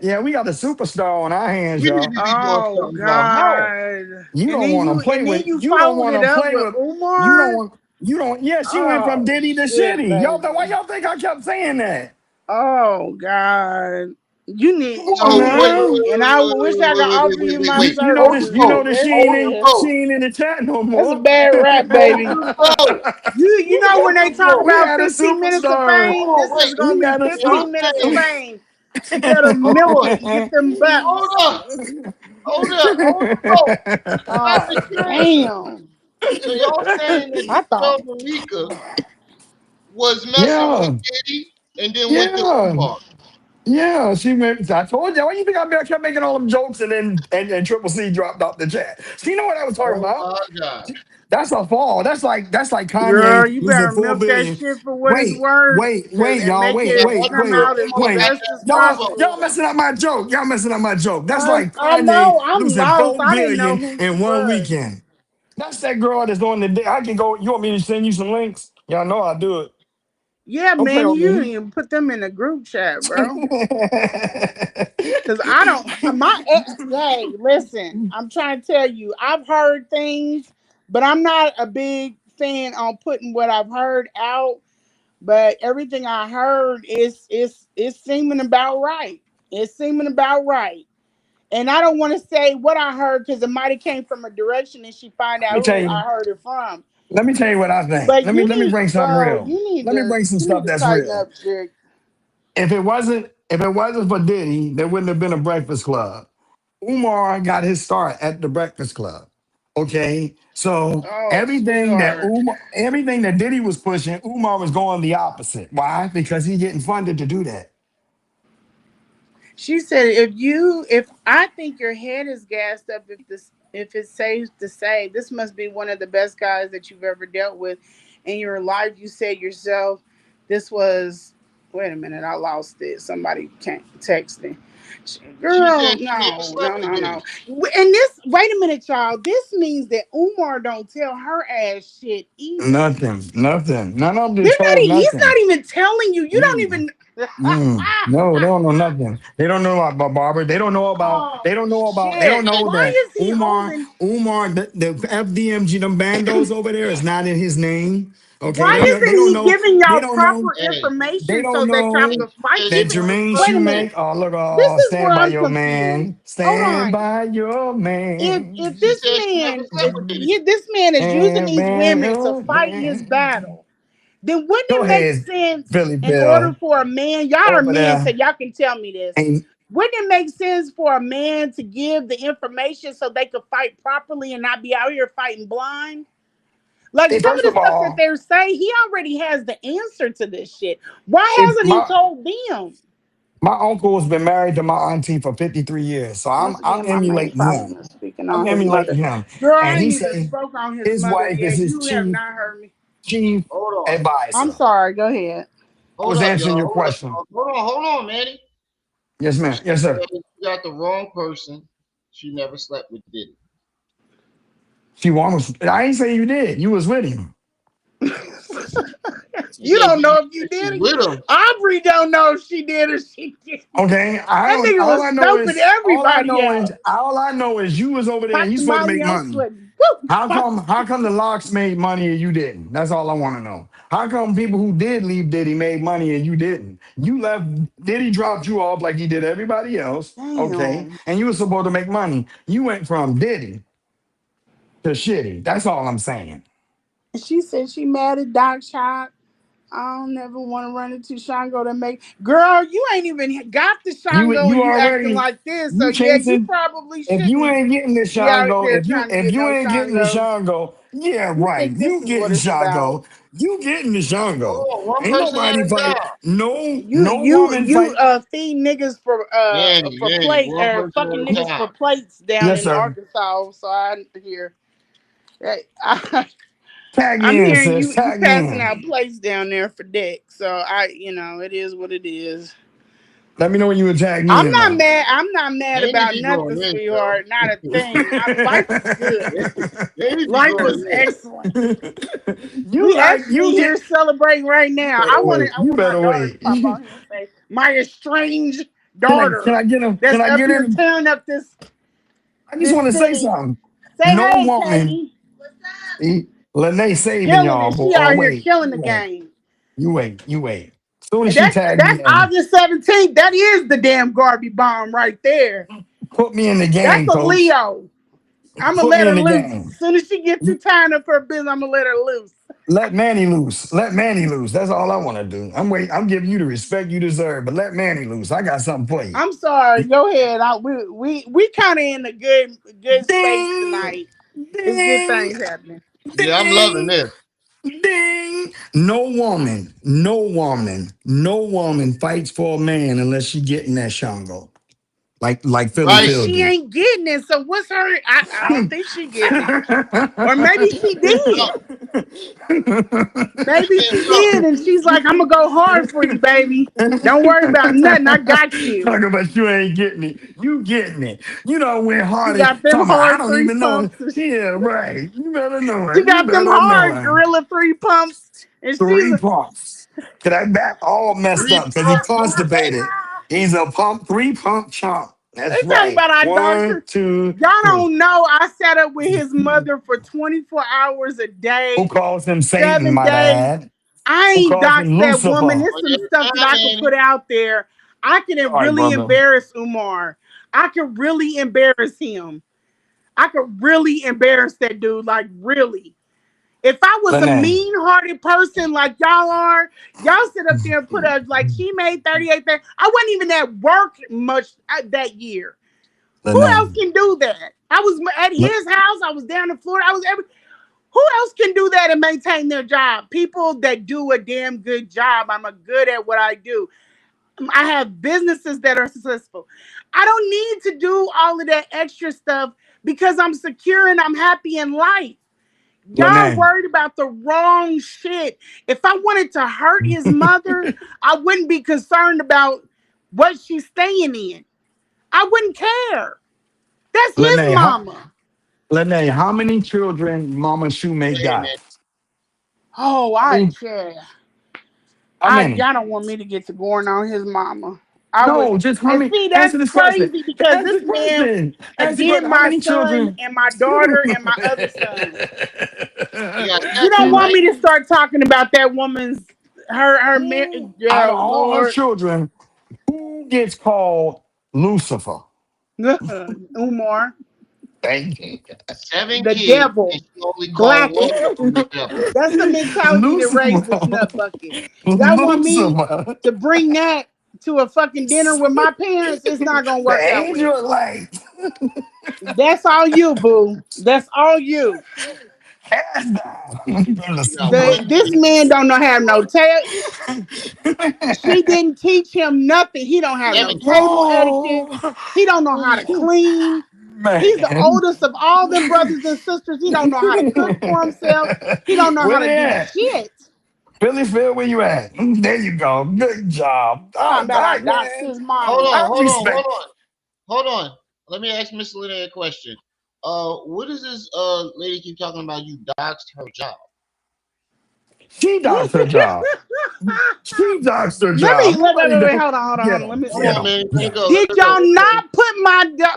Yeah, we got a superstar on our hands, We need y'all. to be doing Oh something about her. God. You don't want to play And then with. you You don't followed want it to up play with with. You don't Umar. want. You don't. Yeah, she went from Oh Diddy to shit, Shitty. Y'all, baby. why y'all think I kept saying that? Oh God. You Come need on So now. and I wish I could offer you my You know this. You know services. that hold she on. ain't in the chat no That's a more. bad rap, Hold baby. the phone. You know when Hold they the talk phone. We about had a 15 minutes of superstar. fame, Hold this on, wait. is gonna We be had a So y'all 15 super. minutes of saying, fame. You better milk hold it on, and get them bucks. hold on, hold the phone. Out of Oh curiosity. damn. So y'all saying that I you thought, felt Malika was messing with Yeah, Diddy and then went to yeah, Umar. Yeah, she made. I told you. Why you think I kept making all them jokes and then and Triple C dropped off the chat? She know what I was talking Oh about. my God. That's a fall. That's like Girl, Kanye you losing better four milk that billion. shit for what it's Wait, worth, wait, cause wait, and y'all. make Wait, it wait, come wait, out as the wait. best That's as Y'all possible. messing up my joke. Y'all messing up my joke. That's like I Kanye know. I'm losing lost. 4 billion Who in she one was. weekend. That's that girl that's on the day. I can go. You want me to send you some links? Y'all know I'll do it. Yeah, Don't play man, on you didn't me. even put them in the group chat, bro. Cause I don't. Hey, listen. I'm trying to tell you. I've heard things, but I'm not a big fan on putting what I've heard out. But everything I heard is seeming about right. It's seeming about right. And I don't want to say what I heard because it might have came from a direction and she find Let out me tell who you. I heard it from. Let me tell you what I think. But Let me bring something real. Let me bring some you stuff need to that's tighten real. up, chick. If it wasn't for Diddy, there wouldn't have been a Breakfast Club. Umar got his start at the Breakfast Club. Okay, so Oh, sweetheart. everything that Diddy was pushing, Umar was going the opposite. Why? Because he's getting funded to do that. She said, if I think your head is gassed up, if it's safe to say, this must be one of the best guys that you've ever dealt with in your life. You said yourself, this was. Wait a minute, I lost it. Somebody can't texting. She Girl, said she never no, slept no, with no, no. Diddy. And this, wait a minute, y'all. This means that Umar don't tell her ass shit either. Nothing, nothing. None of them They're get not. told He's nothing. not even telling you. You don't Mm. even. No, they don't know nothing. They don't know about Barbara. They don't know about. Oh They don't know about. They shit! don't know Why that is he holding? The FDMG, them bandos over there is not in his name. Okay, Why they isn't don't he know. giving They y'all don't know. proper Hey, They information don't so that y'all she know can fight? said that she Even never Jermaine slept wait a with minute. Shoemake. Diddy. Oh look, This oh, is where stand by I'm your man. confused. Hold Stand on. by your If She man. this said she never man, slept with Diddy. this man is using Stand these by women to your fight his man. battle, then wouldn't Go it make ahead, sense Philly in order Bill. for a man? Y'all are Over men, so there. y'all can tell me this. Ain't Wouldn't it make sense for a man to give the information so they could fight properly and not be out here fighting blind? Like some of first the of stuff that all, they're saying, he already has the answer to this shit. Why if hasn't he my told them? my uncle has been married to my auntie for 53 years, so I'm Once I'm again, my man emulating probably him. was speaking I'm on his emulating mother. him, Girl, I and he ain't even say spoke on his his mother wife is yet. his You have chief not heard me. chief Hold on. I'm advisor. sorry. Go ahead. I Hold was up, answering y'all. your question. Hold on, Manny. Yes, She ma'am. Yes, sir. said you got the wrong person. She never slept with Diddy. She was. I ain't say you did. You was with him. She You said don't you know if you said she did it. with him. Aubrey don't know if she did or she didn't. Okay. I That don't. nigga was scoping everybody out. All I know is you was over there and you Cotton supposed to Molly, make I'm money. sweating. Woo! How come the locks made money and you didn't? That's all I want to know. How come people who did leave Diddy made money and you didn't? You left Diddy dropped you off like he did everybody else. Okay. Damn. And you were supposed to make money. You went from Diddy to shitty. That's all I'm saying. She said she mad at Doc Shot. I don't never want to run into Shango to make. Girl, you ain't even got the Shango You and you acting already like this. So you yeah, you chasing. probably If you shouldn't ain't getting the be out Shango, there trying to if get you no ain't getting the Shango. Shango, yeah, You right. think this You is what getting it's about? Shango. You getting the Shango. Hold on. One Ain't person had nobody a fight. job. No woman fight. Feed niggas for Manny, plate one or person fucking at a niggas for time. plates down Yes, in sir. Arkansas. So I hear. Hey, Tag I'm me in, hearing sis. you Tag me passing in. out plates down there for dick. So it is what it is. Let me know when you would tag me I'm in not though. mad. I'm not mad Manny about be nothing, going in, though. sweetheart. Not a thing. Life was good. Manny be Life going was in. excellent. you We like actually you here get. celebrating right You now. better wait. I You want my better daughter to wait. pop on here and say, my estranged Can daughter I get him? Can that's I up get here in? tearing up I just this want to say city. something. Say No hey, woman. Katie. See, Lanae saving Killing y'all, it. boy. She Oh out here wait, killing you the wait, game. you wait. Soon as And she tagged me that's in, August 17th. That is the damn Garvey bomb right there. put me in the That's game, a coach. Leo. I'm gonna Put let me her in the loose. game. As soon as she get too tired of her business, I'm gonna let her loose. Let Manny loose. Let Manny loose. That's all I want to do. I'm giving you the respect you deserve, but let Manny loose. I got something for you. I'm sorry. Go ahead. We kind of in a good space Ding, tonight. It's good ding, things happening. Yeah, I'm loving ding, this. ding. no woman fights for a man unless she getting that shango. Like Philly Right. But Phil she do. ain't getting it. So what's her? I don't think she getting it. Or maybe she No, did. Maybe she no, did, and she's like, "I'm gonna go hard for you, baby. Don't worry about nothing. I got you." Talking about you ain't getting it. You getting it. You know when She Hardy got them talking about I hard don't three even know it. pumps. Yeah, right. You better know She it. You got them better know hard it. gorilla three pumps, and she's. 3 pumps. Cause that back all messed three up because he pumps. constipated. He's a 3 pump chump. They That's talking right. about our One, doctor. two, Y'all three. don't know. I sat up with his mother for 24 hours a Who day, calls him Satan, 7 might days. add? I Who ain't calls him doxed that woman. Lucifer? There's On some your stuff that time, I could man. put out there. I can All right, really brother. embarrass Umar. I could really embarrass him. I could really embarrass that dude. Like, really. If I was a Lanae. mean-hearted person like y'all are, y'all sit up there and put up like she made 38. I wasn't even at work much that year. Who else Lanae. can do that? I was at L- his house. I was down in Florida. I was every. Who else can do that and maintain their job? People that do a damn good job. I'm a good at what I do. I have businesses that are successful. I don't need to do all of that extra stuff because I'm secure and I'm happy in life. Y'all Lanae. worried about the wrong shit. If I wanted to hurt his mother, I wouldn't be concerned about what she's staying in. I wouldn't care. That's his Lanae. mama. Lanae, how many children Mama Shoemake Hey, man. got? Oh, How I many? care. How many? Y'all don't want me to get to going on his mama. I would, No, just how and many? see Answer that's this question. crazy because Answer this the man question. Answer the did question. How my many son children? and my daughter and my other son. You got You don't seven, want right? me to start talking about that woman's her Who, marriage. out of Oh all her Lord, children, who gets called Lucifer? Umar, Thank you. Seven the kids, and devil, she only called one blackest. of them the devil. That's the mentality that raised this Lucifer. nut bucket. Y'all want me Lucifer. to bring that to a fucking dinner with my parents? It's not gonna The work out well. angel of light. That's all you, boo. That's all you. Cast down. You got one This kid. man don't know have no tail. She didn't teach him nothing. He don't have no Seven. table etiquette. Oh, He don't know how to clean. He's the man. oldest of all them brothers and sisters. He don't know how to cook for himself. He don't know Where how to they do at? shit. Philly Phil, where you at? There you go. Good job. Talking All about I right, doxed man. his Hold mama. on, I hold on, hold respect. on, hold on. Let me ask Miss Lanae a question. What is this lady keep talking about? You doxed her job. She does her job. She does her Let me job. Nobody wait, does. hold on, hold on, hold Get on. him. Come Get on, him. man. Let Get it him. go. Let Did it go. y'all not put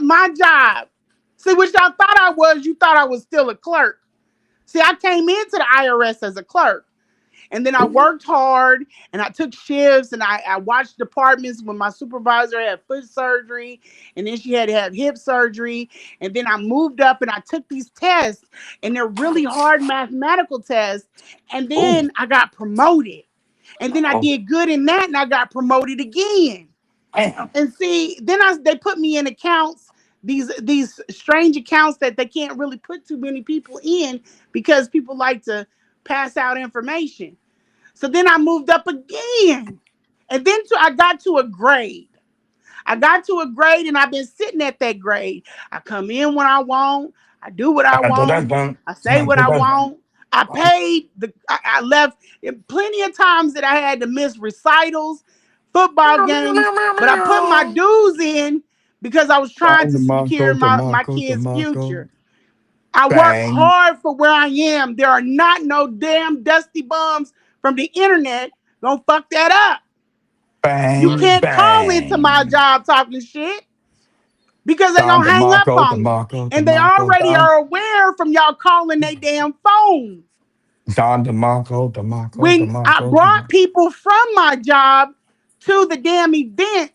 my job? See, what y'all thought I was, you thought I was still a clerk. See, I came into the IRS as a clerk. And then I worked hard and I took shifts and I watched departments when my supervisor had foot surgery and then she had to have hip surgery. And then I moved up and I took these tests and they're really hard mathematical tests. And Oh, then I got promoted. And then I oh, did good in that and I got promoted again. damn. And see, then they put me in accounts, these strange accounts that they can't really put too many people in because people like to pass out information. So then I moved up again. And then I got to a grade. I got to a grade and I've been sitting at that grade. I come in when I want. I do what I Dun, dun, dun, want. dun. I say Dun, what dun, I dun, dun. want. I paid I left plenty of times that I had to miss recitals, football Meow, meow, games, meow, meow, but I put my meow. dues in because I was trying Don to secure DeMarco, my DeMarco, kids' DeMarco. future. I work Bang, hard for where I am. There are not no damn dusty bums from the internet gonna fuck that up. You Right. bang, can't call into my bang. job talking shit because they Don gonna hang up DeMarco, on me. DeMarco, And they DeMarco, already Don. are aware from y'all calling their damn phones. Don DeMarco, DeMarco, When I DeMarco, brought DeMarco. people from my job to the damn event,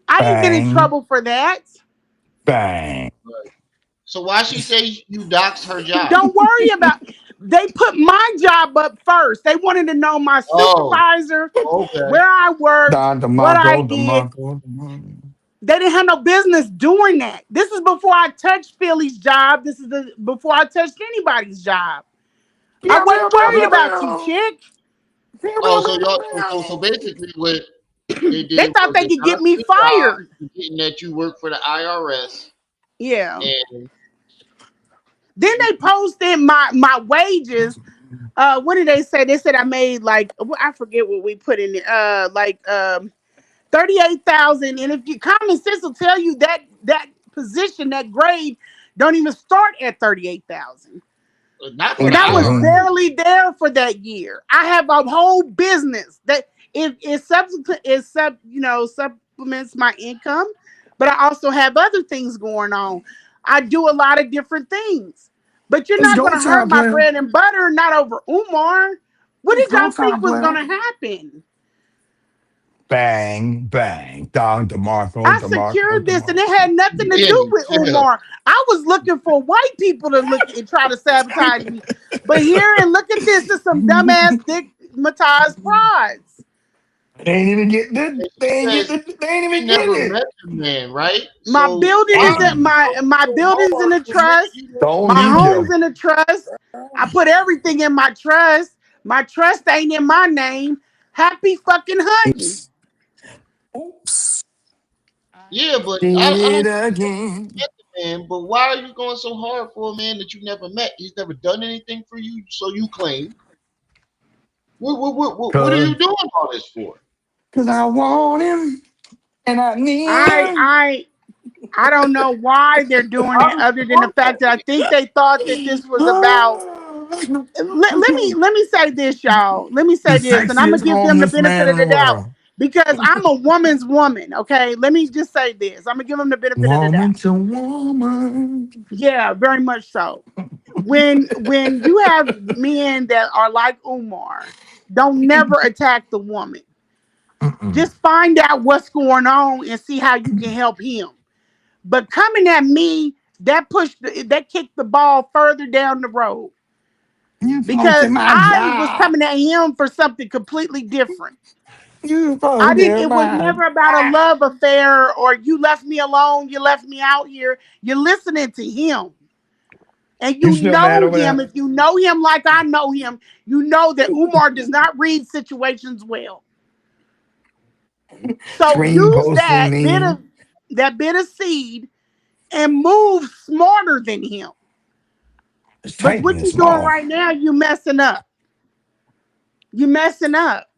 I didn't get in Bang, trouble for that. bang. Right. So why she say you doxed her job? Don't worry about. They put my job up first. They wanted to know my Oh, supervisor, okay. where I worked, Don what I DeMarco, did. DeMarco, DeMarco. They didn't have no business doing that. This is before I touched Philly's job. This is before I touched anybody's job. I Pew, pew, wasn't pew, worried pew, You about you, pew. chick. Pew, oh, pew, so pew, y'all so pew, basically what they They did thought was they they could got get me you a job, fired. getting that you work for the IRS, Yeah. and Then they posted my wages. What did they say? They said I made like I forget what we put in there. Like 38,000. And if you common sense will tell you that that position, that grade, don't even start at 38,000. not for And the I was IRS. pew. barely there for that year. I have a whole business that it subsequent is sub you know supplements my income, but I also have other things going on. I do a lot of different things, but you're It's not go going to hurt time, my player. bread and butter, not over Umar. What It's did go y'all think time, was going player. to happen? Bang, bang. Down I DeMarco, secured this, and it had DeMarco. nothing to do Danny, with chill. Umar. I was looking for white people to look and try to sabotage me, but here and look at this is some dumbass stigmatized frauds. They ain't even get the, And they she ain't get says the, they ain't she even never get met the man, right? My So building why is are in it. you my so building's in hard a to admit trust. you never Don't My met need him? home's you. in a trust. I put everything in my trust. My trust ain't in my name. Happy fucking hunting. Oops. Oops. Yeah, but Did I it don't again. get the man. But why are you going so hard for a man that you never met? He's never done anything for you, so you claim. What are Cause, you doing all this for? cause I want him and I need I him. I I don't know why they're doing it other than the fact that I think they thought that this was about let me say this, y'all. Let me The say this, and I'm gonna sexiest give them the homeless benefit man of in the the doubt world. because I'm a woman's woman. Okay, let me just say this. I'm gonna give them the benefit of the doubt. Woman to woman. Yeah, very much so. When you have men that are like Umar, don't never attack the woman. Mm-mm. Just find out what's going on and see how you can help him. But coming at me, that kicked the ball further down the road You supposed to because my I was job. coming at him for something completely different. You I supposed didn't. to It was my never about a job. love affair or you left me alone. You left me out here. You're listening to him, and You you still mad know over him. there? If you know him like I know him, you know that Umar does not read situations well. So Screen use posting me. that bit of seed and move smarter than him. It's But typing what it you doing small. right now? You messing up. You messing up.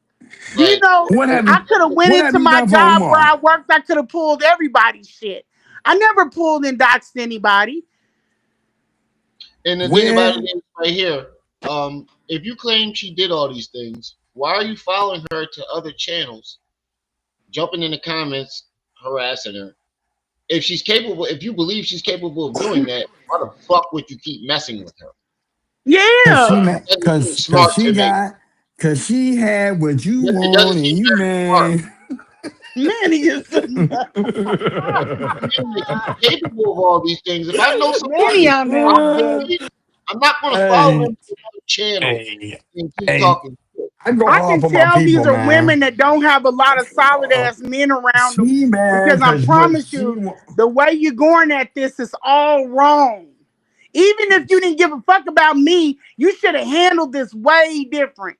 Do you Right. know? What have I you could have went what have into you my done for job where Umar? I worked. I could have pulled everybody's shit. I never pulled and doxed anybody. And the thing about it Where is, right here, if you claim she did all these things, why are you following her to other channels, jumping in the comments, harassing her? If she's capable, if you believe she's capable of doing that, why the fuck would you keep messing with her? cause Yeah, she met That doesn't seem cause smart she to me. got cause she had what you It doesn't want and seem you very smart. man. man, he is. If you're capable of all these things, if I know somebody Many is on there is just. properly, I'm not going to follow hey, them to another channel hey, and keep hey, talking shit. I go I hard can for my tell these people, are man. women that don't have a lot of solid Uh, ass men around them she because mad I cause what promise she you, want. the way you're going at this is all wrong. Even if you didn't give a fuck about me, you should have handled this way different.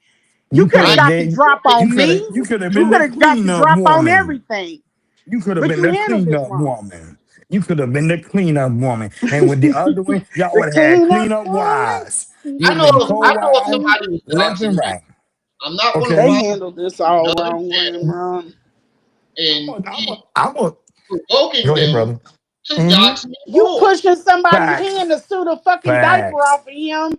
You You could could I have ain't have got the gave drop on me. you could have You been could the have got the cleanup drop on woman. everything. You could have But been you the handled this cleanup wrong. woman. You could have been the cleanup woman. And with the other one, y'all The would have had cleanup cleanup woman. wives. You would have been I know if co-wives somebody was left doxing and me, right. I'm not going to They Okay? follow handled this to all another wrong, channel Ron. and keep I'm a provoking go ahead, them brother. to Mm-hmm. dox me You more. pushing somebody's Facts. hand to suit a fucking diaper Facts. off of him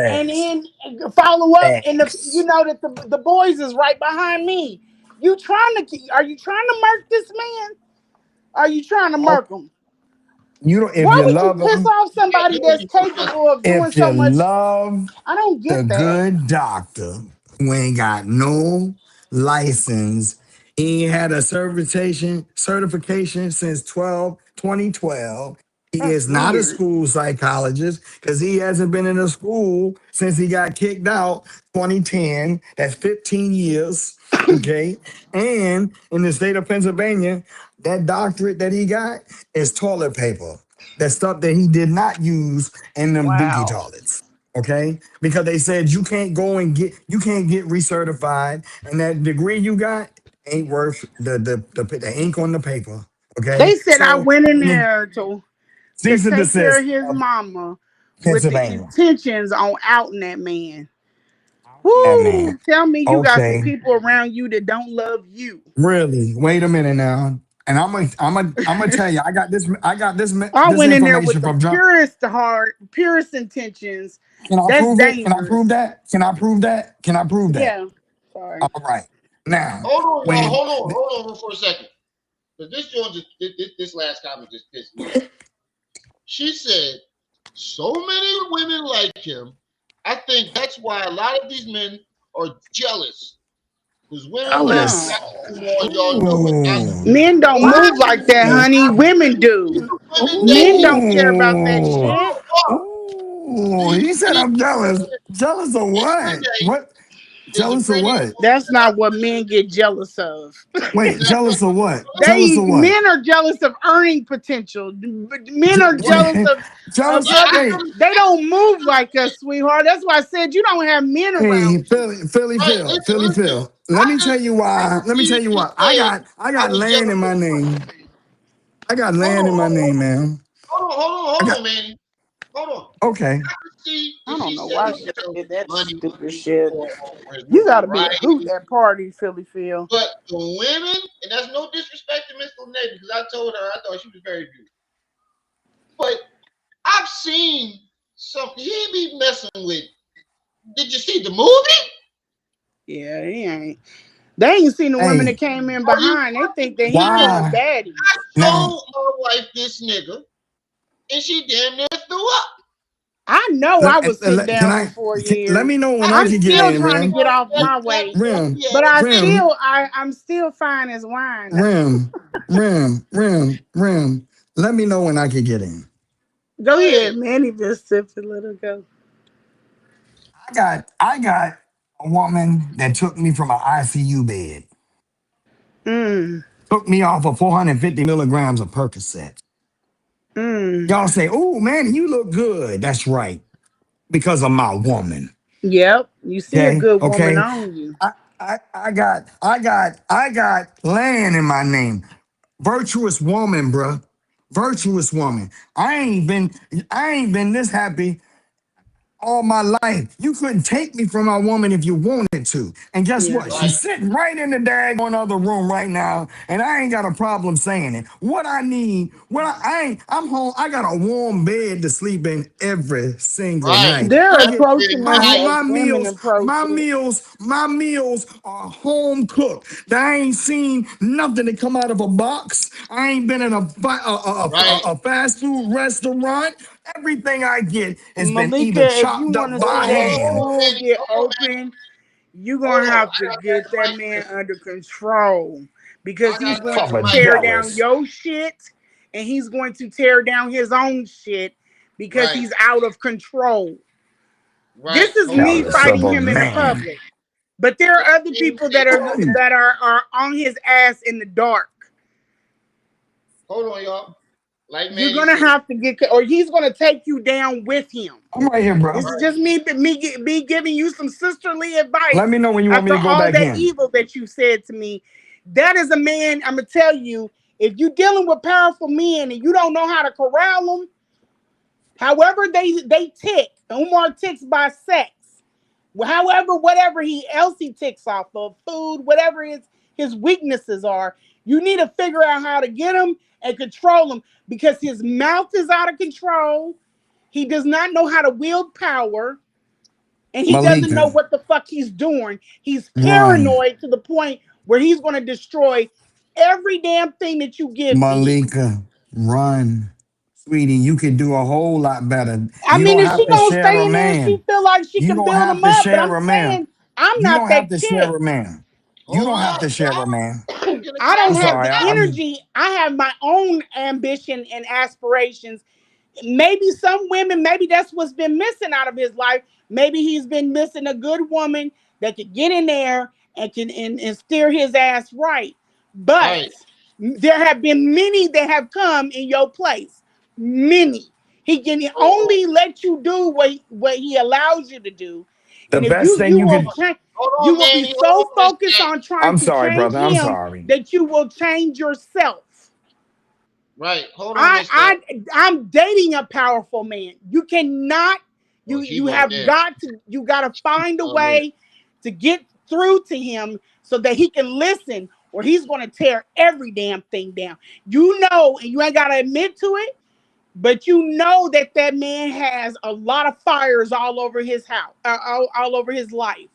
and Facts. then follow up and you Facts. know that the boys is right behind me. Are you trying to murk this man? Are you trying to Oh, murk him? you know, if Why you would you love piss them, off somebody that's capable of doing if so you much? love I don't the get that. good doctor who ain't got no license. He ain't had a certification since 2012. He That's is not a weird. school psychologist because he hasn't been in a school since he got kicked out 2010. That's 15 years. Okay. And in the state of Pennsylvania, that doctorate that he got is toilet paper. That stuff that he did not use in them dookie Wow. toilets. Okay, because they said you can't get recertified, and that degree you got ain't worth the ink on the paper. Okay, They said I so went in I mean, there to cease and take care of desist his of mama with the Pennsylvania. intentions on outing that man. That man. Woo! Tell me you got some Okay, people around you that don't love you. really? Wait a minute now. And I'm gonna tell you, I this went in there with information the from John. purest heart, purest intentions. Can I That's prove it? Can I prove dangerous. that? Can I prove that? Can I prove that? Yeah. Sorry. All right. Now, Hold on, y'all. when Hold on for a second. But this joint this last comment just pissed me off. She said, so many women like him. I think that's why a lot of these men are jealous. Because women like No. Alice, Come on, y'all know what I ooh, Men don't why move like that, do honey. Women do. women Men that don't care about that shit. ooh, he, he said he, I'm jealous. Jealous of what? he What? is the Jealous of prettiest what? woman That's that not what men get jealous of. Wait, jealous of what? Jealous They of what? men are jealous of earning potential. Men are jealous Wait, of jealous. other. Wait, They don't move like us, sweetheart. That's why I said you don't have men hey, around you. right. Listen, Philly listen. Phil. Let I me tell just you why. Let me see tell you you why. say I I got was land jealous in my of Frank. name. I got Hold on, land in my hold on, name, man. I hold got on, Manny. Hold on. okay. I can see I if don't she know said why he she sells did that money stupid shit. or his You women, gotta be a right? hoot at parties, Philly Phil. But the women, and that's no disrespect to Miss Lanae because I told her I thought she was very beautiful. But I've seen something he be messing with. Did you see the movie? Yeah, he ain't. They ain't seen the women that Hey, came in Are you behind. They think that fucking he serious? pulling why I baddies. now? told my wife this nigga, and she damn near threw up. I know I was sitting Can down for I? Let4 years. me know when I I I'm can get feel still in, trying to Rim. get off that my that weight, that Rim, he but had sex. I'm still fine as wine. Rim, Rim. Let me know when I can get in. Go Go ahead. ahead, man. He just sipped and let her go. I got a woman that took me from an ICU bed, Mm, took me off of 450 milligrams of Percocet. mm. Y'all say, "Oh man, you look good." That's right, because of my woman. Yep, you see a Okay, good woman okay. on you. I got land in my name. Virtuous woman, bruh. Virtuous woman. I ain't been this happy all my life. You couldn't take me from my woman if you wanted to. And guess Yeah. what? Right, She's sitting right in the daggone other room right now, and I ain't got a problem saying it. What I need, I ain't, I'm home. I got a warm bed to sleep in every single right. night. They're I get approaching I us get as women approach it. my meals are home cooked. I ain't seen nothing that come out of a box. I ain't been in Right. a fast food restaurant. Everything I get has been either Malika, if you chopped want up to by see that hand. pool Manny. get Hold on, Manny. open, you're Hold gonna on. have I to got this get that right man here. under control because I he's got this going from to Papa Mike. tear down jealous. your shit and he's going to tear down his own shit because Right, he's out of control. right. This is Hold on. me Jealous of fighting a him in the man. public. But there are other people that are Ooh, on his ass in the dark. Hold on, y'all. Like You're Manny gonna said. have to get, or he's gonna take you down with him. I'm right here, bro. This is just me giving you some sisterly Let advice me know when you want me after to go all back that in. evil that you said to me. That is a man. I'm gonna tell you, if you're dealing with powerful men and you don't know how to corral them, however they tick, Umar ticks by sex. However, whatever he ticks off of, food, whatever his weaknesses are, you need to figure out how to get him and control him because his mouth is out of control. He does not know how to wield power and he doesn't know Malika, what the fuck he's doing. He's run. paranoid to the point where he's going to destroy every damn thing that you give to him. Malika, run. Sweetie, you could do a whole lot better. I You mean, don't if have she to gonna share stay a in there, she man. feel like she You can don't build have him to up. But share I'm a man. saying I'm You not don't have that to share chick. a man. You don't Hold have up, to share a y'all. man. I'm gonna I calm don't I'm have down sorry. the now. I'm energy. I have my own ambition and aspirations. Maybe some women, maybe that's what's been missing out of his life. Maybe he's been missing a good woman that could get in there and can and steer his ass right. But Right. there have been many that have come in your place. Many. He can Oh, only let you do what he allows you to do. The And if best thing you you will could. change, hold you on, will be Manny. Hold so on, Miss focused J. on trying I'm to sorry, change brother. I'm him sorry. that you will change yourself. Right. Hold on, I Mister. I I'm dating a powerful man. You cannot Oh, she you go have there. got to you got to find a Go there. way to get through to him so that he can listen or he's going to tear every damn thing down. You know, and you ain't got to admit to it, but you know that that man has a lot of fires all over his house, all over his life.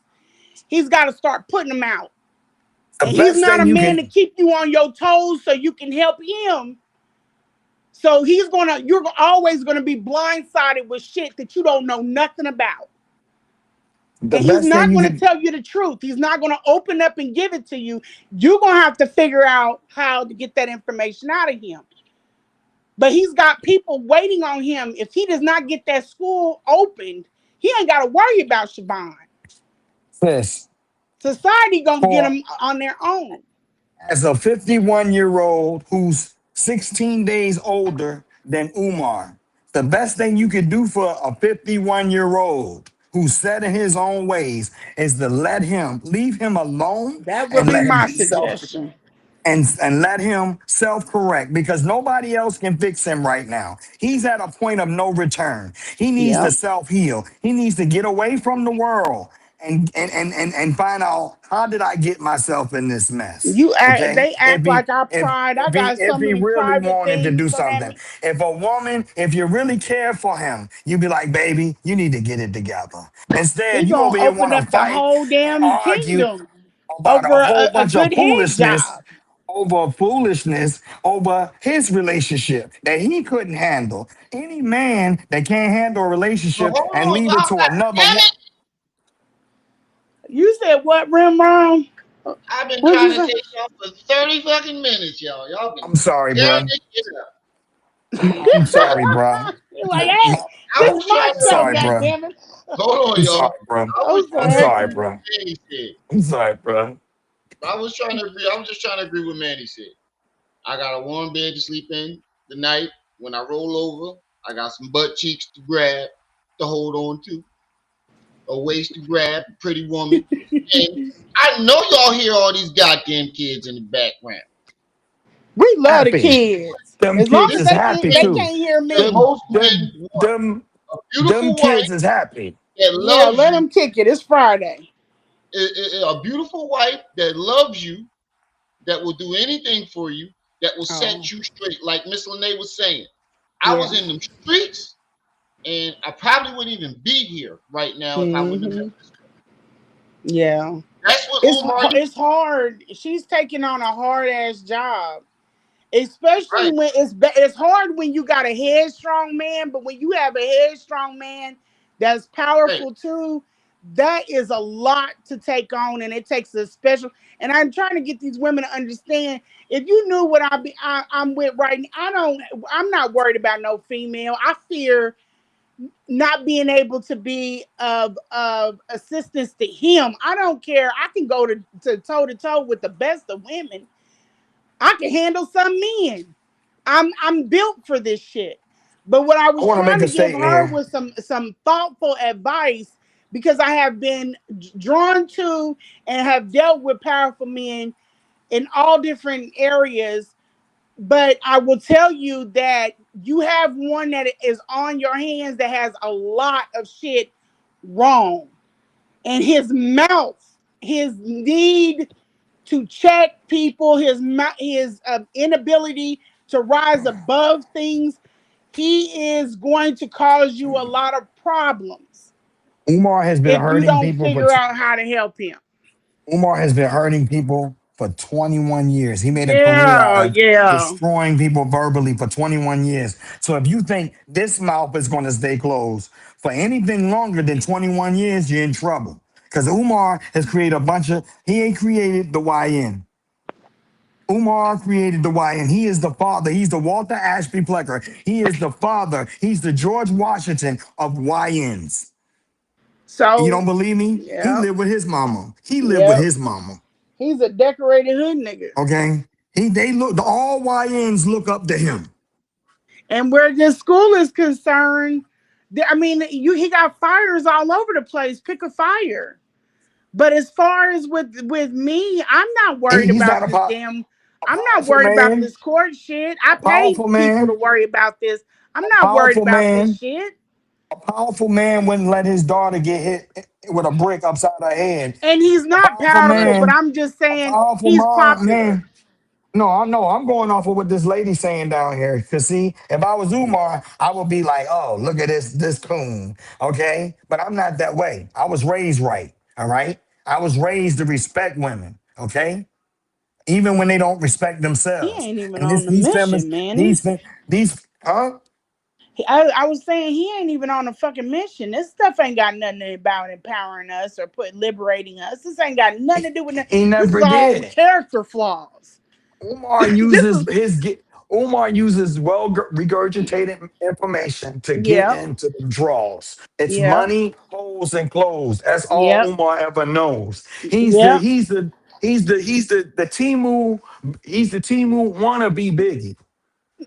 He's got to start putting them out. The And he's best not a thing you man to can. keep you on your toes so you can help him. So you're always gonna be blindsided with shit that you don't know nothing about. The And he's best thing not you gonna can. tell you the truth. He's not gonna open up and give it to you. You're gonna have to figure out how to get that information out of him. But he's got people waiting on him. If he does not get that school opened, he ain't gotta worry about Siobhan. Sis, Society gonna get for him on their own. as a 51-year-old who's 16 days older than Umar, the best thing you could do for a 51-year-old who's set in his own ways is to leave him alone That would and be let him my be self suggestion. and let him self-correct because nobody else can fix him right now. He's at a point of no return. He needs to Yeah. self-heal. He needs to get away from the world and find out how did I get myself in this mess. Okay? They act like I pried. I got so If he many really private wanted to things do for that. something, if you really care for him, you'd be like, baby, you need to get it together. He Instead, you gonna over here open want to up the fight whole and damn argue kingdom about a over whole a bunch of good head foolishness job. over his relationship that he couldn't handle. Any man that can't handle a But relationship hold and on, leave it y'all. to God another damn one. it! You said what, Rimron? I've been What'd trying you to say? say something for 30 fucking minutes, y'all. Y'all been I'm sorry, tearing bro. this shit up. I'm sorry, bro. You're like, hey, I this was is my trying I'm to show, sorry, agree. bro. goddammit. Hold on, I'm y'all. sorry, bro. I was I'm I'm trying to sorry. sorry, agree with bro. what Manny said. I'm sorry, bro. I was trying to agree. I was just trying to agree with Manny said. I got a warm bed to sleep in the night. When I roll over, I got some butt cheeks to grab, to hold on to, a waist to grab, a pretty woman. And I know y'all hear all these goddamn kids in the background. We love the Happy. kids. Them As long kids as is This is happy the they thing too. can't hear that me. Them most men them want. them A them beautiful kids wife is happy. that Yeah, loves let you, them kick it. It's Friday. a beautiful wife that loves you, that will do anything for you, that will Oh, set you straight. Like Miss Lanae was saying, I yeah. was in them streets, and I probably wouldn't even be here right now if I wouldn't have met Hmm. this girl. Yeah. That's what Umar used It's hard. She's taking on a hard ass job. Especially right, when it's hard when you got a headstrong man, but when you have a headstrong man that's right. powerful too, that is a lot to take on, and it takes a special. And I'm trying to get these women to understand. If you knew what I'm with right now, I'm not worried about no female. I fear not being able to be of assistance to him. I don't care. I can go to toe to toe with the best of women. I can handle some men. I'm built for this shit. But what I I was want to trying make to a give statement her here. was some thoughtful advice because I have been drawn to and have dealt with powerful men in all different areas. But I will tell you that you have one that is on your hands that has a lot of shit wrong. And his mouth, his need to check people, his inability to rise above things, he is going to cause you a lot of problems Umar has been if you hurting don't people for figure out how to help him. Umar has been hurting people for 21 years. He made a career out Yeah, of yeah. destroying people verbally for 21 years. So if you think this mouth is going to stay closed for anything longer than 21 years, you're in trouble. Because Umar has created a bunch of, he ain't created the YN. Umar created the YN. He is the father. He's the Walter Ashby Plecker. He is the father. He's the George Washington of YNs. You don't So, believe me? He yeah, lived with his mama. He lived with yep. his mama. He's a decorated hood nigga. Okay. They look, all YNs look up to him. And where this school is concerned, I mean, he got fires all over the place. Pick a fire. But as far as with me, I'm not worried He's not about this damn. a I'm not powerful worried about man. this court shit. I A paid powerful people to man. worry about this. I'm A not worried powerful about this man. shit. A powerful man wouldn't let his daughter get hit with a brick upside her head. And he's A not powerful powerful, but man. I'm just A saying powerful he's popular. man. No, I know. I'm going off of what this lady saying down here. Cause see, if I was Umar, I would be like, "Oh, look at this coon." Okay, but I'm not that way. I was raised right. All right, I was raised to respect women. Okay, even when they don't respect He themselves. ain't even And on the these feminists, mission, man. these these I was saying he ain't even on a fucking mission. This stuff ain't got nothing about empowering us or liberating us. This ain't got nothing to do with he this. Is never all did. character flaws. Umar This is uses Umar uses regurgitated information to get yep, into the draws. It's yep, money, holes, and clothes. That's all yep, Umar ever knows. yep. The Timu wannabe Biggie.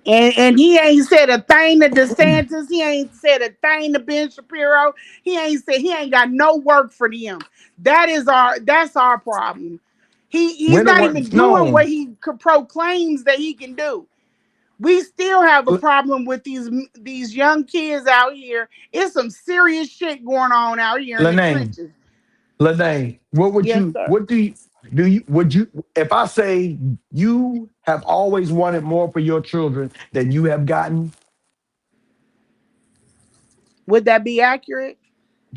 And he ain't said a thing to DeSantis. He ain't said a thing to Ben Shapiro. He ain't got no work for them. That's our problem. He's Where the not work? even doing No, what he proclaims that he can do. We still have a problem with these young kids out here. It's some serious shit going on out here in the Lanae, trenches. Lanae, Yes, sir. what do you, would you, if I say you have always wanted more for your children than you have gotten? Would that be accurate?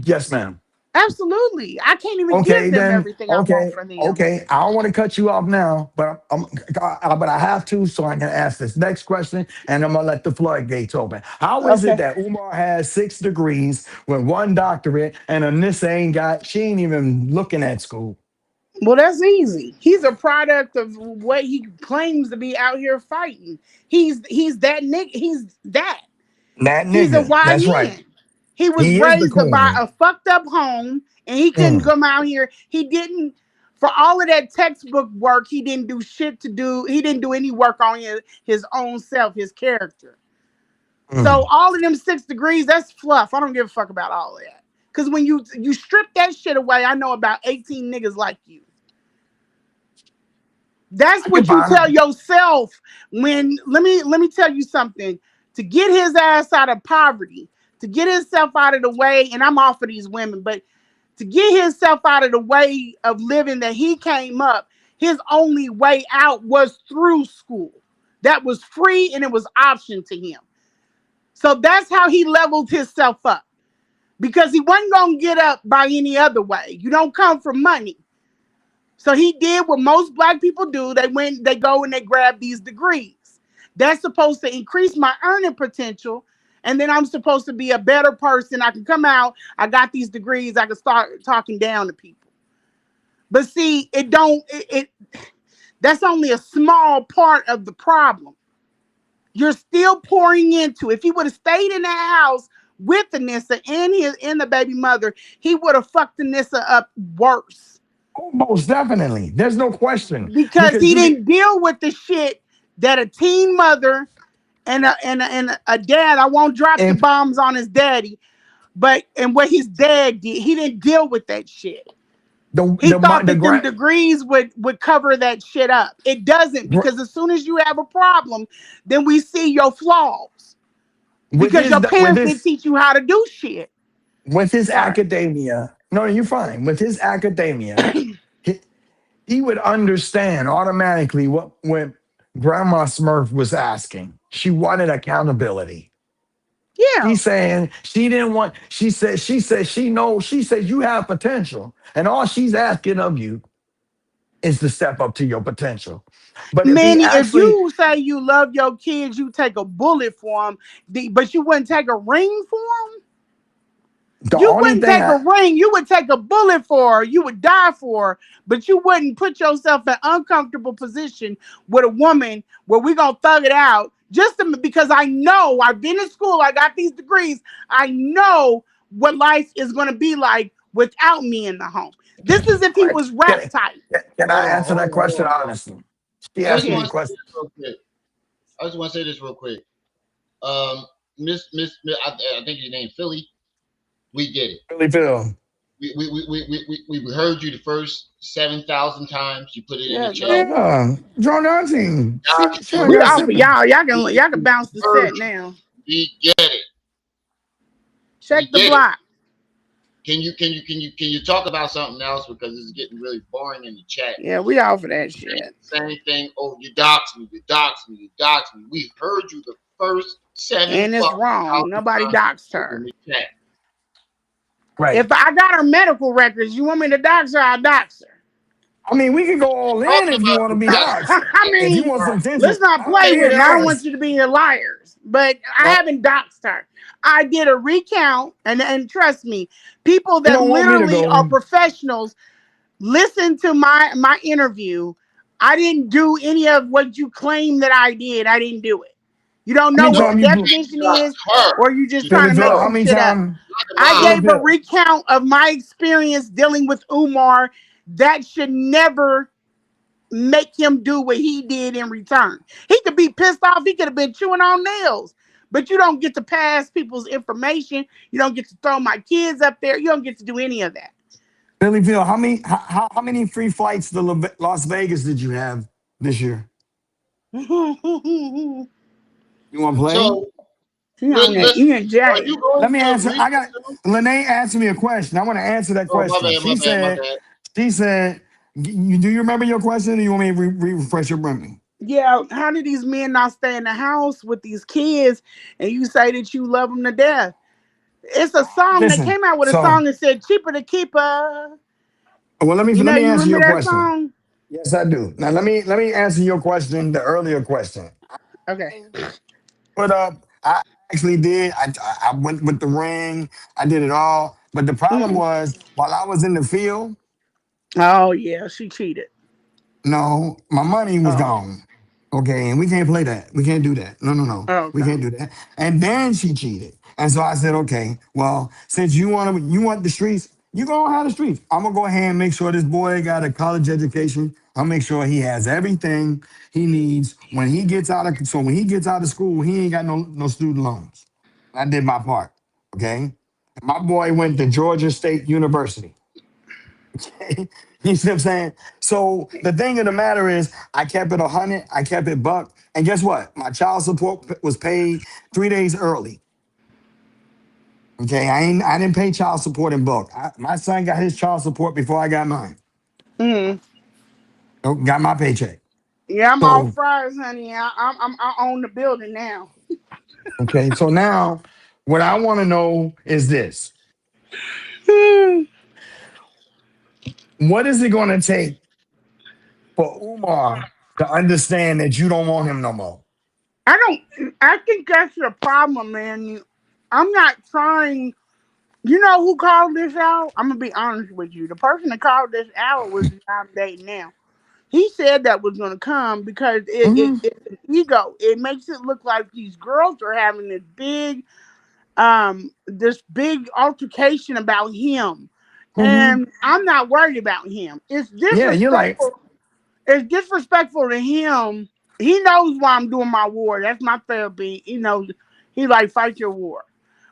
Yes, ma'am. Absolutely. I can't even Okay, give them then. everything I want for them. Okay. I don't want to cut you off now, but I have to, so I can ask this next question, and I'm gonna let the floodgates open. How is it Okay. that Umar has 6 degrees with 1 doctorate, and Anissa ain't got? She ain't even looking at school. Well, that's easy. He's a product of what he claims to be out here fighting. He's that nigga. He's that. That He's a nigga. That's right. YN. He was He is the raised by coon. a fucked up home, and he couldn't Mm, come out here. He didn't. For all of that textbook work, he didn't do shit to do. He didn't do any work on his own self, his character. So mm. all of them 6 degrees, that's fluff. I don't give a fuck about all of that. Because when you strip that shit away, I know about 18 niggas like you. That's I can what you find tell him. yourself when let me tell you something. To get his ass out of poverty, to get himself out of the way, and I'm off of these women, but to get himself out of the way of living that he came up, his only way out was through school. That was free and it was option to him. So that's how he leveled himself up. Because he wasn't gonna get up by any other way. You don't come from money. So he did what most black people do. They go and they grab these degrees. That's supposed to increase my earning potential. And then I'm supposed to be a better person. I can come out, I got these degrees, I can start talking down to people. But see, it don't it that's only a small part of the problem. You're still pouring into. If he would have stayed in that house with Anissa and the baby mother, he would have fucked Anissa up worse. Oh, most definitely. There's no question Because because he you did. didn't deal with the shit that a teen mother and a dad. I won't drop the If bombs on his daddy, but and what his dad did, he didn't deal with that shit. He thought the that them degrees would cover that shit up. It doesn't, because as soon as you have a problem, then we see your flaws. with Because his your with parents didn't his teach you how to do shit. with his Sorry. academia. No, you're fine. With his academia, he, he would understand automatically what Grandma Smurf was asking. She wanted accountability. Yeah. She's saying she didn't want. She said she knows. She said you have potential, and all she's asking of you is to step up to your potential. But if he Manny, if actually, you say you love your kids, you take a bullet for them, but you wouldn't take a ring for them? the You only wouldn't thing take a I ring. You would take a bullet for her. You would die for her, but you wouldn't put yourself in an uncomfortable position with a woman where we're going to thug it out because I know I've been in school. I got these degrees. I know what life is going to be like without me in the home. This is if he was rap can, tight. can I answer that Hold question on, bro. honestly? She I asked just me want the to say question. this real quick. I just want to say this real quick. um, I think your name Philly. We get it. Really feel. We heard you the first 7,000 times. You put it in the Yeah, chat. girl. Yeah. Drawn auntie. She Got don't We got you. offer sipping. y'all. We Y'all can bounce the heard set you. now. We get it. Check We the get it. block. Can you talk about something else because it's getting really boring in the chat? Yeah, we offer that shit. Same thing. Oh, you dox me. You dox me. You dox me. We heard you the first seven And it's fucking wrong. thousand Nobody times you doxed put it in her. the chat. Right. If I got her medical records, you want me to dox her, I'll dox her. I mean, we can go all in Talking if you about want to you be got doxxed. I If you mean, want some attention, let's not I want play to with hear it. the I don't want rest. you to be your liars. But I Well, haven't doxed her. I did a recount, and trust me, people you that don't want me to literally are go. professionals listen to my interview. I didn't do any of what you claim that I did. I didn't do it. You don't How know many no. what the times you put definition You is, got her. or you just You trying Billy to Phil? make How some many shit up. times got the I Billy mom. gave a Phil? recount of my experience dealing with Umar. That should never make him do what he did in return. He could be pissed off. He could have been chewing on nails. But you don't get to pass people's information. You don't get to throw my kids up there. You don't get to do any of that. Billy Phil, how many free flights to Las Vegas did you have this year? you You want to play? So you listen. in Are you jail. going Let me to answer. agree I with got them? Lanae asked me a question. I want to answer that Oh, my question. bad. My bad. My bad. She said, you do you remember your question or you want me to refresh your memory? Yeah, how do these men not stay in the house with these kids and you say that you love them to death? It's a song. They Listen, came out with a so song that said cheaper to keep her. well You let know, me you answer remember your that question. song? Yes, I do. Now let me answer your question, the earlier question. Okay. Put up, I actually did. I went with the ring. I did it all. But the problem Mm. was while I was in the field, Oh yeah, she cheated. no, my money was Oh, gone. Okay, and we can't play that. We can't do that. No, no, no. We okay. can't do that. And then she cheated. And so I said, okay, well, since you want the streets, you gonna have the streets. I'm gonna go ahead and make sure this boy got a college education. I'll make sure he has everything he needs when he gets out of so when he gets out of school, he ain't got no student loans. I did my part. Okay. My boy went to Georgia State University. You see what I'm saying? So the thing of the matter is, I kept it 100, I kept it buck, and guess what? My child support was paid 3 days early. Okay, I didn't pay child support in bulk. My son got his child support before I got mine. Mm. Got my paycheck. Yeah, I'm all So fries, honey. I own the building now. okay, so now what I want to know is this: I what is it going to take for Umar to understand that you don't want him no more? don't. I think that's the problem, man. I'm not trying. You know who called this out? I'm gonna be honest with you. The person that called this out was the guy I'm dating now. He said that was gonna come because Mhm. it's an ego. It makes it look like these girls are having this big altercation about him. Mhm. And I'm not worried about him. Yeah, you're like, It's disrespectful to him. He knows why I'm doing my war. That's my therapy. He knows he like fight your war.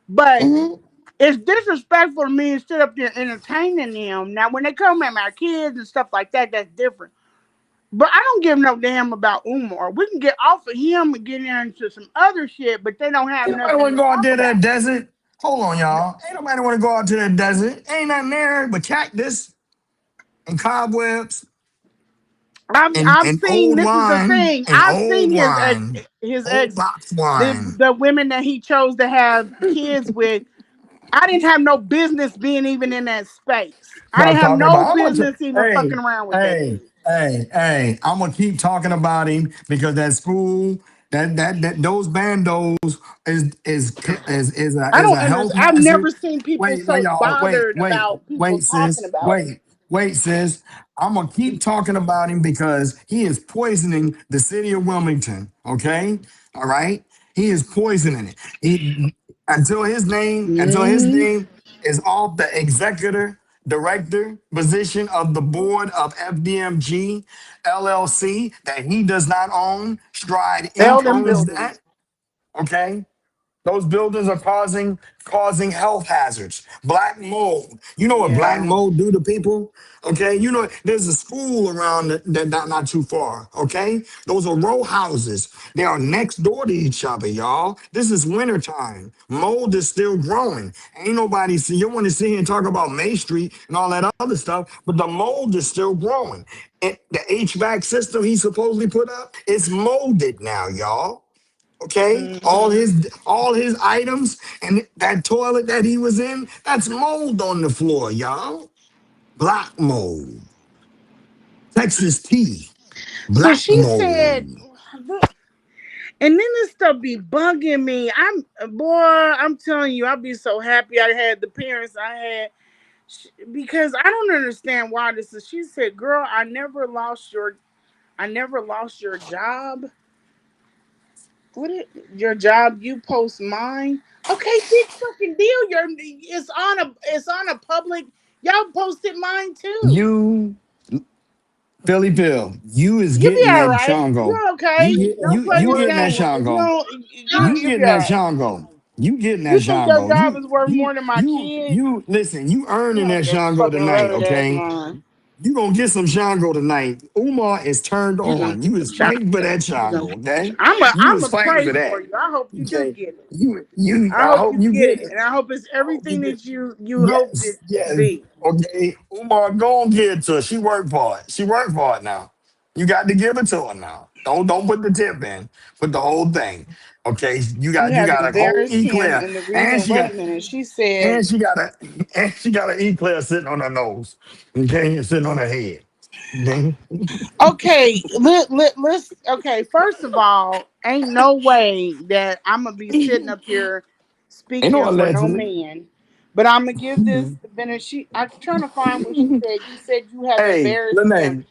But mhm. it's disrespectful to me to sit up there entertaining them. Now when they come at my kids and stuff like that, that's different. But I don't give no damn about Umar. We can get off of him and get into some other shit, but they don't have Ain't nobody nothing want to to go out talk there to about. that desert. Hold on, y'all. Ain't nobody want to go out to that desert. Ain't nothing there but cactus and cobwebs I've and seen. old This is the wine thing. and I've old seen wine, his old ex, box wine. the women that he chose to have kids with. I didn't have no business being even in that space. I Not didn't have talking no about how much. business even fucking around with that dude. Hey. I'm gonna keep talking about him because that school, that those bandos I is don't a health understand. I've hazard. never seen people Wait, so y'all, bothered about people talking sis, about him. wait, sis. I'm gonna keep talking about him because he is poisoning the city of Wilmington. Okay, all right. He is poisoning it. Until his Mm, name is off the executive director position of the board of FDMG LLC that he does not own. Stride Inc. Eldon owns that. Buildings. Okay. Those buildings are causing health hazards. Black mold. You know what black Yeah. mold do to people? Okay, you know there's a school around that not too far. Okay, those are row houses. They are next door to each other, y'all. This is wintertime. Mold is still growing. Ain't nobody see. You want to sit here and talk about May Street and all that other stuff, but the mold is still growing. And the HVAC system he supposedly put up, it's molded now, y'all. Okay, Hmm. all his items and that toilet that he was in, that's mold on the floor, y'all. Black mold, Texas tea, So black she said, mold. and then this stuff be bugging me. I'm telling you, I'll be so happy I had the parents I had because I don't understand why this is. She said, "Girl, I never lost your job. Your job? You post mine? Okay, big fucking deal. It's on a public. Y'all posted mine too. You, Philly Bill, you is You getting be all that right. Chongo. You're okay. Don't play You this getting that game with me. You Chongo. don't. You You'll be getting all that right. Shango. You getting that You think your Shango. job is worth more than my kid? Listen, you You earning don't that even Shango fucking tonight, love that okay? man. You gonna get some Shango tonight. Umar is turned You gonna on. get You some is fighting for Shango. that You gonna Shango, get some. okay? You I'm is a fighting pray for for that. you. I hope you do Okay. get it. I I hope hope you you get get it, it. and I hope it's I hope you everything get that you hoped it Yes, to yes. be. Okay. Umar, go and give it to her. She worked for it. She worked for it now. You got to give it to her now. Don't put the tip in. Put the whole thing. Okay. She You had got a whole embarrassed him, eclair. and the And reason. she Wait got a minute. She said, and she got an eclair sitting on her nose. Okay, sitting on her head. Okay. "Okay, let's. Okay, first of all, ain't no way that I'm gonna be sitting up here Ain't no speaking for no allegedly. man." But I'm gonna give this the benefit. I'm trying to find what she said. You said you have Hey, embarrassed him. Lanae.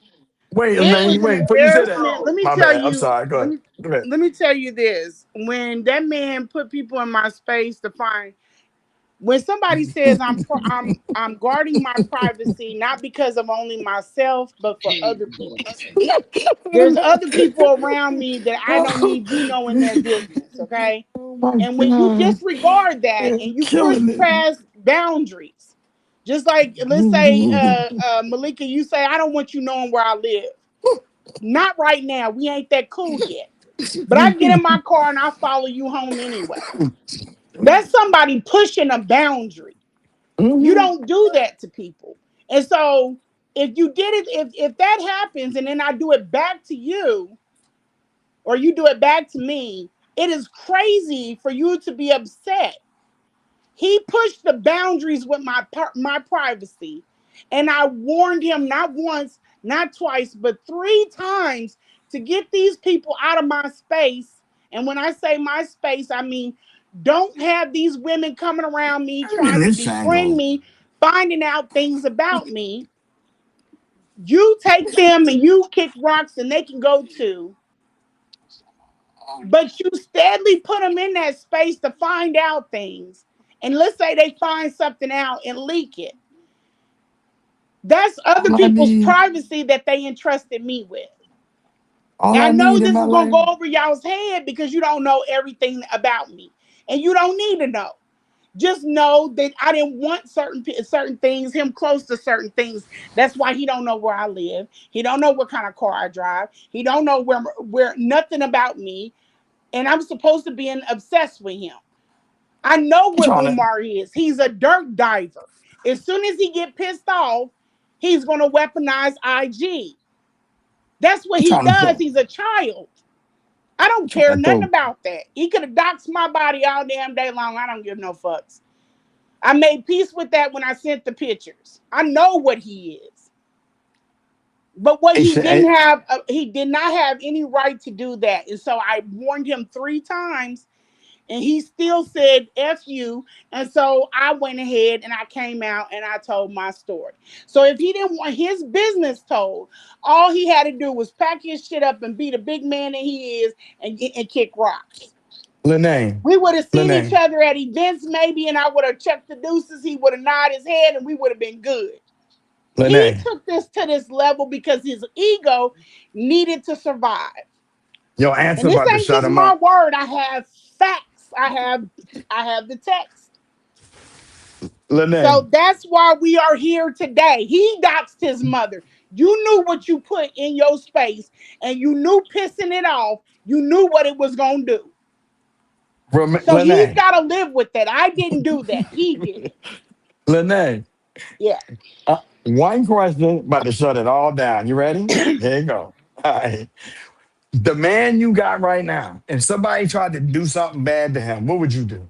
Wait, It Lanae, was an wait. Before you say that, embarrassment. Let me my tell bad. I'm you. sorry. Go ahead. Go ahead. Let me tell you this. When that man put people in my space to find, when somebody says I'm guarding my privacy not because of only myself, but for other people. There's other people around me that I don't need you knowing their business. Okay, Oh my and when you God. disregard that and you push Killing it. past boundaries, just like let's say Malika, you say I don't want you knowing where I live. Not right now. We ain't that cool yet. But I get in my car and I follow you home anyway. That's somebody pushing a boundary. You Mhm. don't do that to people. And so if you did it, if that happens and then I do it back to you or you do it back to me, it is crazy for you to be upset. He pushed the boundaries with my privacy, and I warned him not once, not twice, but three times to get these people out of my space. And when I say my space, I mean don't have these women coming around me I mean, trying to this befriend Shango. me, finding out things about me. You take them and you kick rocks, and they can go too. But you steadily put them in that space to find out things. And let's say they find something out and leak it. That's other All I people's need, privacy that they entrusted me with. all And I I know need in this my is going to life. go over y'all's head because you don't know everything about me. And you don't need to know. Just know that I didn't want certain things, him close to certain things. That's why he don't know where I live. He don't know what kind of car I drive. He don't know where nothing about me. And I'm supposed to be obsessed with him. I know I'm what trying to, Umar is. He's a dirt diver. As soon as he get pissed off, he's gonna weaponize IG. That's what I'm he trying to does. throw. He's a child. I I'm don't trying care to nothing throw. about that. He could have doxed my body all damn day long. I don't give no fucks. I made peace with that when I sent the pictures. I know what he is. But what Hey, he shit, didn't hey, have, he did not have any right to do that. And so I warned him three times and he still said F you. And so I went ahead and I came out and I told my story. So if he didn't want his business told, all he had to do was pack his shit up and be the big man that he is and kick rocks. Lanae, We would have seen each Lanae, other at events maybe, and I would have checked the deuces. He would have nodded his head and we would have been good. He Lanae. took this to this level because his ego needed to survive. Your And answer this about to ain't shut just him my up. word. I have facts. I have the text. Lene, So that's why we are here today. He doxed his mother. You knew what you put in your space, and you knew pissing it off. You knew what it was gonna do. So he's Lene, got to live with that. I didn't do that. He did it. Lene. Yeah. One question, about to shut it all down. You ready? Here you go. All right. The man you got right now, if somebody tried to do something bad to him, what would you do?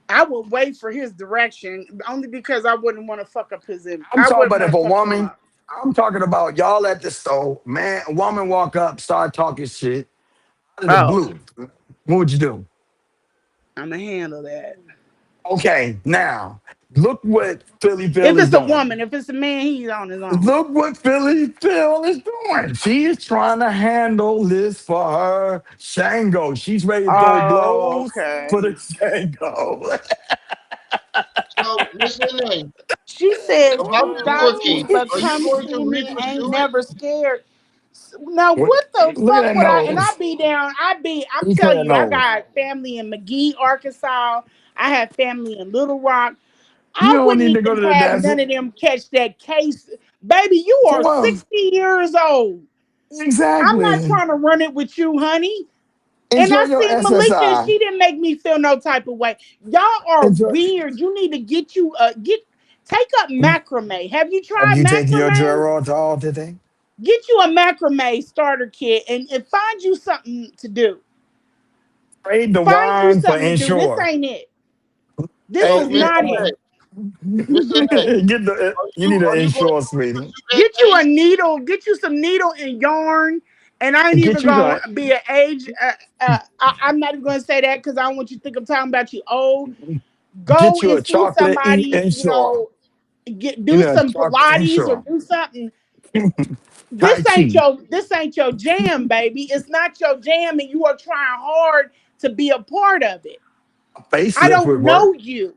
I would wait for his direction only because I wouldn't want to fuck up his image. I'm I talking wouldn't about want if to a fuck him woman, up. I'm talking about y'all at the store, man, a woman walk up, start talking shit out of the Oh, blue. What would you do? I'm gonna handle that. Okay, now look what Philly Phil If is it's a doing. woman, if it's a man, he's on his own. Look what Philly Phil is doing. She is trying to handle this for her Shango. She's ready to throw Oh, blows for okay. the Shango. So, Miss Lene, She said how she this doxed me, working? but Are you come going to see me, ain't repursue it? never scared. Now What? what the Look at fuck that would I? And I nose. be down. I'm Look at telling that you, I nose. got family in McGee, Arkansas. I have family in Little Rock. You I don't wouldn't need to go even to the have none desert. of them catch that case. Baby, you For are what? 60 years old. I'm not Exactly. trying to run it with you, honey. And Enjoy I your seen Malika, SSI. she didn't make me feel no type of way. Y'all are Enjoy. weird. You need to take up macrame. Have you Have tried you taken your macrame? drawer off all today? Get you a macrame starter kit and find you something to do. Trade the Find you wine for something to do. This inshore. aint it. This Hey, So, is Miss not it. Lene, Miss Lene, get the. You need are an you going inshore, to sweetie. repursue that Get you a case? needle. Get you some needle and yarn. And I ain't Get even you gonna the. be an age. I'm not even gonna say that because I don't want you to think I'm talking about you old. Go Get you and a see chocolate somebody. inshore. You Do need a some chocolate Pilates or inshore. do something. Tai Chi. This ain't your jam, baby. It's not your jam, and you are trying hard to be a part of it. A I facelift don't would work. know you.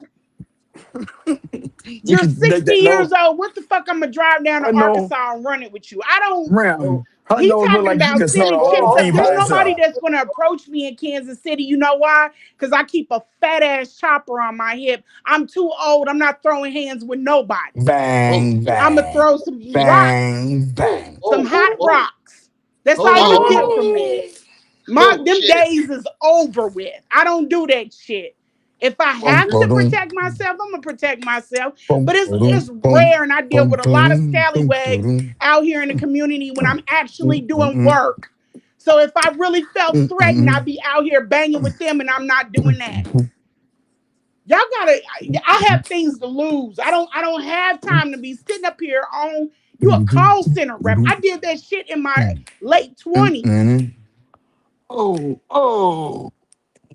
You You're could make 60 that years nose. old. What the fuck? I'm gonna drive down Her to nose. Arkansas and run it with you. I don't. So, Rim. Her He nose look talking like he about can smell the silly whole chicks. hold thing There's by on. nobody itself. that's gonna approach me in Kansas City. You know why? Because I keep a fat ass chopper on my hip. I'm too old. I'm not throwing hands with nobody. Oh, Bang, oh, I'm gonna bang. throw some rocks, Bang, oh, bang. some oh, hot oh. rocks. That's Hold all you on, hold get on. from me. Ooh. Oh, Them shit. days is over with. I don't do that shit. If I Boom, have to boom, protect myself, I'm gonna protect myself. boom, But boom, it's boom, rare, and I deal boom, with a lot of boom, boom, scallywags boom, out here in the community when I'm actually boom, doing boom, work. So if I really felt boom, threatened, I'd boom, be out here banging with them, and I'm not doing boom, that. boom, Y'all gotta. I have things to lose. I don't have time to be sitting up here on you a call center rep. I did that shit in my late 20s. oh, oh.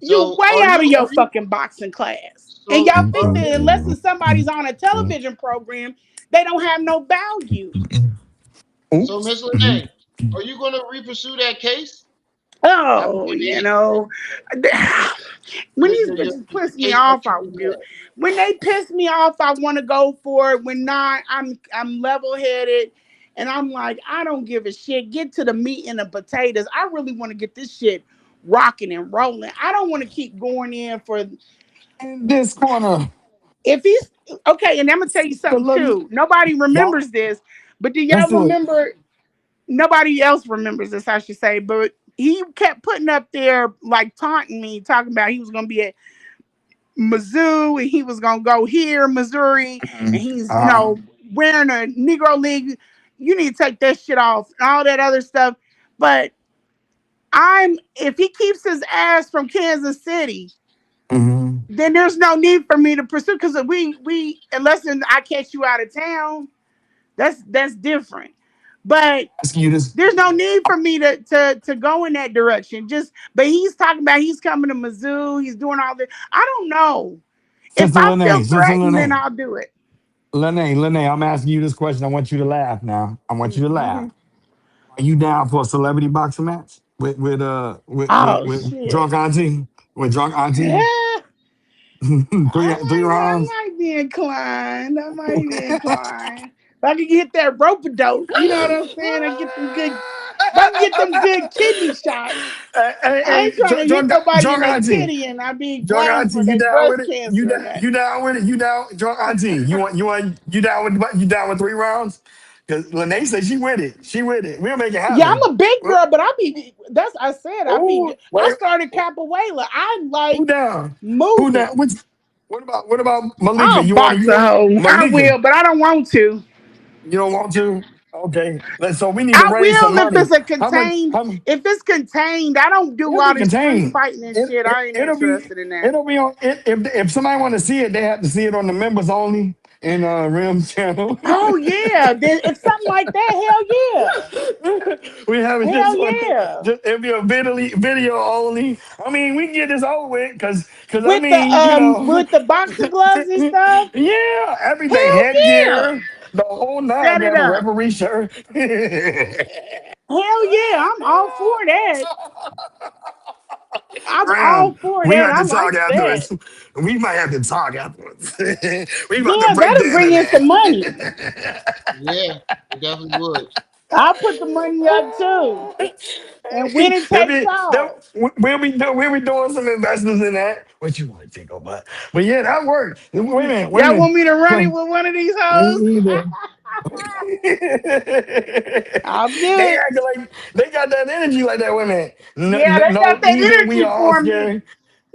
You So, way are out you, of your are you, fucking boxing class. And so, y'all are think you, that unless it's somebody's on a television program, they don't have no value. so, Miss Lene, are you going to repursue that case? I Oh, mean, when these bitches the piss me case that off, you I do. have. When they piss me off, I want to go for it. When not, I'm level headed, and I'm like, I don't give a shit. Get to the meat and the potatoes. I really want to get this shit rocking and rolling. I don't want to keep going in for In this corner. if he's okay. And I'm gonna tell you So something look, too. Nobody y'all, remembers this, but do let's y'all do it. remember? Nobody else remembers this, I should say, but he kept putting up there like taunting me, talking about he was gonna be at Mizzou and he was gonna go here, Missouri, and he's Uh, wearing a Negro League. You need to take that shit off and all that other stuff. But I'm if he keeps his ass from Kansas City, mm-hmm. then there's no need for me to pursue because we unless I catch you out of town, that's different. But Ask you this, there's no need for me to go in that direction. But he's talking about he's coming to Mizzou. He's doing all this. I don't know. If Sister I feel Lene, Sister threatened, then Lene. I'll do it. Lene, I'm asking you this question. I want you to laugh now. I want you to Mm-hmm. laugh. Are you down for a celebrity boxing match Oh with shit. drunk auntie? With drunk auntie? Yeah, Three I rounds? might be inclined. I might be inclined. If I could get that rope a dope, you know what I'm saying? I get them good. Let's get them good kidney shots. I ain't trying to hit nobody in Drunk their auntie, kitty and I be drunk blamed auntie, for you their down breast with it? cancer and that. You down with it? You down, drunk auntie? You down with 3 rounds? Because Lanae said she with it. She with it. We'll make it Yeah, happen. I'm a big girl, but I be that's I said I be Oh, I wait, started capoeira. I who like down? Who moving. down? What about Malika? I'll box a hoe. I Malika? will, but I don't want to. You don't want to? Okay. So we need to I raise some will if money. it's a How much? contained. If it's contained, I don't do It'll all be this street contained. fighting and shit. I ain't interested in that. It'll be on it, if somebody want to see it, they have to see it on the members only in Rim channel. Oh yeah, if something like that, hell yeah, We have it hell yeah. it'll be a video only. I mean, we can get this over with because I With the mean, with the boxing gloves and stuff. yeah, everything Hell yeah, headgear, the whole nine. set We it have a up. referee shirt. Hell yeah, I'm all for that. I'm all Ram, for we that. got I to like talk that. afterwards. We might have to talk afterwards. We about to Yeah, break that'll the bring in some money. internet. Yeah, it definitely would. I'll put the money up too. And winner takes all. We'll be doing some investments in that. What you want to think about? But yeah, that worked. Wait a Y'all minute. want me to run it So with one of these we hoes? need to. I'll do They it. acting like they got that energy like that women. No, Yeah, they got no that evil, we energy are all for me. scared.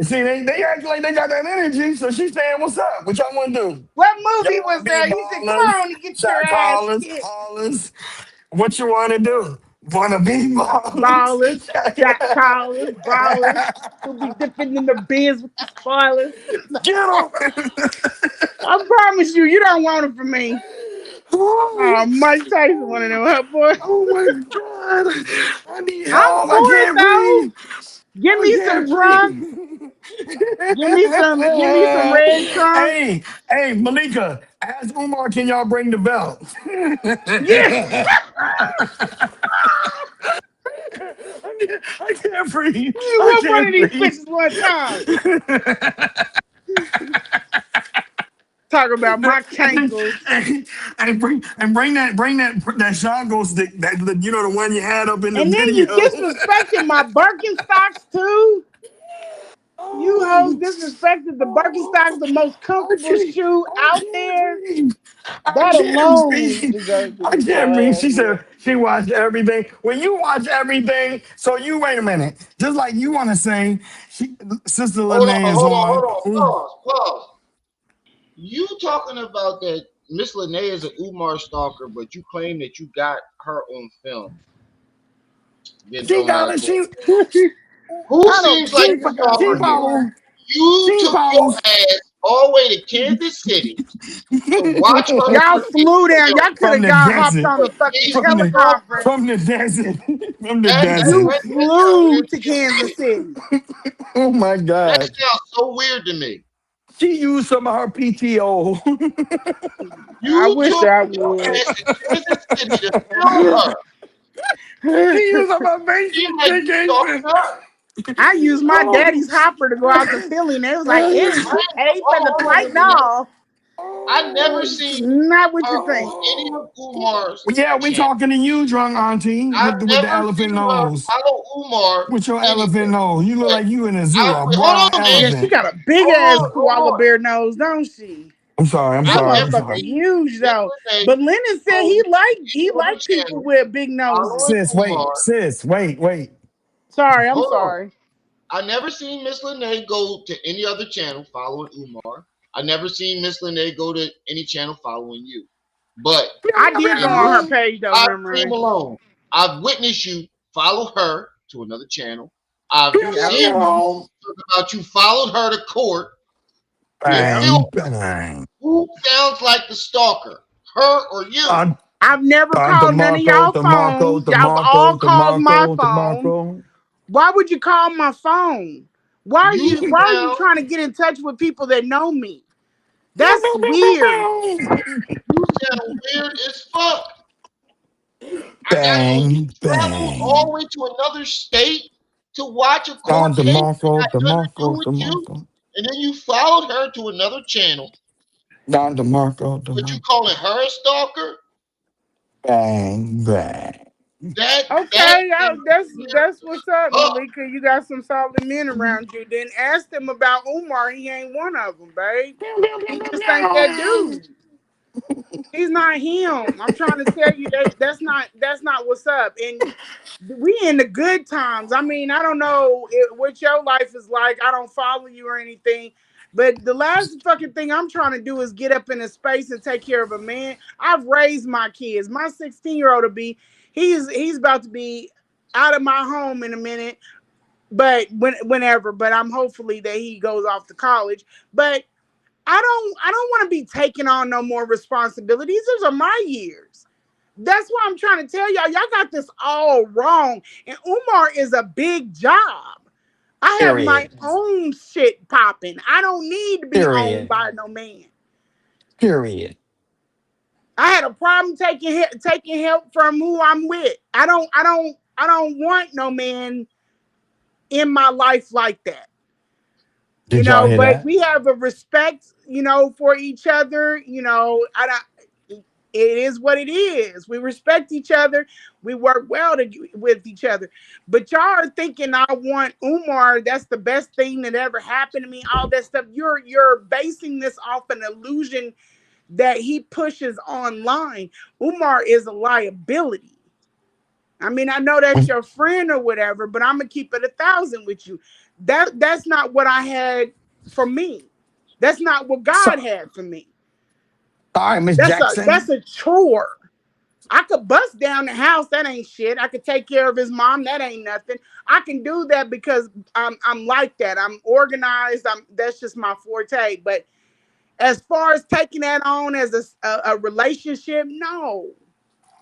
See, they act like they got that energy, so she's saying, what's up? What y'all want to do? What Y'all movie want was to be that? He said, "Come ballers, on and get your shot ass callers, kicked." haulers. What you want to do? Want to be ballers? Ballers, shot callers, ballers. Who be dipping in the bins with the spoilers. Get them! I promise you, you don't want it from me. Oh, Mike Tyson one of them, huh, boy? Oh my God! I need I'm help. I for it can't though. breathe. Give I me some can't trunks. breathe. Give me some red trunks. Hey, Malika, ask Umar, can y'all bring the belt? Yeah. I can't breathe. You I whip one of can't these breathe. bitches one time. Talk about my cankles. And bring that shotgun stick, the one you had up in the And then you video. disrespected my Birkenstocks too. You hoes Oh, disrespected the Birkenstocks, oh, the most I comfortable can't, shoe I out can't there. breathe. I That can't alone breathe. deserves to I get can't your breathe. ass She said whooped. she watched everything. When you watch everything, so you wait a minute. Just like you want to say, Sister Hold on, Lanae is hold on, on. hold on. Pause, pause. You talking about that Miss Lanae is an Umar stalker, but you claim that you got her on film getting She thrown out got of it. court. She Who I don't seems like play she the with no she stalker here? Umar. follows. You She took your follows ass all the way to Kansas City to watch her Y'all get flew down. killed Y'all could from have the got hopped desert. on for a fucking From being a the stalker. teleconference. from the desert. From the That You desert. flew to sounds Kansas City. Oh my that God. sounds so weird to me. She used some of her PTO. I You wish took I your would. ass to Kansas City to film her. She used some of her Seems basic like you stalking vacation. her. I used my Oh. daddy's hopper to go out to Philly, and it was like, Oh. "Is you paid for the Hold flight?" on a minute. No, I never seen not what her you think. on any of Umar's Yeah, we channel. talking to you, drunk auntie, I've with the never elephant seen her nose. follow Umar With your elephant anywhere. nose. You look But like you in a zoo, a hold brown on, man. Yeah, she elephant. got a big ass Hold koala on. bear nose, don't she? I'm sorry, I'm That I've sorry, I'm never motherfucker sorry. seen huge Miss though. Lene But Lennon said go he any other liked people channel with big following noses. Umar. Sis, wait. Sorry, I'm Hold on. sorry. I never seen Miss Lene go to any other channel following Umar. I never seen Miss Lene go to any channel following you. But I did go in on this her page though, live stream Rimmery. alone, I've witnessed you follow her to another channel. I've Yep, seen you talk about you followed her to court. You yep. filmed Bang, bang. who sounds like the stalker, her or you. On, I've never on called none of y'all phones. Y'all all called my phone. DeMarco. Why would you call my phone? You Why are you sound trying to get in touch with people that know me? Pew, That's pew, pew, pew, weird. pew. you sound weird as fuck. I got you Bang, traveled all bang. the way to another state to watch a On court case that got nothing to do with you, DeMarco. and then you followed her to another channel. Don DeMarco, But you DeMarco. calling her a stalker? Bang, bang. Okay, yeah. that's what's up, Oh, Malika. You got some solid men around you. Then ask them about Umar. He ain't one of them, babe. He just ain't that dude. He's not him. I'm trying to tell you that's not what's up. And we in the good times. I mean, I don't know what your life is like. I don't follow you or anything. But the last fucking thing I'm trying to do is get up in a space and take care of a man. I've raised my kids. My 16-year-old will be he's about to be out of my home in a minute, but whenever. But I'm hopefully that he goes off to college. But I don't want to be taking on no more responsibilities. These are my years. That's why I'm trying to tell y'all. Y'all got this all wrong. And Umar is a big job. I have my Period. own shit popping. I don't need to be owned Period. by no man. Period. I had a problem taking help from who I'm with. I don't want no man in my life like that. Did y'all hear But that? we have a respect, for each other. I don't, it is what it is. We respect each other. We work well with each other. But y'all are thinking I want Umar. That's the best thing that ever happened to me. All that stuff. You're basing this off an illusion that he pushes online. Umar is a liability. I mean, I know that's your friend or whatever, but I'm gonna keep it 1,000 with you. That's not what I had for me. That's not what So, God had for me. all right, Miss That's Jackson. a chore. I could bust down the house. That ain't shit. I could take care of his mom. That ain't nothing. I can do that because I'm like that. I'm organized. That's just my forte. But as far as taking that on as a relationship, no.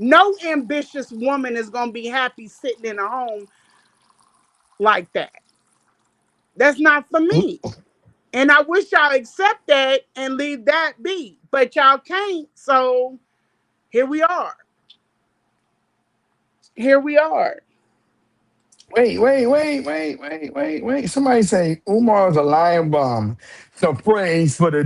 No ambitious woman is gonna be happy sitting in a home like that. That's not for me. And I wish y'all accept that and leave that be. But y'all can't. So here we are. Here we are. Wait. Somebody say Umar's a lion bomb. So praise for the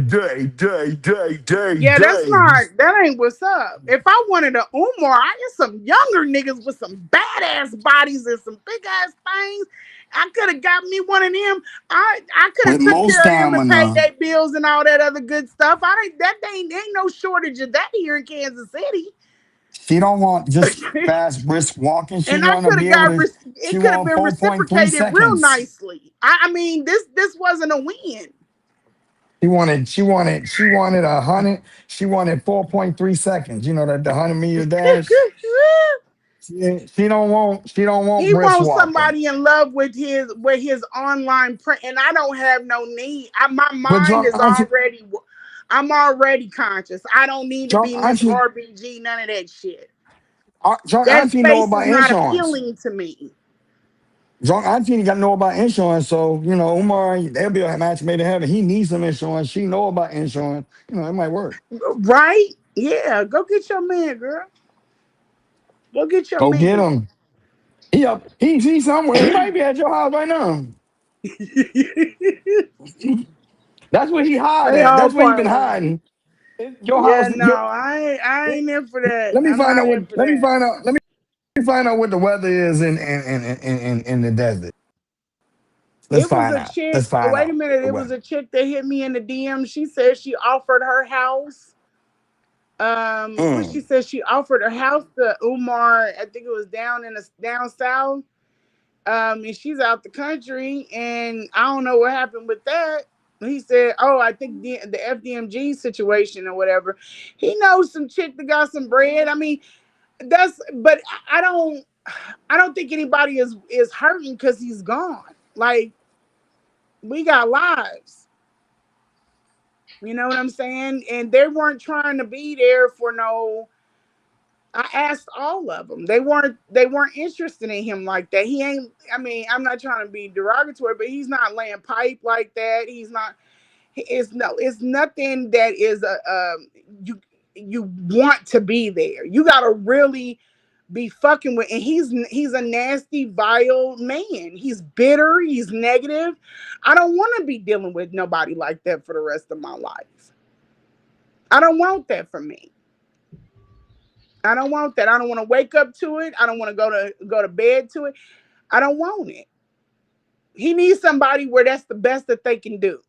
Yeah, that's not days. that ain't what's up. If I wanted a Umar, I get some younger niggas with some badass bodies and some big ass things. I could have got me one of them. I could have With took more care of them and paid stamina. their bills and all that other good stuff. I ain't that ain't no shortage of that here in Kansas City. She don't want just fast, brisk walking. She And I want to could have be able got to. She it could have want been 4.3 reciprocated real seconds. nicely. I mean this wasn't a win. She wanted 100. She wanted 4.3 seconds. You know that the 100 meter dash. She don't want He brisk wants walking. somebody in love with his online print, and I don't have no need. My But mind drunk is auntie, already. I'm already conscious. I don't need to drunk be Miss auntie, RBG. None of that shit. drunk That auntie know space is about not insurance. appealing to me. Drunk auntie got to know about insurance. So Umar, they'll be a match made in heaven. He needs some insurance. She know about insurance. It might work. Right? Yeah. Go get your man, girl. Go get your Go get man. him. He up. He's somewhere. He might be at your house right now. That's where he hide They at. all That's where he been part of me. hiding. Your Yeah, house. no, I ain't in for that. Let me I'm find not out what. in for Let me that. find out. Let me find out what the weather is in the desert. Let's It was find a out. Let's chick. find Wait a out minute. the It was weather. a chick that hit me in the DM. She said she offered her house. What she Mm. said she offered her house to Umar. I think it was down south. And she's out the country, and I don't know what happened with that. He said, "Oh, I think the FDMG situation or whatever." He knows some chick that got some bread. I mean, but I don't think anybody is hurting because he's gone. Like we got lives. You know what I'm saying? And they weren't trying to be there for no. I asked all of them. They weren't interested in him like that. He ain't. I mean, I'm not trying to be derogatory, but he's not laying pipe like that. He's not. It's no. It's nothing that is a you you want to be there. You got to really be fucking with. And he's a nasty, vile man. He's bitter. He's negative. I don't want to be dealing with nobody like that for the rest of my life. I don't want that for me. I don't want that. I don't want to wake up to it. I don't want to go to bed to it. I don't want it. He needs somebody where that's the best that they can do.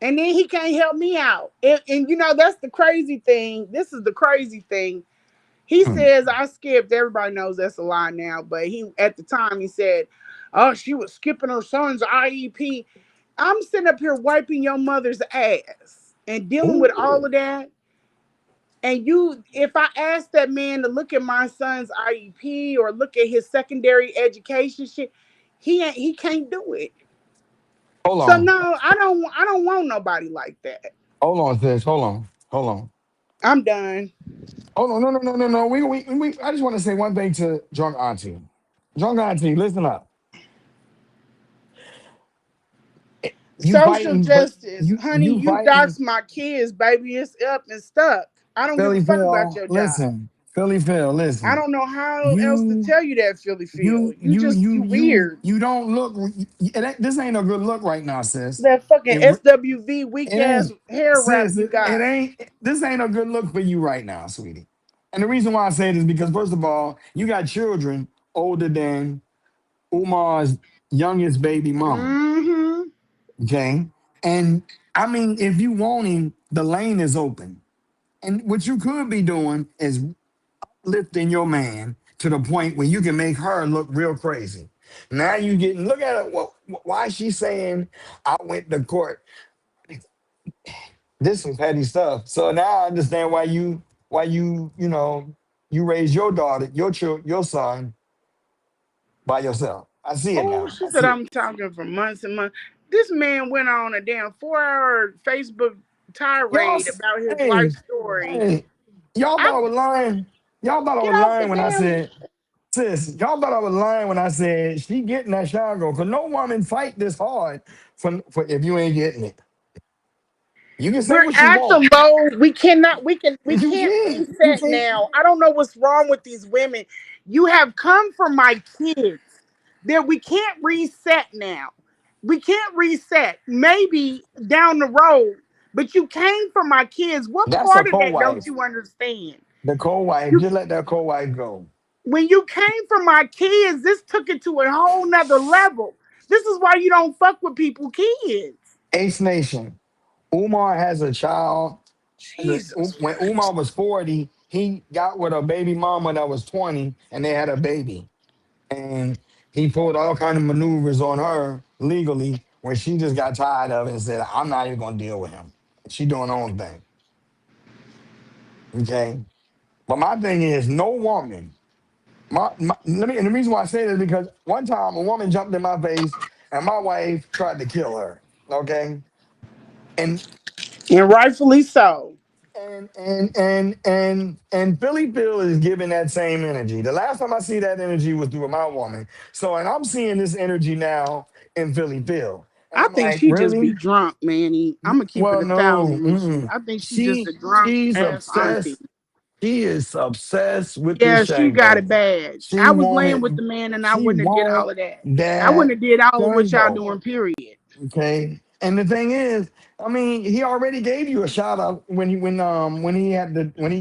And then he can't help me out. And you know, that's the crazy thing. This is the crazy thing. He Hmm. says I skipped. Everybody knows that's a lie now. But he at the time he said, "Oh, she was skipping her son's IEP." I'm sitting up here wiping your mother's ass and dealing with all Ooh. of that. And you, if I ask that man to look at my son's IEP or look at his secondary education shit, he can't do it. Hold So on. no, I don't want nobody like that. Hold on, sis. Hold on. Hold on. I'm done. Hold on. No, no, no, no, no. I just want to say one thing to Drunk Auntie. Drunk Auntie, listen up. You Social fighting, but justice, honey, you you fighting. dox my kids, baby. It's up and stuck. I don't give a Philly fuck about Phil, your job. listen. Philly Phil, I listen. don't know how else to You tell you that, Philly Phil. you You you just you you you weird. you don't look. This ain't a good look right now, sis. That fucking It SWV weak it ass ain't, hair wrap sis. you It got. ain't. This ain't a good look for you right now, sweetie. And the reason why I say it is because first of all, you got children older than Umar's youngest baby mama. Mm-hmm. Okay, and I mean, if you want him, the lane is open. And what you could be doing is lifting your man to the point where you can make her look real crazy. Now you getting look at it. Why is she saying I went to court? This some petty stuff. So now I understand why you raise your daughter, your son by yourself. I see it Oh, now. she I said see it. I'm talking for months and months. This man went on a damn 4 hour Facebook Y'all, tirade about his life hey, story. hey, y'all thought I I was lying. Y'all thought I get was off the lying when I damn. said, sis, y'all thought I was lying when I said she getting that shower girl. Cause no woman fight this hard for if you ain't getting it. You can say We're what you at want. the low. We You can't can. You reset can. now. I don't know what's wrong with these women. You have come for my kids. There we can't reset now. We can't reset. Maybe down the road. But you came for my kids. What That's a part of that don't co-wife. you understand? The co-wife. You Just let that co-wife go. when you came for my kids, this took it to a whole nother level. This is why you don't fuck with people kids. Ace Nation. Umar has a child. Jesus When Christ. Umar was 40, he got with a baby mama that was 20 and they had a baby. And he pulled all kind of maneuvers on her legally where she just got tired of it and said, I'm not even gonna deal with him. She doing her own thing. Okay. But my thing is no woman. Let me and the reason why I say this is because one time a woman jumped in my face and my wife tried to kill her. Okay. And And rightfully so. and Philly Phil is giving that same energy. The last time I see that energy was through my woman. So and I'm seeing this energy now in Philly Phil. And I I'm think like, she just be really? drunk, Manny. I'm gonna keep it Well, a no. thousand with you. Mm-mm. I think she just a drunk She's ass auntie. obsessed. She is obsessed with this Yeah, she got it Shango. bad. I She was laying with wanted the man, and I she wouldn't have did all wanted of that. I wouldn't that have did all of what y'all Shango. doing. Period. Okay. And the thing is, I mean, he already gave you a shout out when he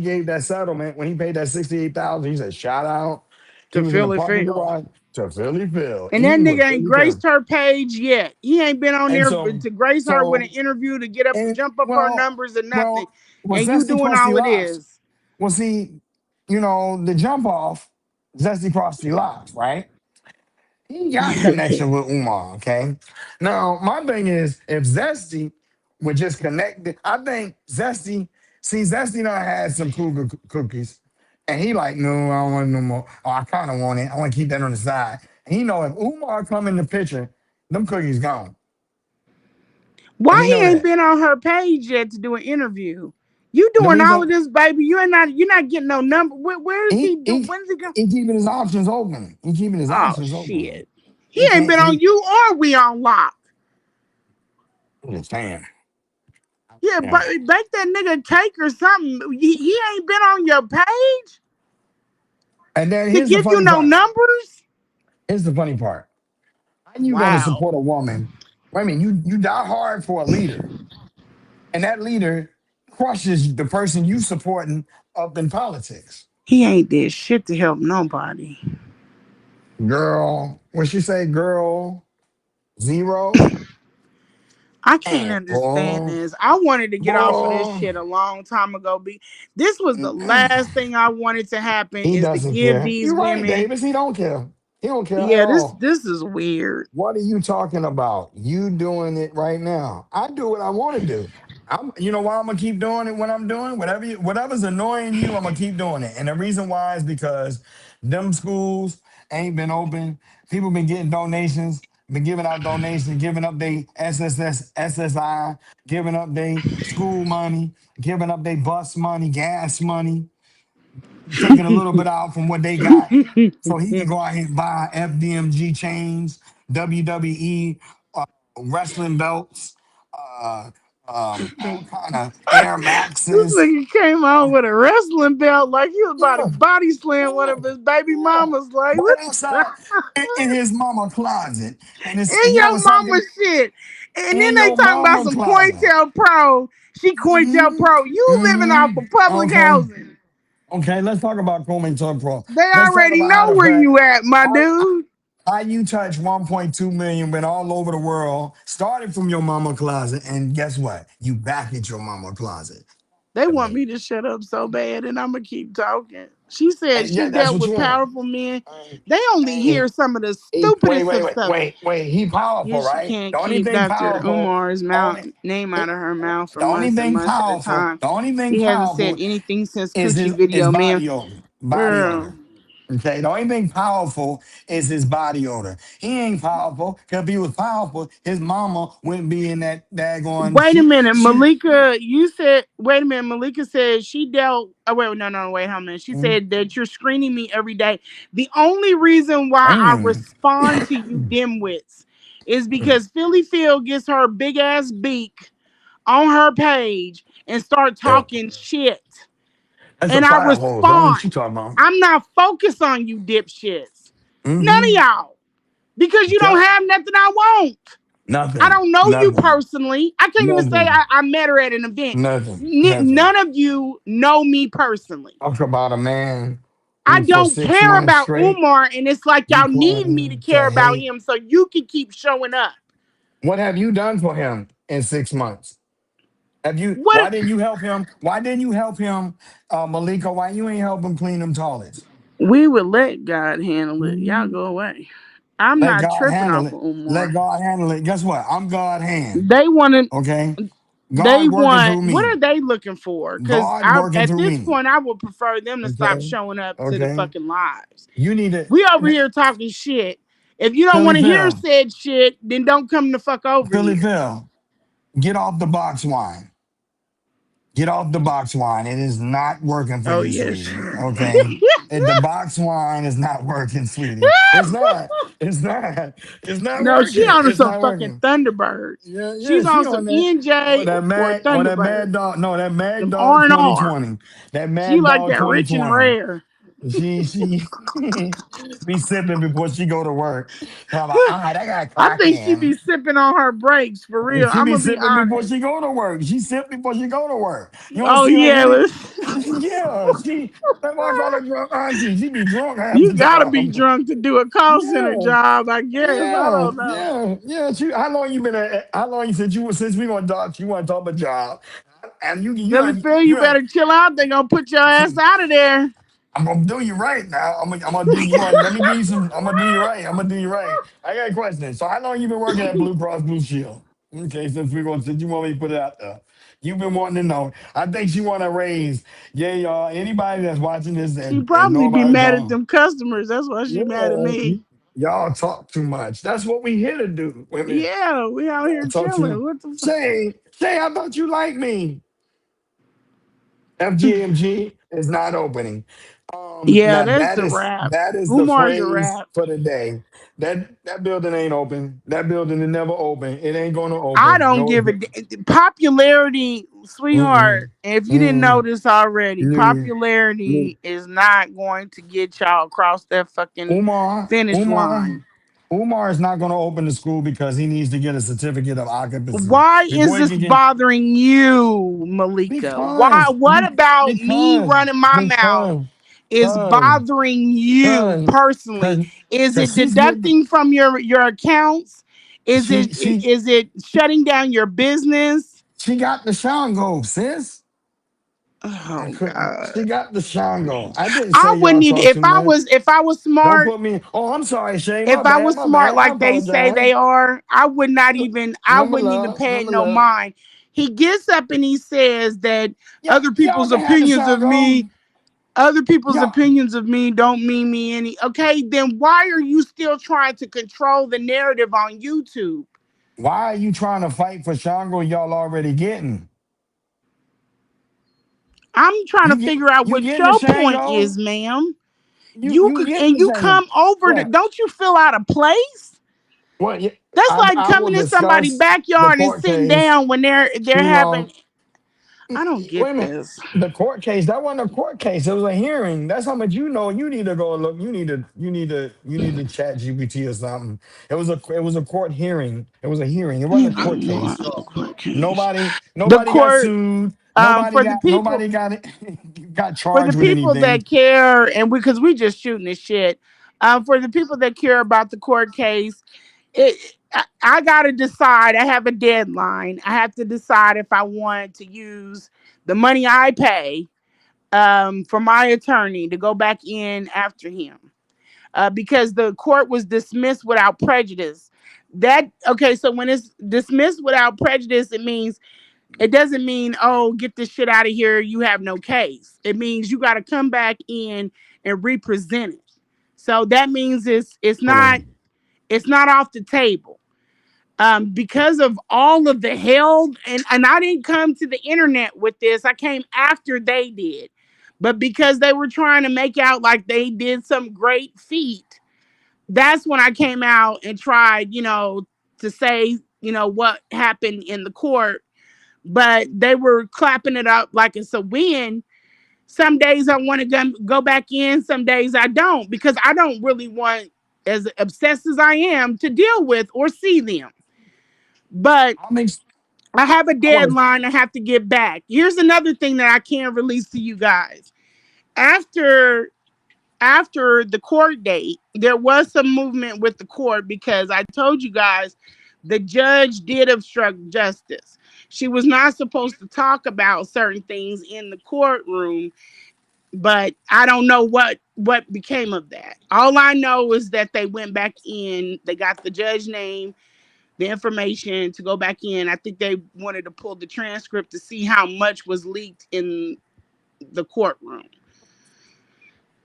gave that settlement, when he paid that 68,000, he said shout out. He To was in the Philly parking Phil. garage to Philly Phil, And that eating with nigga ain't Philly Phil. graced her page yet. He ain't been on And there so to grace her with an so interview to get up, and jump up her numbers or nothing. well, And you Zesty doing Crusty all of Locks. this Well, see, the jump off, Zesty Crusty Locks, right? He got connection with Umar, okay? Now, my thing is, if Zesty would just connect, I think Zesty done had some cougar cookies, and he like, no, I don't want no more. Oh, I kind of want it. I want to keep that on the side. And he know if Umar come in the picture, them cookies gone, and he Why know he ain't that. been on her page yet to do an interview? You The doing all reason of this, baby. You're not getting no number. Where is he he do? he When's he going? he keeping his options open. He keeping his Oh options open. shit. He He ain't can't. been on you or we on lock. I'm just saying. Yeah, but Yeah. bake that nigga a cake or something. He ain't been on your page And then to here's the give you funny no part. numbers. Here's the funny part. How you gonna Wow. support a woman? I mean, you die hard for a leader, and that leader crushes the person you supporting up in politics. He ain't did shit to help nobody. Girl, what she say, girl, zero? I can't And understand boy, this. I wanted to get off of this boy, shit a long time ago. This was the last thing I wanted to happen he is to doesn't give care. these You're right, women. Davis. He don't care. He don't care at Yeah, this all. this is weird. What are you talking about? You doing it right now. I do what I want to do. You know why I'm gonna keep doing it when I'm doing whatever's annoying you, I'm gonna keep doing it. And the reason why is because them schools ain't been open. People been getting donations, been giving out donations, giving up their SSS, SSI, giving up their school money, giving up their bus money, gas money, taking a little bit out from what they got so he can go out here and buy FDMG chains, WWE wrestling belts, uh, all kind of Air This Maxes. nigga came out with a wrestling belt like he was about to Yeah, body slam one yeah, of his baby yeah. mamas. Like, Right what outside in his mama closet. in And you your ever mama talking shit. And then in they your talking about mama some closet? Cointel Pro. She Cointel Mm-hmm. Pro. You living off Mm-hmm. of public Okay. housing. Okay, let's talk about Coleman Talk Pro. They Let's talk already about how know the where fact you at, my how, dude. how you touch 1.2 million went all over the world, started from your mama closet, and guess what? You back at your mama closet. They To want me. me to shut up so bad, and I'm gonna keep talking. She said And she yeah, that's dealt what you with want. powerful men. Hey, They only hear hey, some of the wait, stupidest wait, of wait, stuff. wait, wait. He powerful, Yes, she right? can't The only keep thing Dr. powerful, Umar's the only, name out of her mouth for the only months and thing months at a powerful, time. the only thing He hasn't said powerful anything since is Coochie his video, man. body odor. Body Girl, odor. Okay, the only thing powerful is his body odor. He ain't powerful because if he was powerful, his mama wouldn't be in that daggone. wait a minute, Malika. You said, wait a minute. Malika said she dealt. Oh wait, no, no, wait, hold on a minute. She Mm, said that you're screening me every day. The only reason why I damn. respond to you dimwits is because Philly Phil gets her big ass beak on her page and start Yeah, talking shit, that's a and I fire hose. That's what you respond. talking about. I'm not focused on you dipshits. None of Mm-hmm. y'all, because you don't Yep. have nothing I want. I Nothing. don't know you Nothing. personally. I can't even say Nothing. I met her at an event. Nothing. Nothing. None of you know me personally. Talk about a man I who for don't six care months about straight Umar, and it's like you y'all taught need me to him care to about hate. him so you can keep showing up. What have you done for him in 6 months? Have you? What? Why didn't you help him? Why didn't you help him, Malika? Why you ain't help him clean them toilets? We would let God handle it. Y'all Mhm. go away. I'm Let not God tripping handle off it. of Let Umar. God handle it. Guess what? I'm God hand. They want to. Okay. They God working want. through What me. are they looking for? Because God I, working at through this me. point, I would prefer them to stop Okay. showing up to the Okay. fucking lives. You need to We over here talking shit. If you don't Philly want to hear Phil. said shit, then don't come the fuck over Philly here. Phil. Get off the box wine. Get off the box wine. It is not working for Oh you, yes. sweetie. Okay. The box wine is not working, sweetie. It's not. It's not. It's not No, she working. on It's some not fucking working. Thunderbirds. Yeah, yeah, She's she on some on that. NJ or That Thunderbird. mad dog. No, that mad Some dog R and R. 2020. That She mad like dog that rich and 2020. rare. She be sipping before she go to work. Talking about, all right, I got I clock think she be in. sipping on her breaks for real. She I'm be gonna be sipping before honest. she go to work. She sip before she go to work. You don't Oh see her yeah, hit it? let's- Yeah, that's why I call her drunk auntie. She be drunk half you the gotta be time. drunk to do a call center Yeah, job. I guess I yeah, don't know. yeah, yeah. How long you been at? How long since we gonna talk? You want to talk about job? And Philly Phil, you you better chill out. They gonna put your ass out of there. I'm gonna do you right now. I'm gonna do you one. Let me give you some. I'm gonna do you right. I'm gonna do you right. I got a question. So how long you been working at Blue Cross Blue Shield? Okay, since you want me to put it out there, you've been wanting to know. I think she want to raise. Yeah, y'all. Anybody that's watching this She and know probably be about mad at John. them customers. That's why she Yeah, mad at me. y'all talk too much. That's what we here to do, women. Yeah, we out Y'all here talk too much. chilling. What the fuck? Say, I thought you liked me. FGMG is not opening. Yeah, Now that's a wrap. that is the Umar's a phrase wrap. for the day. That building ain't open. That building is never open. It ain't gonna I open. don't No, give a popularity, mm-mm, sweetheart. If you didn't know mm-mm, this already, mm-mm. popularity is not going to get y'all across that fucking Umar, finish Umar, line. Umar is not going to open the school because he needs to get a certificate of occupancy Why is before he this can get. bothering you, Malika? Why? Because What about me because running my mouth because is because bothering you because personally? Is because it she's getting deducting from your accounts? Is she it she is it shutting down your business? she got the Shango, sis. Oh God. She got the Shango. I didn't I say y'all wouldn't even talk too much. if I was Don't smart, put me. Oh, I'm sorry, Shay. My if I bad. was My smart bad. I like they say apologize. they are, I Number wouldn't even love. pay it Number no love. mind. He gets up and he says that other Y'all people's can have the opinions of Shango. me, other people's Y'all. opinions of me don't mean me any. Okay, then why are you still trying to control the narrative on YouTube? Why are you trying to fight for Shango? Y'all already getting. I'm trying to You get. figure out You what getting the your point is, Shango? ma'am. You You could getting and the you Shango? come over to, What? don't you feel out of place? What? That's like I will coming in somebody's discuss the backyard and court sitting case. down when they're having. Sweetheart. I don't get Wait a minute. this. The court case, that wasn't a court case. It was a hearing. That's how much you know. You need to go look. You need to chat GPT or something. It was a court hearing. It was a hearing. It wasn't You a court don't know case. about the court case. The Nobody got court, sued. for Nobody got it got the charged with people anything. that care, and because we just shooting this shit, for the people that care about the court case, I got to decide. I have a deadline. I have to decide if I want to use the money I pay for my attorney to go back in after him, because the court was dismissed without prejudice. That okay? So when it's dismissed without prejudice, it doesn't mean, oh, get this shit out of here, you have no case. It means you got to come back in and represent it. So that means Hold on. it's not off the table. Because of all of the hell, and I didn't come to the internet with this. I came after they did. But because they were trying to make out like they did some great feat, that's when I came out and tried, to say, what happened in the court. But they were clapping it up like it's a win. Some days I want to go back in, some days I don't, because I don't really want, as obsessed as I am, to deal with or see them. But I'll make. I have a I want to. deadline I have to get back. Here's another thing that I can't release to you guys. After the court date, there was some movement with the court because I told you guys the judge did obstruct justice. She was not supposed to talk about certain things in the courtroom, but I don't know what became of that. All I know is that they went back in, they got the judge name, the information to go back in. I think they wanted to pull the transcript to see how much was leaked in the courtroom,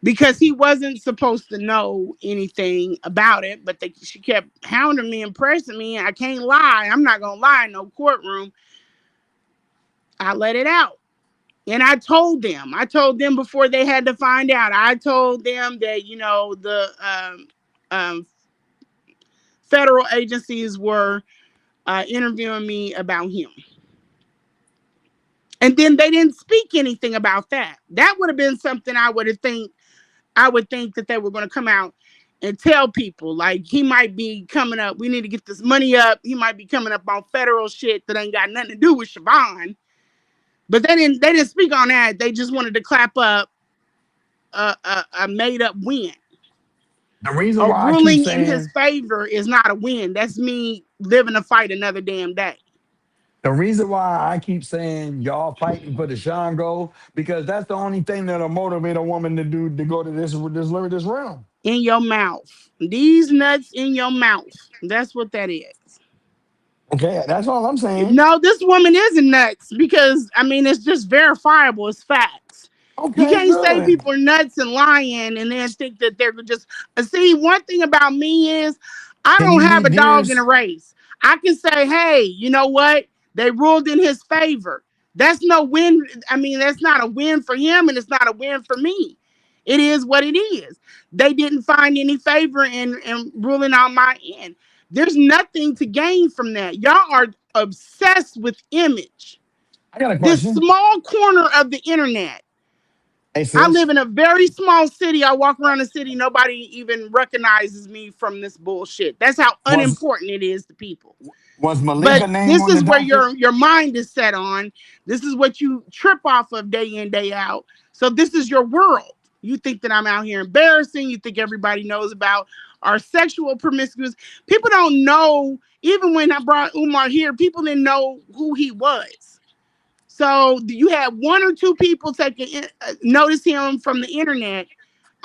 because he wasn't supposed to know anything about it. But she kept hounding me and pressing me. I can't lie. I'm not gonna lie in no courtroom. I let it out. And I told them. I told them before they had to find out. I told them that, the um, federal agencies were interviewing me about him. And then they didn't speak anything about that. That would have been something I would think that they were going to come out and tell people, like, he might be coming up. We need to get this money up. He might be coming up on federal shit that ain't got nothing to do with Siobhan. But they didn't speak on that. They just wanted to clap up a made up win. The reason A why I keep ruling in his saying favor is not a win. That's me living to fight another damn day. the reason why I keep saying y'all fighting for the Shango because that's the only thing that'll motivate a woman to do to go to this realm. In your mouth. These nuts in your mouth. That's what that is. Okay, that's all I'm saying. No, this woman isn't nuts because it's just verifiable. It's facts. You Okay, can't say good. people are nuts and lying and then think that they're just. See, one thing about me is I Can don't you have be a dog in a viewers? race. I can say, hey, you know what? They ruled in his favor. That's no win. That's not a win for him and it's not a win for me. It is what it is. They didn't find any favor in ruling on my end. There's nothing to gain from that. Y'all are obsessed with image. I got a This question. small corner of the internet. Hey I live sis, in a very small city. I walk around the city. Nobody even recognizes me from this bullshit. That's how was unimportant it is to people. was But Malika name this on the is where docket? your mind is set on. This is what you trip off of day in, day out. So this is your world. You think that I'm out here embarrassing. You think everybody knows about our sexual promiscuous. People don't know. Even when I brought Umar here, people didn't know who he was. So you had one or two people notice him from the internet.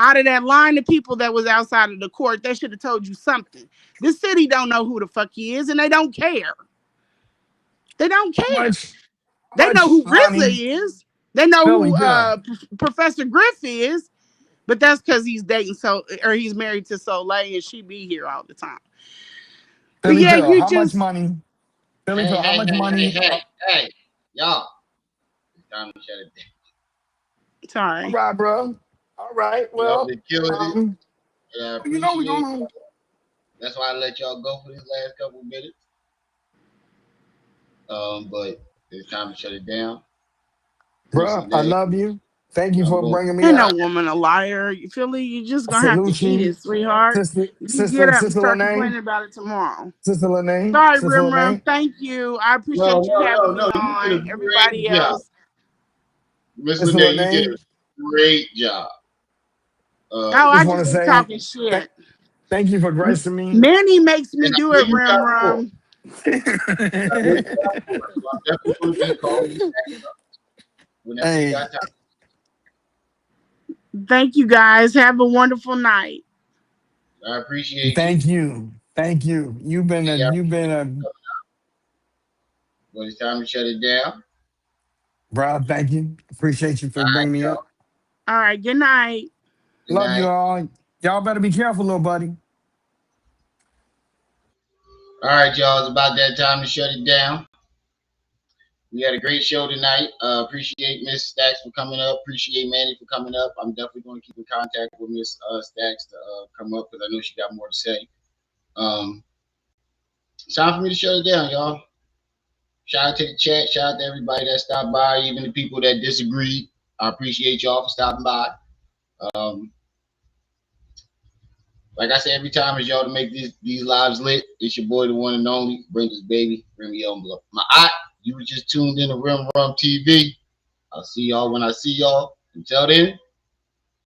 Out of that line of people that was outside of the court, they should have told you something. This city don't know who the fuck he is, and they don't care. They don't How care. much how They know much who money? RZA is. They know Philly who good. Professor Griff is, but that's because he's dating or he's married to Soleil, and she be here all the time. But Philly yeah, Phil, you how much just money? Philly Hey, Phil, how hey, much hey, hey, money? hey, hey, y'all. It's time to shut it down. All sorry. right, bro. All right. Y'all Well, been killing it, um, and I you know we're appreciate. gonna That's why I let y'all go for this last couple minutes. But it's time to shut it down. Miss bro, I Lanae, love you. Thank you I'm for going. bringing me Ain't no up. woman a liar. You feel me? You just I gonna have to salute eat you. it, sweetheart. You get up and Sister start Lanae, complaining about it tomorrow. Sister Lanae, Sorry, Sister Rim Rim. Lanae. Thank you. I No, appreciate you no, no, having me no. You did a on. great Everybody job, else. Miss Sister Lanae. You did Lanae, a great job. Oh, I just want just to be say talking th- shit. thank you for gracing me. Manny makes me And I do know it, you Rim got more. Rim. I know you got more. So I'm definitely going to be calling you back whenever you Hey, got time. Thank you guys. Have a wonderful night. I appreciate you. thank you. Thank you. Yeah, You've been a but it's time to shut it down. bro, thank you. Appreciate you All for right, bringing me up. y'all. All right. Good night. Good Love you night. all. Y'all better be careful, little buddy. All right, y'all. It's about that time to shut it down. We had a great show tonight. Appreciate Miss Stacks for coming up. Appreciate Manny for coming up. I'm definitely going to keep in contact with Miss Stacks to come up because I know she got more to say. Um, it's time for me to shut it down, y'all. Shout out to the chat. Shout out to everybody that stopped by, even the people that disagreed. I appreciate y'all for stopping by. Um, like I say every time, is y'all to make these lives lit. It's your boy, the one and only, Bring this baby, bring me on blow. My eye, you were just tuned in to Rim Rum TV. I'll see y'all when I see y'all. Until then.